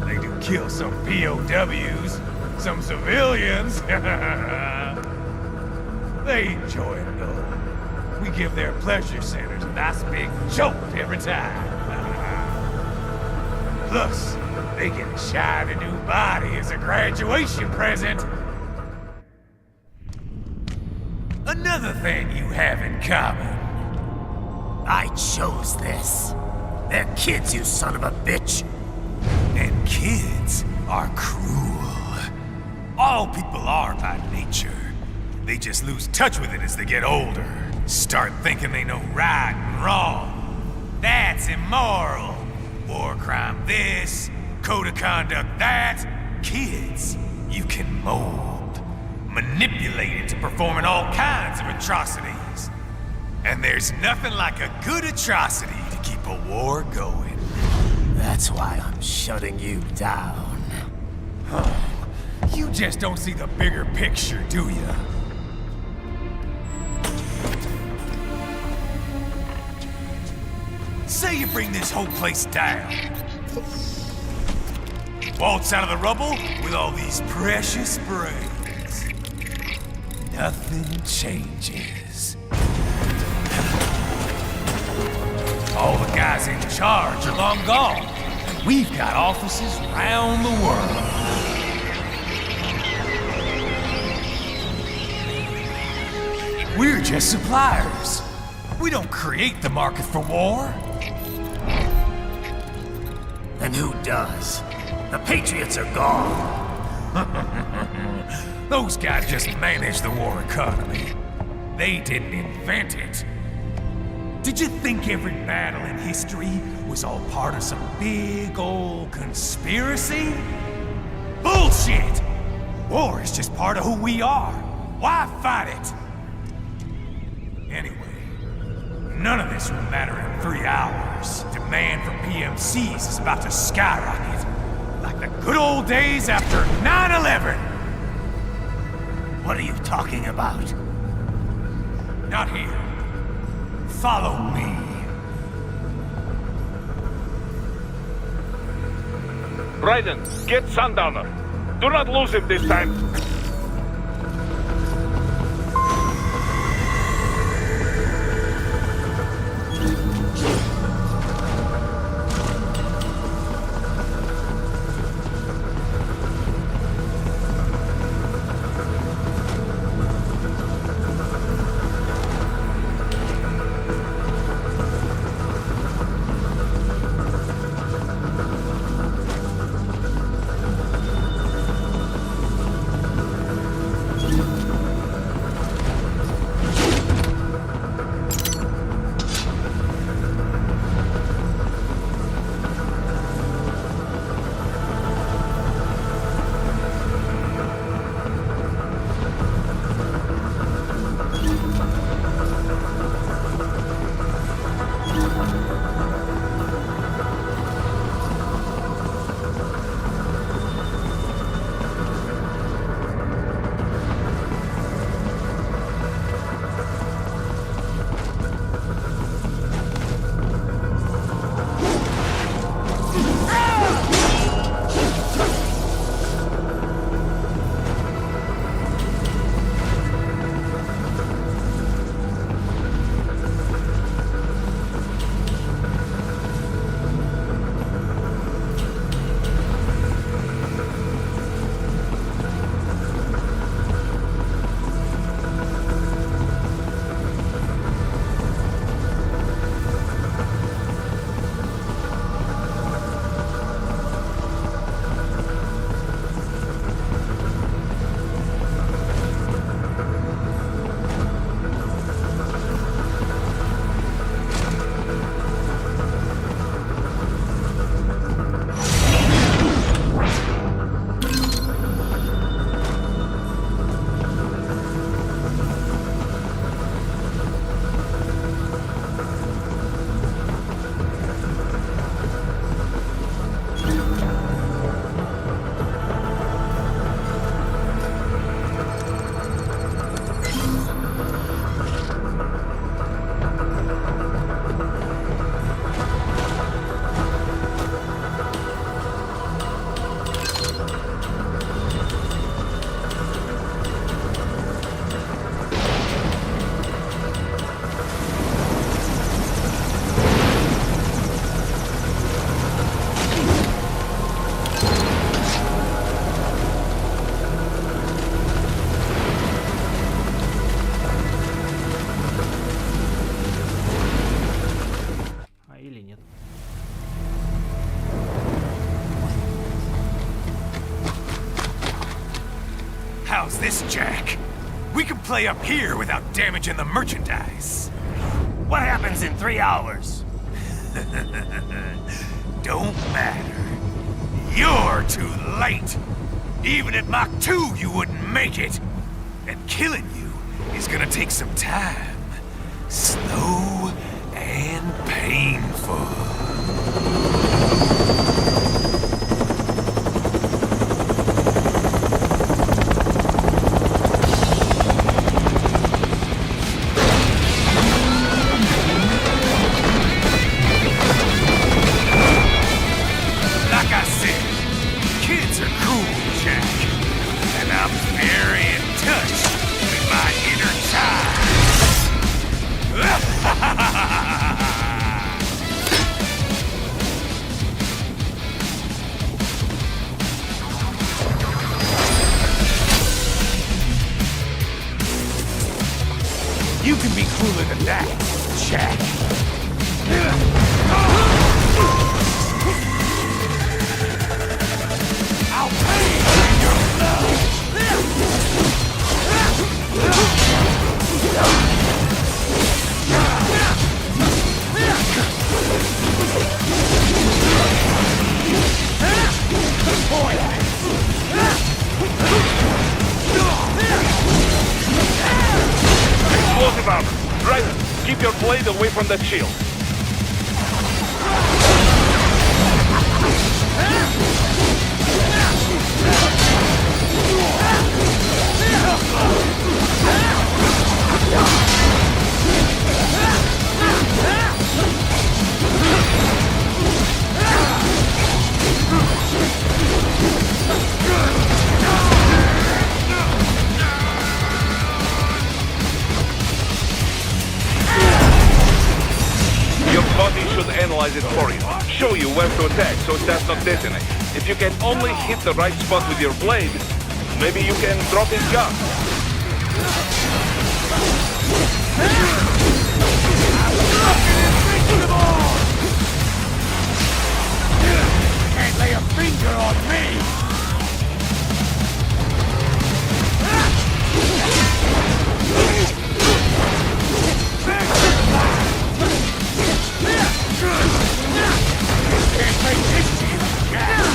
They do kill some POWs, some civilians. They enjoy it though. We give their pleasure centers a nice big jolt every time. Plus, they get a shiny new body as a graduation present. Another thing you have in common. I chose this. They're kids, you son of a bitch. And kids are cruel. All people are by nature. They just lose touch with it as they get older. Start thinking they know right and wrong. That's immoral. War crime this, code of conduct that. Kids, you can mold, manipulate into performing all kinds of atrocities. And there's nothing like a good atrocity to keep a war going. That's why I'm shutting you down. You just don't see the bigger picture, do you? Say you bring this whole place down. Waltz out of the rubble with all these precious brains. Nothing changes. All the guys in charge are long gone, and we've got offices around the world. We're just suppliers. We don't create the market for war. And who does? The Patriots are gone. Those guys just manage the war economy. They didn't invent it. Did you think every battle in history was all part of some big old conspiracy? Bullshit! War is just part of who we are. Why fight it? Anyway, none of this will matter in 3 hours. Demand for PMCs is about to skyrocket. Like the good old days after 9/11. What are you talking about? Not here. Follow me. Raiden, get Sundowner. Do not lose him this time. How's this, Jack? We can play up here without damaging the merchandise. What happens in 3 hours? Don't matter. You're too late. Even at Mach 2, you wouldn't make it. And killing you is gonna take some time. Slow and painful. You can be cooler than that, Jack. I'll pay for your love. Explosive armor. Right. Keep your blade away from that shield. Your body should analyze it for you. Show you where to attack so it does not detonate. If you can only hit the right spot with your blade, maybe you can drop his gun. Can't lay a finger on me! Can't take this shit, Jack!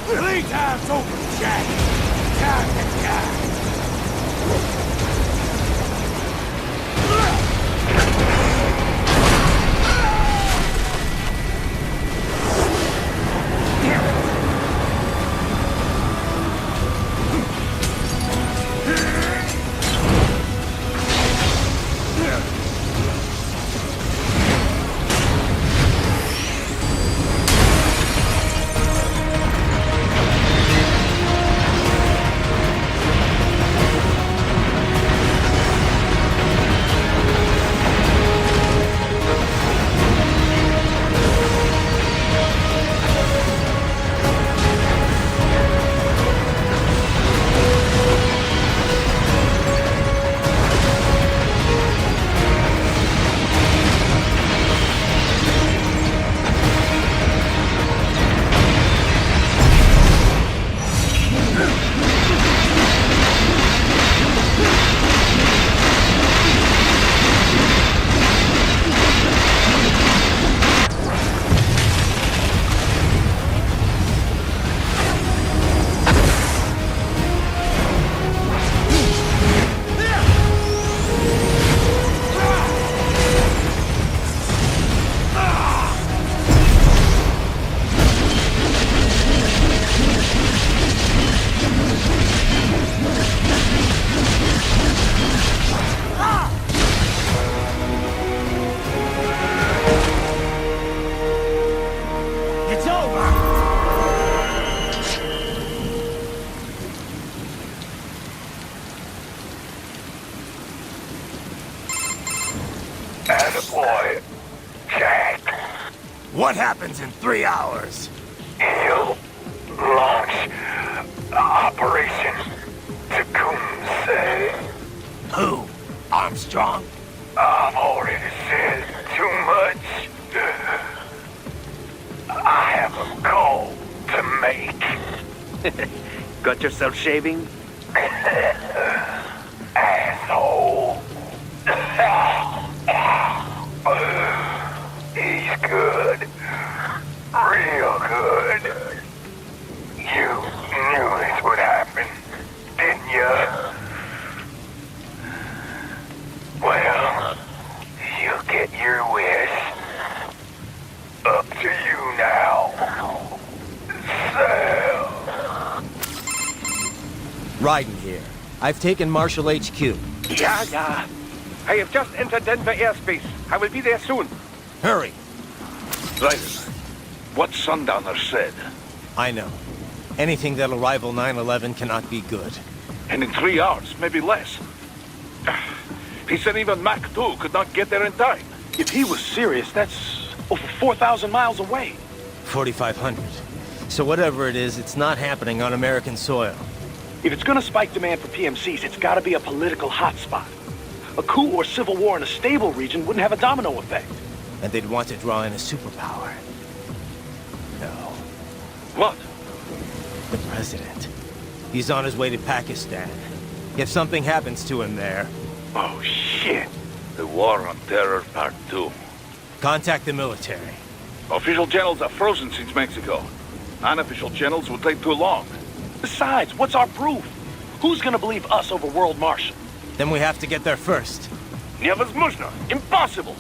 Playtime's over, Jack! Time to die! boy, Jack. What happens in 3 hours? He'll launch Operation Tecumseh. Who? Armstrong? I've already said too much. I have a call to make. Got yourself shaving? Asshole. He's good. Real good. You knew this would happen, didn't you? Well, you get your wish. Up to you now. Sam. Raiden here. I've taken Marshall HQ. Yeah. I have just entered Denver airspace. I will be there soon. Hurry. Raiden, what Sundowner said. I know. Anything that'll rival 9/11 cannot be good. And in 3 hours, maybe less. He said even Mach 2 could not get there in time. If he was serious, that's over 4,000 miles away. 4,500. So whatever it is, it's not happening on American soil. If it's gonna spike demand for PMCs, it's gotta be a political hotspot. A coup or civil war in a stable region wouldn't have a domino effect. And they'd want to draw in a superpower. No. What? The president. He's on his way to Pakistan. If something happens to him there... Oh, shit. The War on Terror Part 2. Contact the military. Official channels are frozen since Mexico. Unofficial channels would take too long. Besides, what's our proof? Who's gonna believe us over World Marshal? Then we have to get there first. Невозможно. Impossible.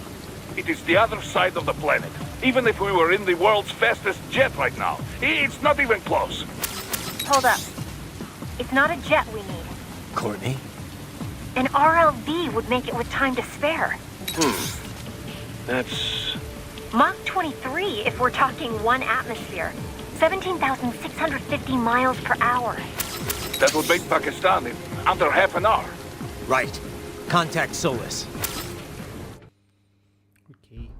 It is the other side of the planet. Even if we were in the world's fastest jet right now, it's not even close. Hold up. It's not a jet we need. Courtney? An RLV would make it with time to spare. That's... Mach 23 if we're talking 1 atmosphere. 17,650 miles per hour. That would make Pakistan in under half an hour. Right. Contact Solus. Окей.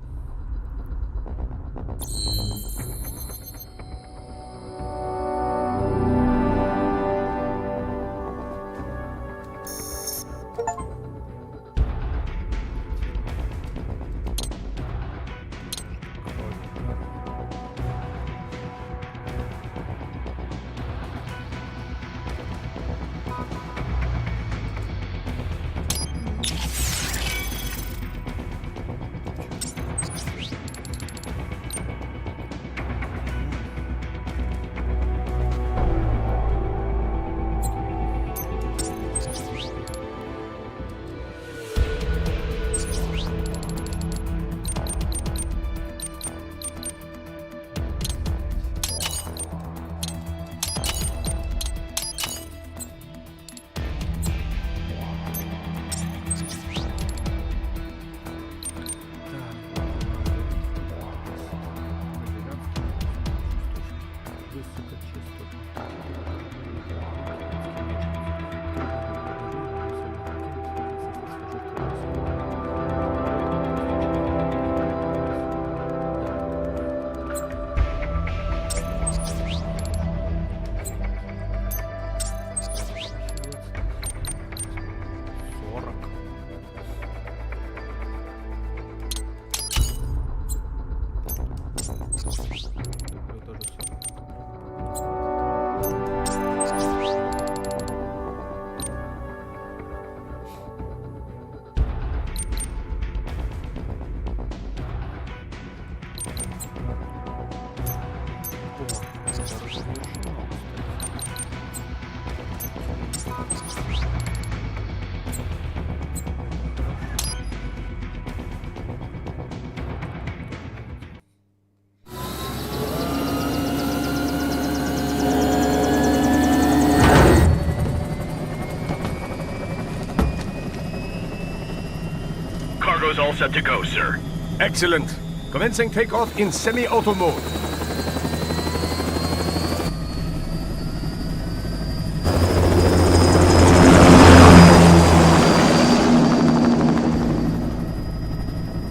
Cargo's all set to go, sir. Excellent. Commencing takeoff in semi-auto mode.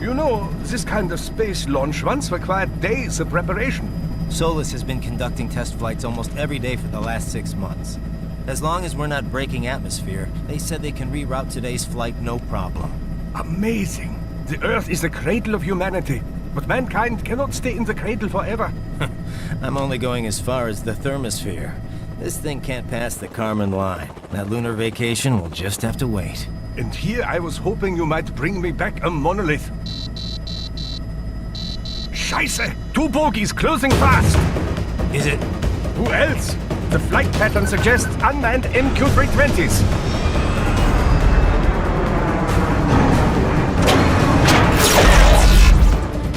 You know, This kind of space launch once required days of preparation. Solus has been conducting test flights almost every day for the last 6 months. As long as we're not breaking atmosphere, they said they can reroute today's flight no problem. Amazing. The Earth is the cradle of humanity, but mankind cannot stay in the cradle forever. I'm only going as far as the thermosphere. This thing can't pass the Kármán line. That lunar vacation will just have to wait. And here I was hoping you might bring me back a monolith. Scheiße! 2 bogies closing fast! Is it? Who else? The flight pattern suggests unmanned MQ-320s.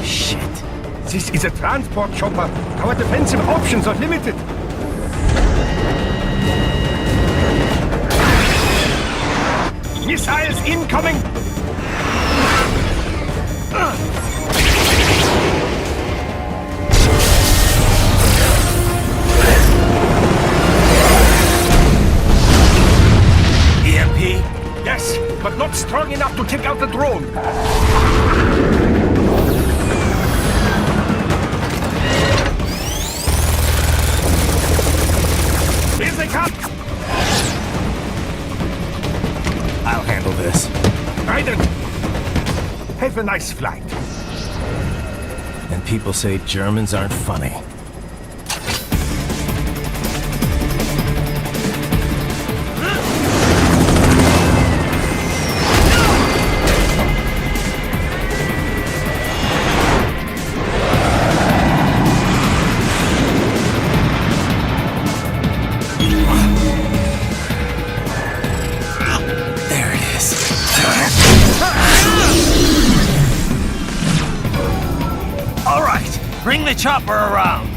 Shit. This is a transport chopper. Our defensive options are limited. Missiles incoming! EMP? Yes, but not strong enough to take out the drone. Here they come! I'll handle this. Raiden! Have a nice flight. And people say Germans aren't funny. Bring the chopper around!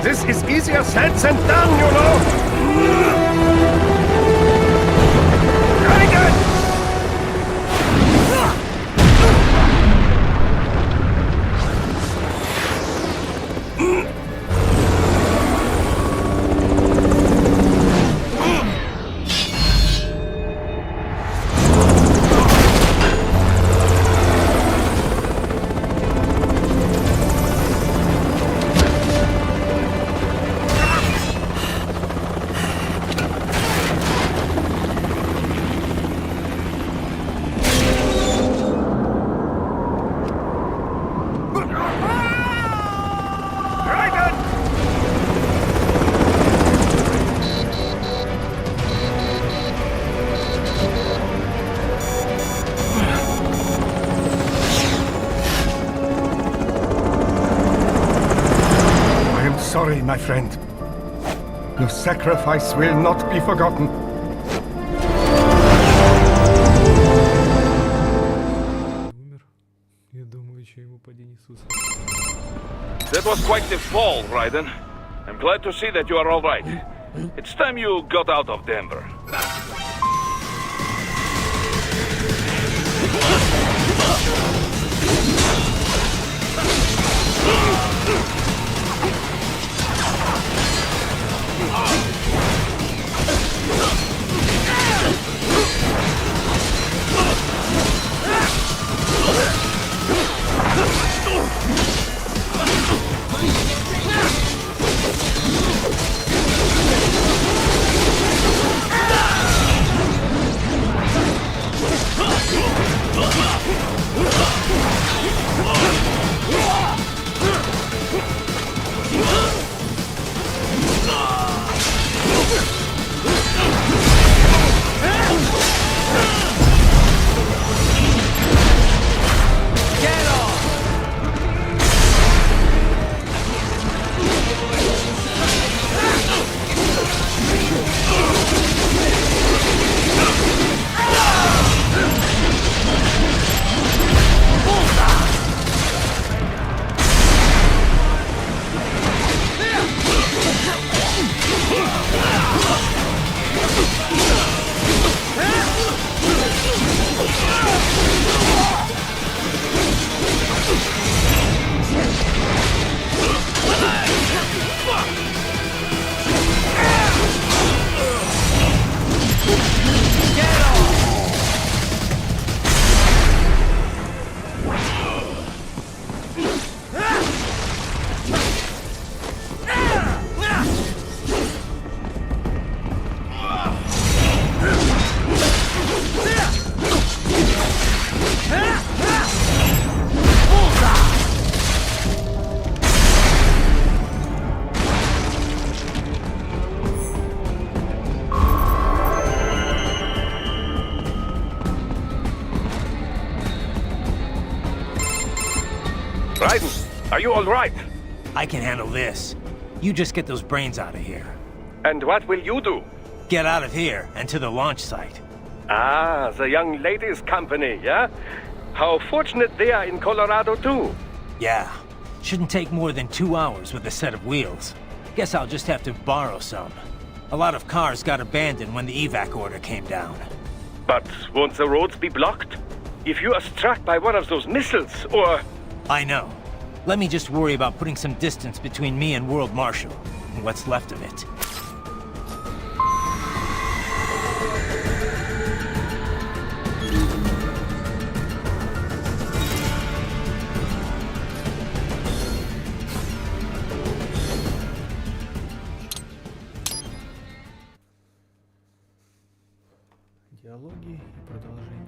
This is easier said than done, you know! Very good! Sorry, my friend. Your sacrifice will not be forgotten. That was quite the fall, Raiden. I'm glad to see that you are all right. It's time you got out of Denver. Are you all right? I can handle this. You just get those brains out of here. And what will you do? Get out of here and to the launch site. Ah, the young ladies' company, yeah? How fortunate they are in Colorado, too. Yeah. Shouldn't take more than 2 hours with a set of wheels. Guess I'll just have to borrow some. A lot of cars got abandoned when the evac order came down. But won't the roads be blocked? If you are struck by one of those missiles, or... I know. Let me just worry about putting some distance between me and World Marshal, and what's left of it. Диалоги и продолжение.